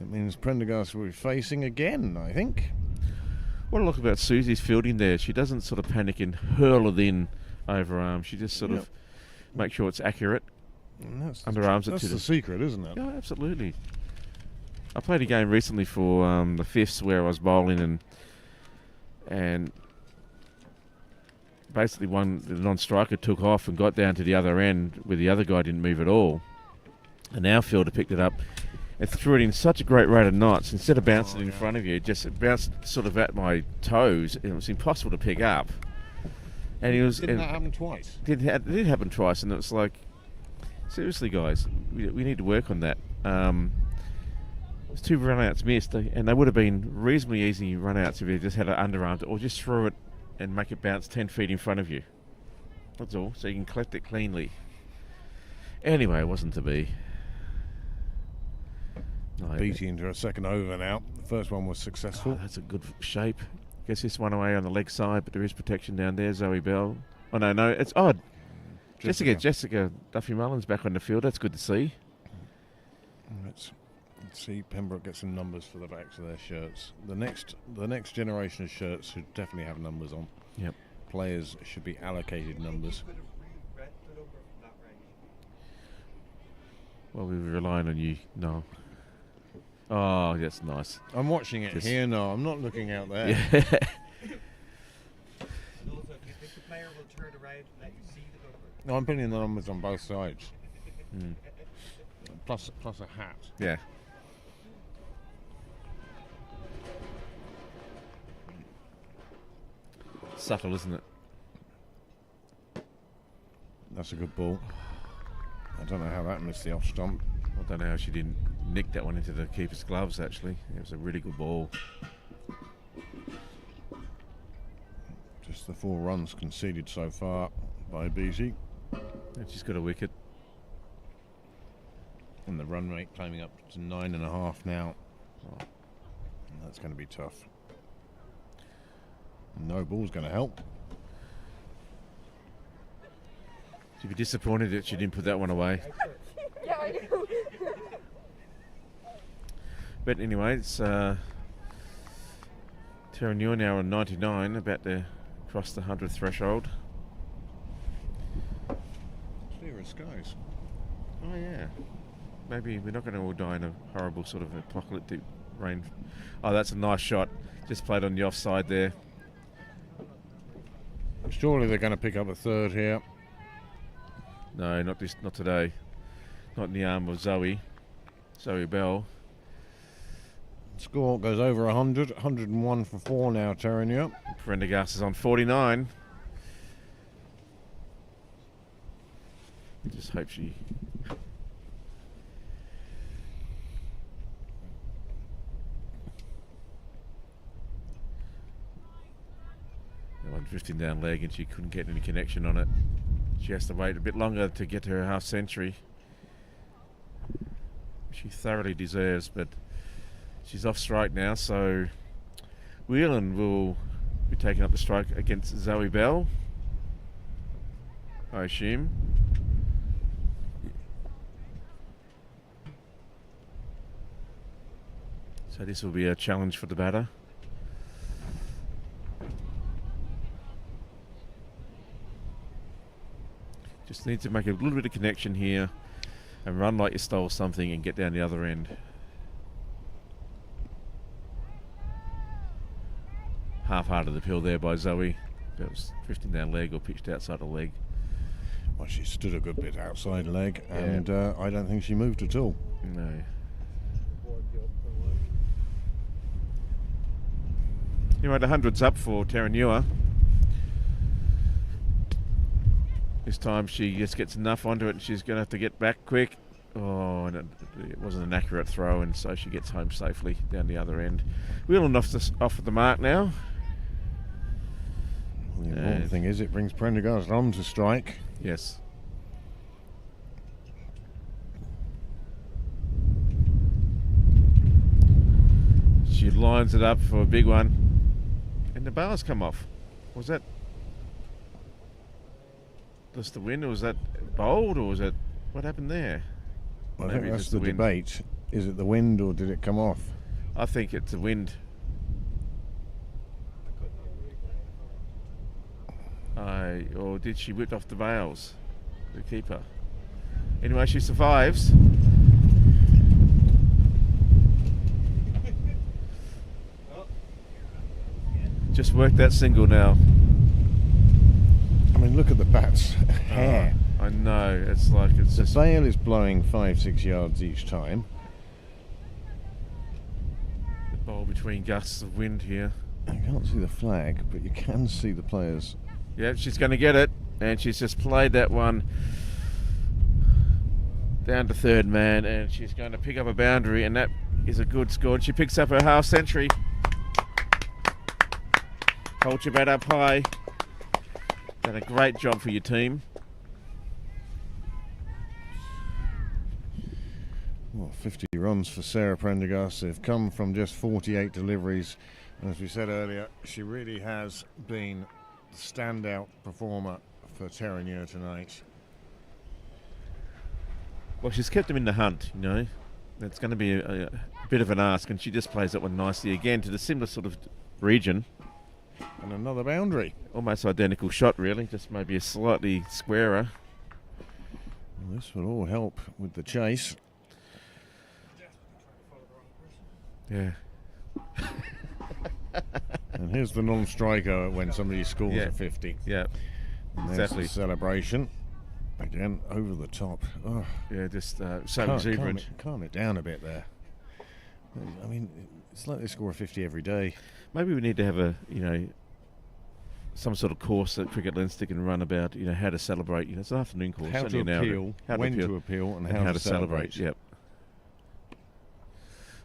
It means Prendergast will be facing again, I think. What I like about Susie's fielding there, she doesn't sort of panic and hurl it in overarm. She just sort of makes sure it's accurate. And that's Underarms it that's to the secret, isn't it? Yeah, absolutely. I played a game recently for the fifths where I was bowling and basically the non-striker took off and got down to the other end where the other guy didn't move at all. An outfielder picked it up and threw it in such a great rate of knots. Instead of bouncing in front of you, it bounced sort of at my toes, and it was impossible to pick up. And he was. Didn't that happen twice? It did happen twice, and it was like, seriously, guys, we need to work on that. There's 2 run-outs missed, and they would have been reasonably easy run-outs if you just had it underarmed, or just throw it and make it bounce 10 feet in front of you. That's all, so you can collect it cleanly. Anyway, it wasn't to be. No, Beatty into a second over now. The first one was successful. Oh, that's a good shape. Gets this one away on the leg side, but there is protection down there. Zoe Bell. Oh, no, it's odd. Jessica Duffy Mullins back on the field. That's good to see. Let's see Pembroke get some numbers for the backs of their shirts. The next generation of shirts should definitely have numbers on. Yep. Players should be allocated numbers. Well, we were relying on you. No. Oh, that's nice. I'm watching it here now. I'm not looking out there. Yeah. And also, if the player will turn around and let you see the number. No, I'm putting the numbers on both sides. Plus a hat. Yeah. Subtle, isn't it? That's a good ball. I don't know how that missed the off stump. I don't know how she didn't nick that one into the keeper's gloves, actually. It was a really good ball. Just the 4 runs conceded so far by Beatty. And she's got a wicket. And the run rate climbing up to 9.5 now. Oh, that's going to be tough. No ball's going to help. She'd be disappointed that she didn't put that one away. Yeah, I know. But anyway, it's Terenure now on 99, about to cross the 100th threshold. Clear as skies. Oh yeah. Maybe we're not going to all die in a horrible sort of apocalyptic rain. Oh, that's a nice shot. Just played on the offside there. Surely they're going to pick up a third here. No, not today. Not in the arm of Zoe Bell. Score goes over 100. 101 for 4 now, Terenure. Prendergast is on 49. Just hope she... That one drifting down leg and she couldn't get any connection on it. She has to wait a bit longer to get to her half century. She thoroughly deserves, but she's off strike now, so Whelan will be taking up the strike against Zoe Bell, I assume. So this will be a challenge for the batter. Just need to make a little bit of connection here and run like you stole something and get down the other end. Half-hearted appeal there by Zoe. That was drifting down leg or pitched outside the leg. Well, she stood a good bit outside leg, and I don't think she moved at all. No. Anyway, the 100's up for Terenure. This time she just gets enough onto it and she's going to have to get back quick. Oh, and it wasn't an accurate throw, and so she gets home safely down the other end. Wheeling off at the mark now. Well, the important thing is it brings Prendergast on to strike. Yes. She lines it up for a big one, and the bars come off. Was that just the wind, or was that bowled, or was that what happened there? I Maybe think that's just the wind. debate. Is it the wind or did it come off? I think it's the wind. Or did she whip off the bails, the keeper? Anyway, she survives. Just worked that single now. I mean, look at the bat's hair. I know, it's like it's The just... bail is blowing 5-6 yards each time. The bowl between gusts of wind here. You can't see the flag, but you can see the players. Yeah, she's going to get it, and she's just played that one down to third man, and she's going to pick up a boundary, and that is a good score. And she picks up her half century. Hold your bat up high. Done a great job for your team. Well, 50 runs for Sarah Prendergast. They've come from just 48 deliveries. And as we said earlier, she really has been the standout performer for Terenure tonight. Well, she's kept them in the hunt, you know. It's going to be a bit of an ask, and she just plays that one nicely again to the similar sort of region. And another boundary. Almost identical shot, really, just maybe a slightly squarer. Well, this will all help with the chase. Yeah. And here's the non-striker when somebody scores Yeah. a 50. Yeah, And there's exactly. the celebration. Again, over the top. Oh, Yeah, just so exuberant. calm it down a bit there. I mean, it's like they score a 50 every day. Maybe we need to have some sort of course that Cricket Leinster can run about, how to celebrate. It's an afternoon course. How to only an hour. appeal, when to appeal, and how to celebrate. Yep.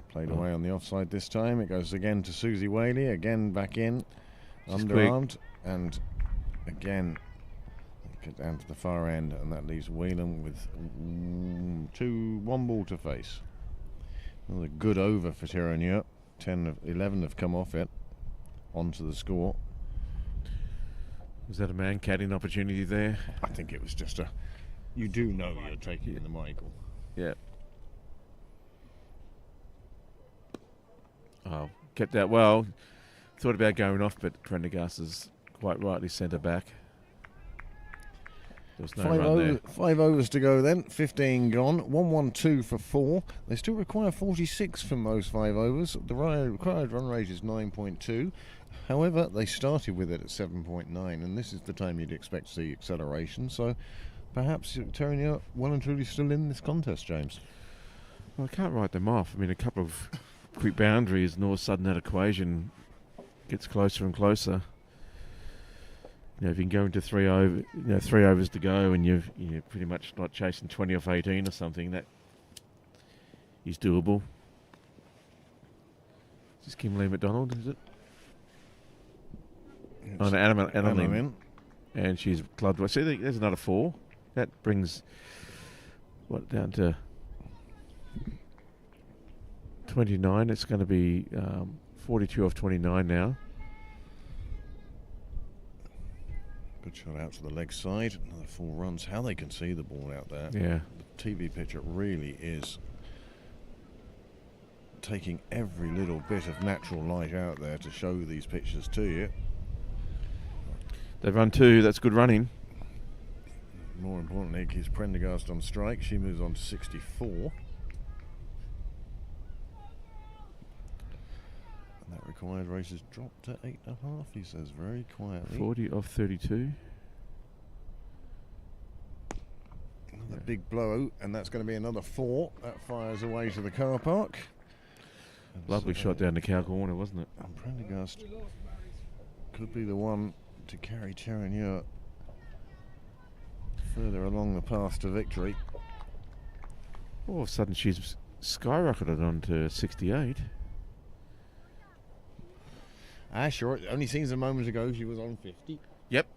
Played away on the offside this time. It goes again to Susie Whaley. Again back in. She's Underarmed. And again, get down to the far end. And that leaves Whelan with 1 ball to face. Another good over for Terenure. 11 have come off it. Onto the score. Was that a man-catting opportunity there? I think it was just you do know you're taking the Michael. Yeah. Oh, kept that well. Thought about going off, but Prendergast is quite rightly centre back. There was no run there. 5 overs to go then. 15 gone. 1-1-2 for 4. They still require 46 from those 5 overs. The required run rate is 9.2. However, they started with it at 7.9, and this is the time you'd expect to see acceleration. So perhaps Terenure well and truly still in this contest, James. Well, I can't write them off. I mean, a couple of quick boundaries, and all of a sudden that equation gets closer and closer. If you can go into 3 overs to go, and you're pretty much not chasing 20 off 18 or something, that is doable. Is this Kimberly McDonald, is it? Oh, no, Anna Lynn. And she's clubbed. Well, see, there's another 4. That brings, down to 29. It's going to be 42 off 29 now. Good shot out to the leg side. Another 4 runs. How they can see the ball out there. Yeah. The TV picture really is taking every little bit of natural light out there to show these pictures to you. They've run 2. That's good running. More importantly, is Prendergast on strike. She moves on to 64. And that required race has dropped to 8.5, he says very quietly. 40 off 32. Another big blowout, and that's going to be another 4. That fires away to the car park. And Lovely shot down the cow corner, wasn't it? And Prendergast could be the one to carry Terenure further along the path to victory. All of a sudden, she's skyrocketed on to 68. Sure. It only seems a moment ago she was on 50. Yep.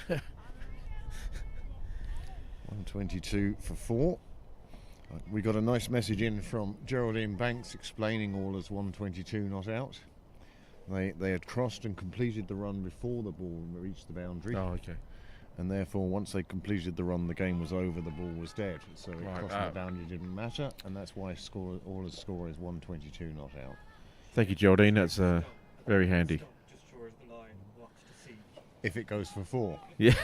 122 for 4. We got a nice message in from Geraldine Banks explaining all as 122 not out. They had crossed and completed the run before the ball reached the boundary. Oh, okay. And therefore, once they completed the run, the game was over, the ball was dead. So crossing the boundary didn't matter, and that's why Orla's score is 122 not out. Thank you, Geraldine. That's very handy. Just shores the line and watch to see. If it goes for 4. Yeah.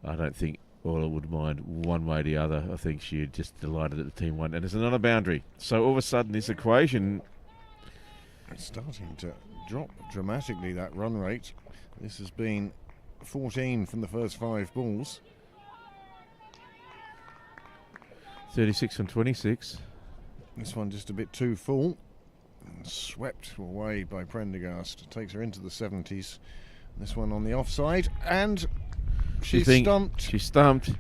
I don't think Orla would mind one way or the other. I think she'd just delighted that the team won. And there's another boundary. So all of a sudden, this equation... It's starting to drop dramatically, that run rate. This has been 14 from the first 5 balls. 36 from 26. This one just a bit too full. And swept away by Prendergast. Takes her into the 70s. This one on the offside. And she's stumped. She's stumped.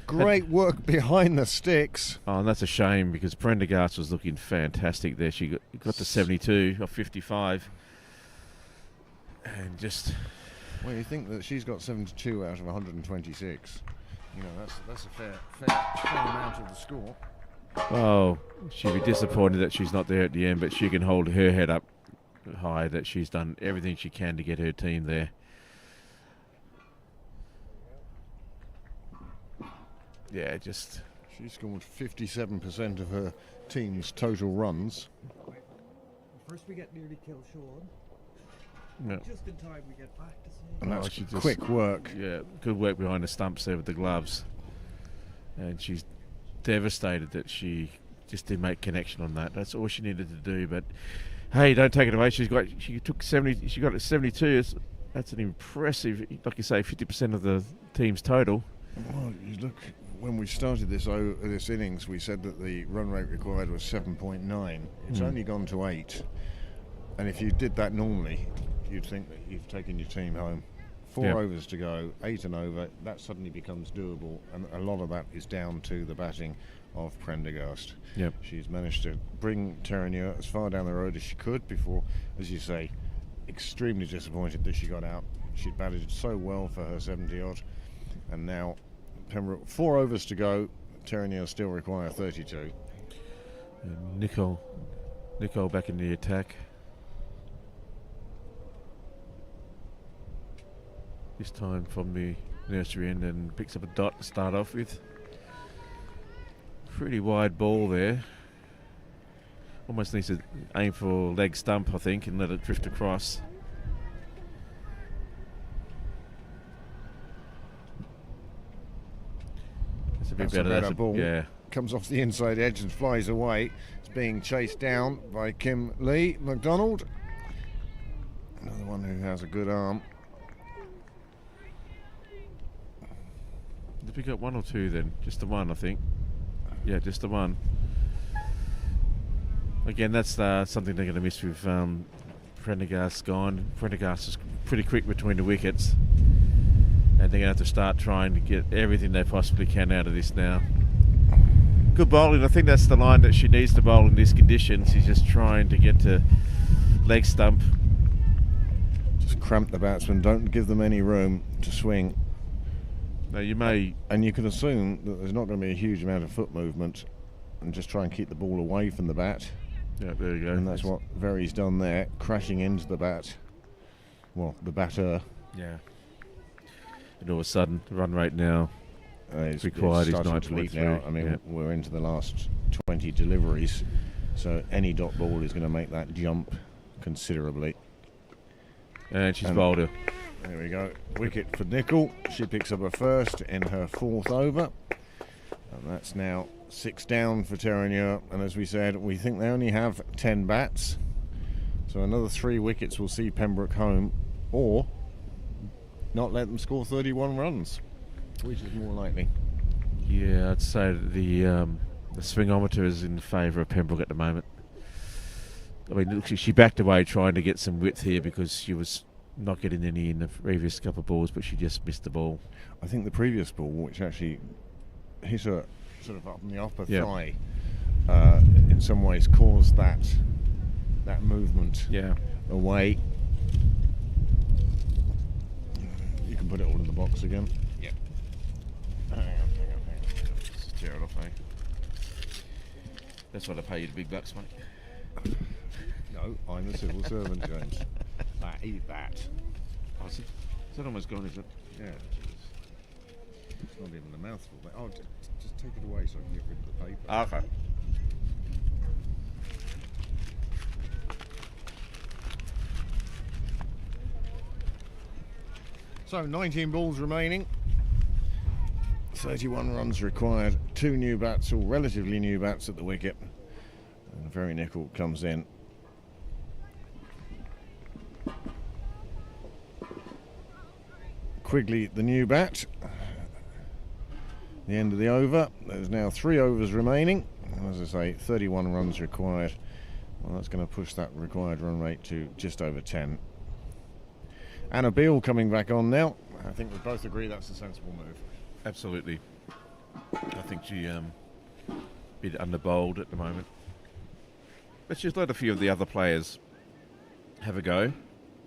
Great work behind the sticks. Oh, and that's a shame because Prendergast was looking fantastic there. She got to 72 off 55. And just... Well, you think that she's got 72 out of 126. You know, that's a fair amount of the score. Oh, she'd be disappointed that she's not there at the end, but she can hold her head up high that she's done everything she can to get her team there. Yeah, just... She scored 57% of her team's total runs. First we get nearly killed Sean. No. Just in time we get back to see. And that's she just- quick work. Yeah, good work behind the stumps there with the gloves. And she's devastated that she just didn't make connection on that. That's all she needed to do. But hey, don't take it away. She got it 72. That's an impressive, like you say, 50% of the team's total. Well, you look, when we started this innings, we said that the run rate required was 7.9. It's only gone to 8. And if you did that normally, you'd think that you've taken your team home. 4 overs to go, 8 and over, that suddenly becomes doable. And a lot of that is down to the batting of Prendergast. Yep. She's managed to bring Terenure as far down the road as she could before, as you say, extremely disappointed that she got out. She'd batted so well for her 70-odd. And now Pembroke, 4 overs to go. Terenure still require 32. And Nicole back in the attack. This time from the nursery end and picks up a dot to start off with. Pretty wide ball there. Almost needs to aim for leg stump, I think, and let it drift across. That's a bit better. That's a ball. Yeah. Comes off the inside edge and flies away. It's being chased down by Kim Lee McDonald. Another one who has a good arm. Did we got 1 or 2 then? Just the 1, I think. Yeah, just the 1. Again, that's something they're going to miss with Prendergast gone. Prendergast is pretty quick between the wickets. And they're going to have to start trying to get everything they possibly can out of this now. Good bowling. I think that's the line that she needs to bowl in this condition. She's just trying to get to leg stump. Just cramp the batsman. Don't give them any room to swing. Now you may... And you can assume that there's not going to be a huge amount of foot movement and just try and keep the ball away from the bat. Yeah, there you go. And that's what Very's done there, crashing into the bat. Well, the batter. Yeah. And all of a sudden, the run rate now It's required is starting to leak now. 9.3. I mean, we're into the last 20 deliveries, so any dot ball is going to make that jump considerably. And she's bowled her. There we go. Wicket for Nicol. She picks up her first in her 4th over. And that's now 6 down for Terenure. And as we said, we think they only have 10 bats. So another 3 wickets will see Pembroke home, or not let them score 31 runs, which is more likely. Yeah, I'd say that the swingometer is in favour of Pembroke at the moment. I mean, look, she backed away trying to get some width here because she was not getting any in the previous couple of balls, but she just missed the ball. I think the previous ball, which actually hit her sort of up on the upper Yeah. thigh, in some ways caused that movement Yeah. away. You can put it all in the box again. Yeah. Hang on. Just tear it off, eh? That's what I pay you the big bucks, mate. No, I'm a civil servant, James. I eat that. Oh, is that almost gone, is it? Yeah. It's not even a mouthful. But, just take it away so I can get rid of the paper. Okay. So 19 balls remaining. 31 runs required. 2 new bats, or relatively new bats at the wicket. And Very Nickel comes in. Quigley, the new bat. The end of the over. There's now 3 overs remaining. And as I say, 31 runs required. Well, that's going to push that required run rate to just over 10. Anna Beale coming back on now. I think we both agree that's a sensible move. Absolutely. I think she a bit under-bowled at the moment. Let's just let a few of the other players have a go,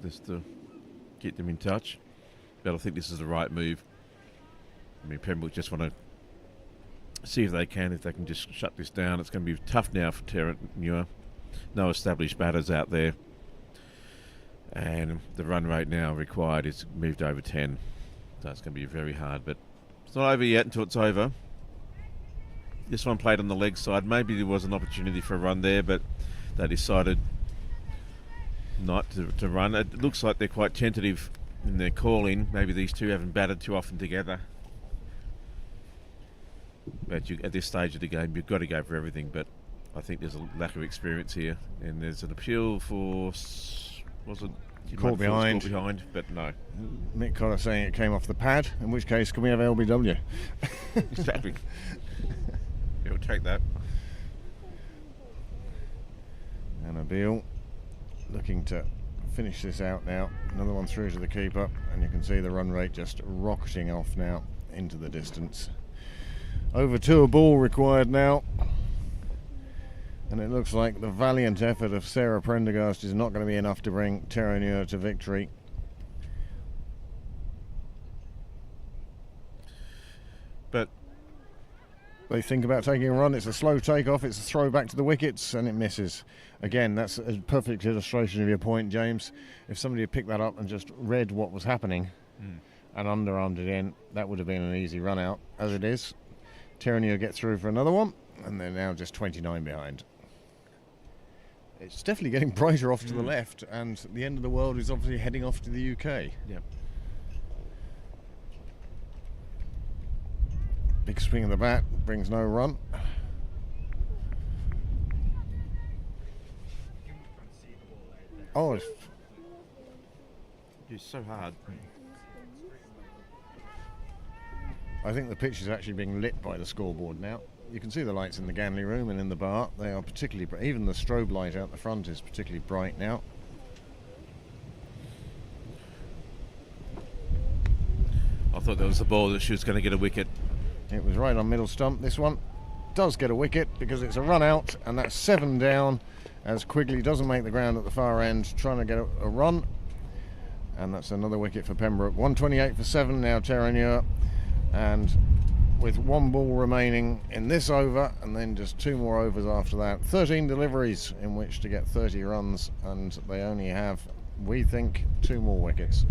just to get them in touch. But I think this is the right move. I mean, Pembroke just want to see if they can just shut this down. It's going to be tough now for Terenure. No established batters out there. And the run rate now required is moved over 10. So it's going to be very hard, but it's not over yet until it's over. This one played on the leg side. Maybe there was an opportunity for a run there, but they decided not to run. It looks like they're quite tentative in their calling. Maybe these two haven't batted too often together. But at this stage of the game, you've got to go for everything. But I think there's a lack of experience here. And there's an appeal for... Was it? Caught behind. Caught behind, but no. Mick Cotter saying it came off the pad, in which case can we have LBW? Exactly. He'll take that. Anna Beale looking to finish this out now. Another one through to the keeper, and you can see the run rate just rocketing off now into the distance. Over 2 a ball required now. And it looks like the valiant effort of Sarah Prendergast is not going to be enough to bring Terenure to victory. But They think about taking a run. It's a slow takeoff. It's a throw back to the wickets, and it misses. Again, that's a perfect illustration of your point, James. If somebody had picked that up and just read what was happening and underarmed it in, that would have been an easy run out. As it is, Terenure get through for another one, and they're now just 29 behind. It's definitely getting brighter off to the left, and the end of the world is obviously heading off to the UK. yeah. Big swing of the bat, brings no run. Oh, It's so hard. I think the pitch is actually being lit by the scoreboard now. You can see the lights in the Ganley room and in the bar. They are particularly bright. Even the strobe light out the front is particularly bright now. I thought that was the ball that she was going to get a wicket. It was right on middle stump. This one does get a wicket because it's a run out, and that's 7 down as Quigley doesn't make the ground at the far end, trying to get a run. And that's another wicket for Pembroke. 128 for 7 now, Terenure. And with 1 ball remaining in this over, and then just 2 more overs after that. 13 deliveries in which to get 30 runs, and they only have, we think, 2 more wickets.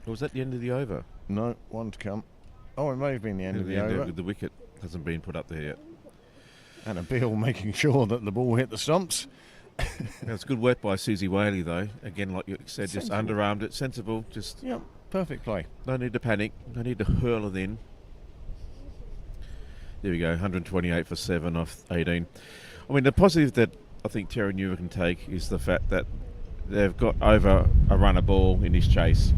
Was that the end of the over? No, 1 to come. Oh, it may have been the end of the over. The wicket hasn't been put up there yet. And a Beale making sure that the ball hit the stumps. Now, it's good work by Susie Whaley, though. Again, like you said, just Sensible. underarmed it. Sensible. Just Yep, perfect play. no need to panic. No need to hurl it in. There we go. 128 for 7 off 18. I mean, the positive that I think Terenure can take is the fact that they've got over a runner ball in this chase.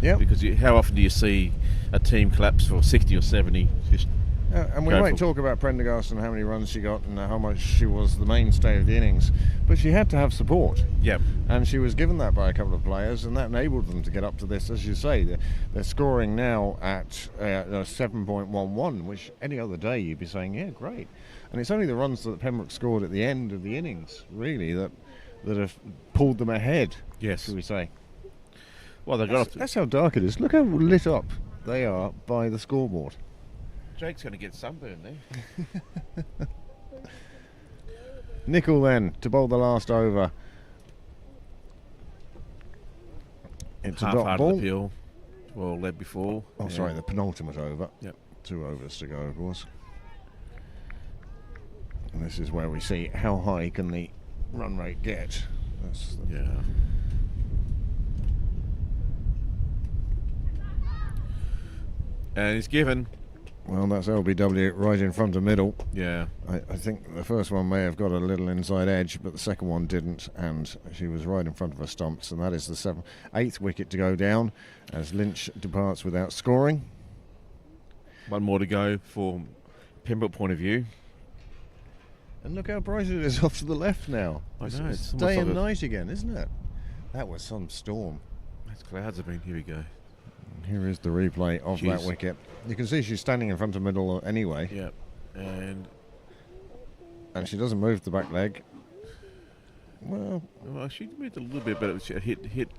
Yep. Because how often do you see a team collapse for 60 or 70 just And we Go might for- talk about Prendergast and how many runs she got and how much she was the mainstay of the innings, but she had to have support. Yep. And she was given that by a couple of players, and that enabled them to get up to this. As you say, they're scoring now at 7.11, which any other day you'd be saying, yeah, great. And it's only the runs that Pembroke scored at the end of the innings, really, that have pulled them ahead, Yes. shall we say. Well, they got off. That's how dark it is. Look how lit up they are by the scoreboard. Jake's going to get sunburned there. Nicol then to bowl the last over. It's a dot Half-hearted ball. appeal. Well led before. Oh, sorry, the penultimate over. Yep. 2 overs to go, of course. And this is where we see how high can the run rate get. That's the Yeah. And he's given. Well, that's LBW right in front of middle. Yeah. I think the first one may have got a little inside edge, but the second one didn't, and she was right in front of her stumps, and that is the 8th wicket to go down as Lynch departs without scoring. One more to go for Pembroke point of view. And look how bright it is off to the left now. I It's know, it's almost day like and a- night again, isn't it? That was some storm. Those clouds have been. Here we go. And here is the replay of that Jeez. wicket. You can see she's standing in front of middle anyway, Yeah. And and she doesn't move the back leg. Well, she moved a little bit, but it was hit.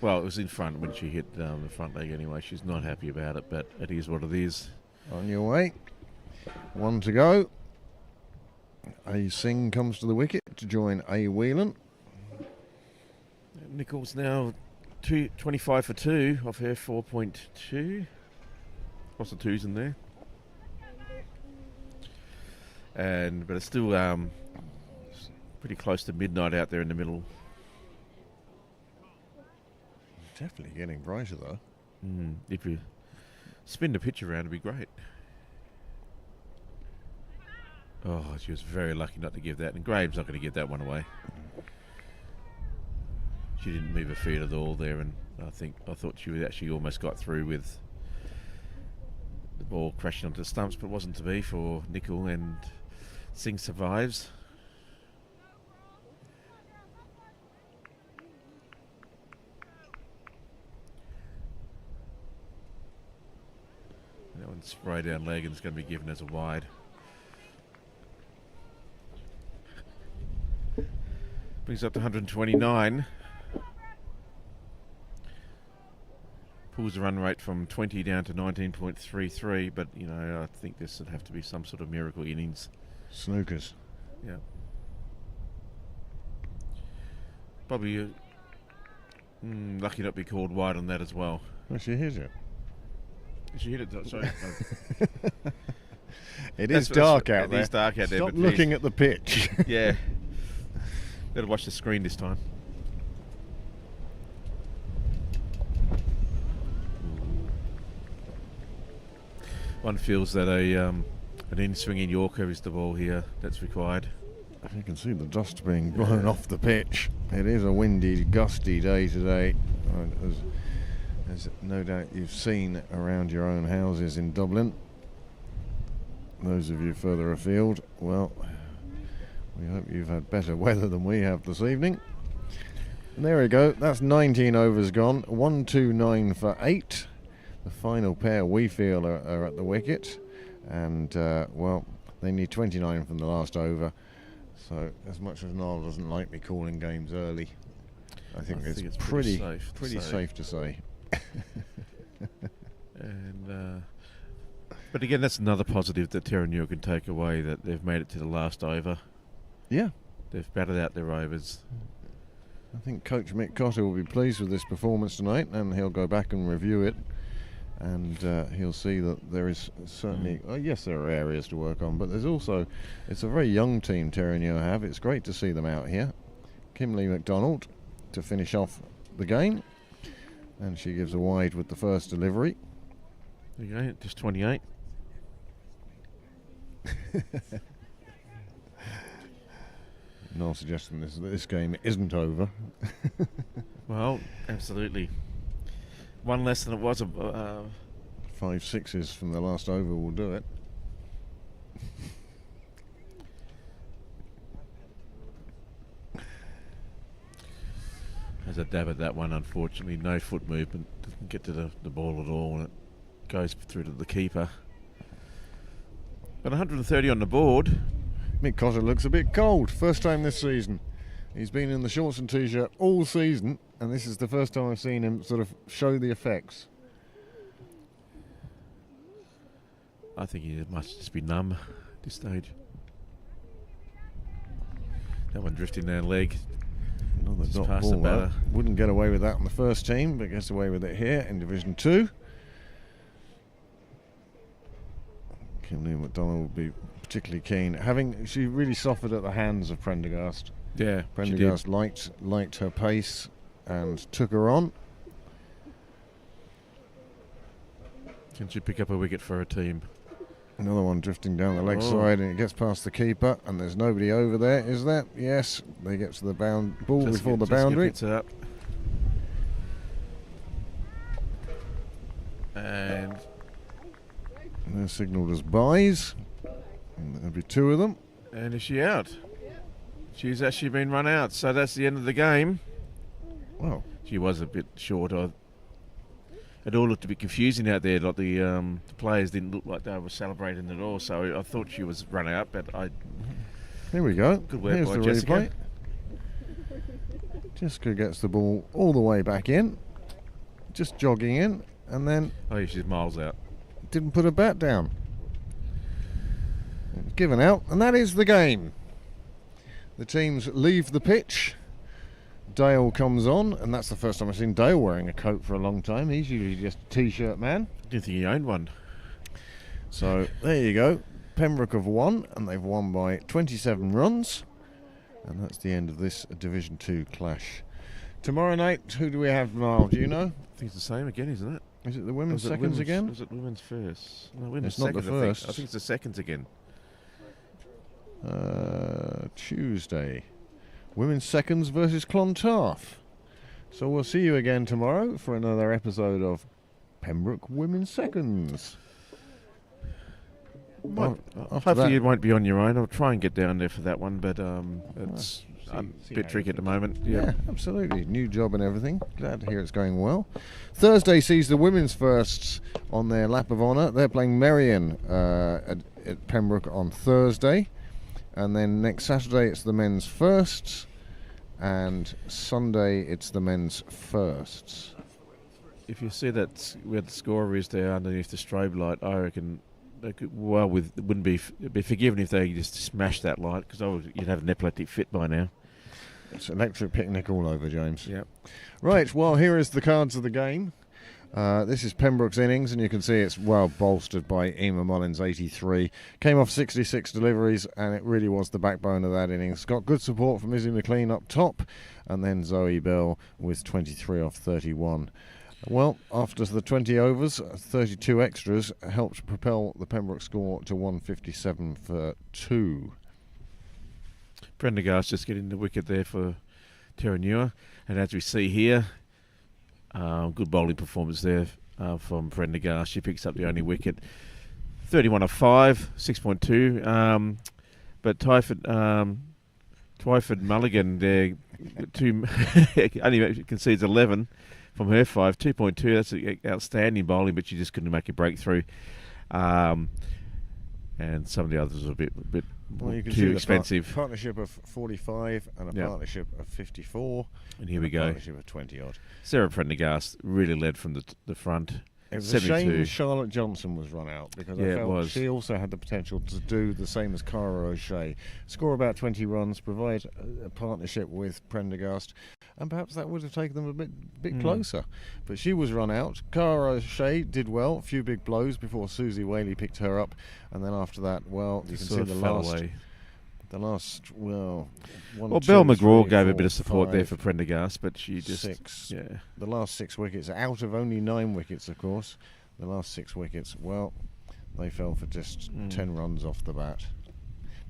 Well, it was in front when she hit the front leg anyway. She's not happy about it, but it is what it is. on your way. 1 to go. A Singh comes to the wicket to join A Whelan. Nicol's now 25 for 2 off her 4.2. Lots of 2s in there. But it's still pretty close to midnight out there in the middle. Definitely getting brighter though. If you spin the pitch around, it'd be great. Oh, she was very lucky not to give that, and Graham's not going to give that one away. She didn't move her feet at all there, and I thought she would actually almost got through with the ball crashing onto the stumps, but it wasn't to be for Nicol, and Singh survives. That one's spray down leg and it's going to be given as a wide. Brings up to 129. Pulls the run rate from 20 down to 19.33, but I think this would have to be some sort of miracle innings. Snookers. Yeah. Probably lucky not to be called wide on that as well. Well, she hit it. She hit it. Sorry. It is dark out there. It is dark out there. Stop but looking at the pitch. yeah. Better watch the screen this time. One feels that an in-swinging Yorker is the ball here that's required. You can see the dust being blown off the pitch. It is a windy, gusty day today, as no doubt you've seen around your own houses in Dublin. Those of you further afield, well, we hope you've had better weather than we have this evening. And there we go, that's 19 overs gone, 129 for 8. The final pair we feel are at the wicket, and well, they need 29 from the last over. So as much as Niall doesn't like me calling games early, I think it's pretty safe to say. And but again, that's another positive that Terenure can take away, that they've made it to the last over. Yeah, They've batted out their overs. I think Coach Mick Cotter will be pleased with this performance tonight, and he'll go back and review it, and he'll see that there is certainly, yes, there are areas to work on, but there's also, it's a very young team Terenure have. It's great to see them out here. Kimberly MacDonald to finish off the game, and she gives a wide with the first delivery. There you go, just 28. Noel suggesting this game isn't over. Well, absolutely. One less than it was 5 sixes from the last over will do it. As a dab at that one, unfortunately, no foot movement, doesn't get to the ball at all, and it goes through to the keeper. But 130 on the board. Mick Cotter looks a bit cold. First time this season. He's been in the shorts and t-shirt all season, and this is the first time I've seen him sort of show the effects. I think he must just be numb at this stage. That one drifting down leg. Another Just dot past the ball there. batter. Wouldn't get away with that on the first team, but gets away with it here in Division 2. Kimberly McDonald will be particularly keen. She really suffered at the hands of Prendergast. Yeah, Prendergast liked her pace and took her on. Can she pick up a wicket for her team? Another one drifting down the leg side, and it gets past the keeper, and there's nobody over there, is there? Yes, they get to the ball before the boundary. Just up. And they're signalled as byes. And there'll be 2 of them. And is she out? She's actually been run out, so that's the end of the game. Well, She was a bit short. It all looked a bit confusing out there. Like the players didn't look like they were celebrating at all. So I thought she was run out, but here we go. Good work Here's by the Jessica. replay. Jessica gets the ball all the way back in, just jogging in, and then she's miles out. didn't put her bat down. It was given out, and that is the game. The teams leave the pitch. Dale comes on, and that's the first time I've seen Dale wearing a coat for a long time. He's usually just a t-shirt man. Didn't think he owned one. So there you go. Pembroke have won, and they've won by 27 runs. And that's the end of this Division 2 clash. Tomorrow night, who do we have, Niall? Do you know? I think it's the same again, isn't it? Is it the women's Or is it seconds women's- again? Is it women's first? No, women's It's not the seconds, I think. first. I think it's the seconds again. Tuesday. Women's seconds versus Clontarf. So we'll see you again tomorrow for another episode of Pembroke Women's Seconds. After Hopefully that- you won't be on your own. I'll try and get down there for that one, but it's a see bit how tricky you at the moment. Yeah, absolutely. New job and everything. Glad to hear it's going well. Thursday sees the women's firsts on their lap of honour. They're playing Merion at Pembroke on Thursday. And then next Saturday it's the men's firsts. And Sunday it's the men's firsts. If you see that where the scorer is there underneath the strobe light, I reckon they could, wouldn't be it'd be forgiven if they just smashed that light, because you'd have an epileptic fit by now. It's electric picnic all over, James. Yep. Right, well, here is the cards of the game. This is Pembroke's innings, and you can see it's well bolstered by Emma Mullins, 83. Came off 66 deliveries, and it really was the backbone of that innings. Got good support from Izzy McLean up top, and then Zoe Bell with 23 off 31. Well, after the 20 overs, 32 extras helped propel the Pembroke score to 157 for 2. Prendergast just getting the wicket there for Terenure, and as we see here, good bowling performance there from Prendergast. She picks up the only wicket, 31 off 5, 6.2. But Twyford Mulligan there, only concedes 11 from her 5, 2.2. That's outstanding bowling, but she just couldn't make a breakthrough. And some of the others were a bit Well, you can too see expensive. the partnership of 45 and a Yep. partnership of 54. And here we a go. Partnership of 20 odd. Sarah Prendergast really led from the front. It was a 72. shame Charlotte Johnson was run out, because Yeah, I it felt was. she also had the potential to do the same as Cara O'Shea. Score about 20 runs, provide a partnership with Prendergast, and perhaps that would have taken them a bit closer. But she was run out. Cara O'Shea did well, a few big blows before Susie Whaley picked her up, and then after that, well, you can see Sort the of fell last... away. The last, well, one, Well, two, Belle McGraw three, gave a four, bit of support there five, for Prendergast, but she just 6. yeah. The last 6 wickets, out of only 9 wickets, of course. The last 6 wickets, well, they fell for just 10 runs off the bat.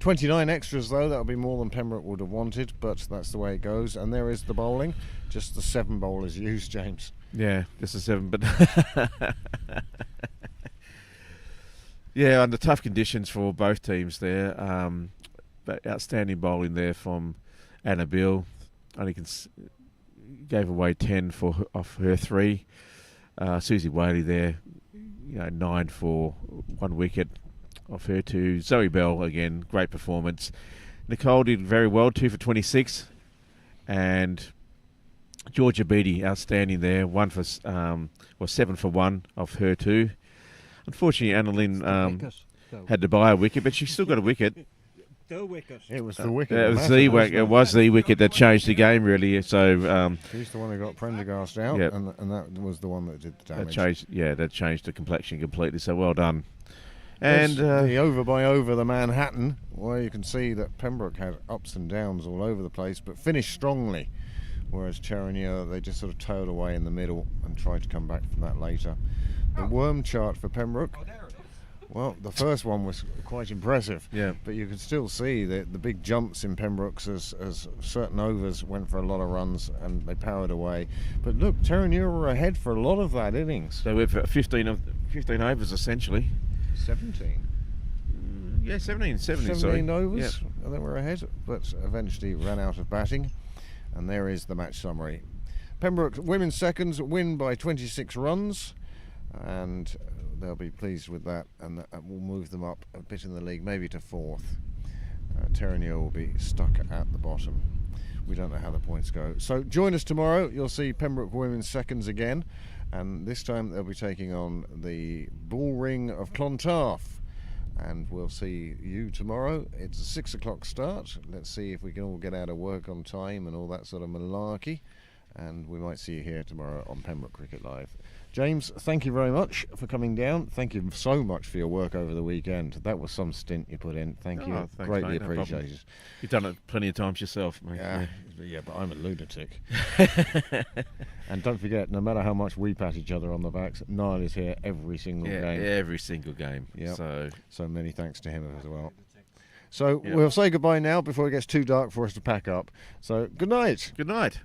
29 extras, though, that'll be more than Pembroke would have wanted, but that's the way it goes. And there is the bowling. Just the 7 bowlers used, James. Yeah, just a 7, but Yeah, under tough conditions for both teams there. But outstanding bowling there from Anna Bill. Only gave away 10 off her 3. Susie Whaley there, 9 for 1 wicket off her 2. Zoe Bell again, great performance. Nicole did very well, 2 for 26, and Georgia Beattie outstanding there, 7 for 1 off her 2. Unfortunately, Annalyn had to buy a wicket, but she still got a wicket. The wicket. It was the wicket. It was the wicket that changed the game, really. So she's the one who got Prendergast out, Yep. and that was the one that did the damage. that changed the complexion completely. So well done. And the over by over the Manhattan, where you can see that Pembroke had ups and downs all over the place, but finished strongly. Whereas Terenure, they just sort of toed away in the middle and tried to come back from that later. The worm chart for Pembroke. Well, the first one was quite impressive, Yeah. but you could still see the big jumps in Pembroke's as certain overs went for a lot of runs and they powered away. But look, Terenure were ahead for a lot of that innings. so we've 15 overs essentially. 17. Yeah, 17 17 overs, Yep. and they were ahead, but eventually ran out of batting. And there is the match summary. Pembroke women's seconds win by 26 runs, and they'll be pleased with that, and that will move them up a bit in the league, maybe to 4th. Terenure will be stuck at the bottom. We don't know how the points go. So join us tomorrow. You'll see Pembroke women's seconds again, and this time they'll be taking on the Bull Ring of Clontarf. And we'll see you tomorrow. It's a 6 o'clock start. Let's see if we can all get out of work on time and all that sort of malarkey. And we might see you here tomorrow on Pembroke Cricket Live. James, thank you very much for coming down. Thank you so much for your work over the weekend. That was some stint you put in. Thank you. Thanks, Greatly mate, no problem. appreciated. You've done it plenty of times yourself, mate. Yeah, but I'm a lunatic. And don't forget, no matter how much we pat each other on the backs, Niall is here every single game. Every single game. Yep. So many thanks to him as well. So Yep. we'll say goodbye now before it gets too dark for us to pack up. So good night. good night.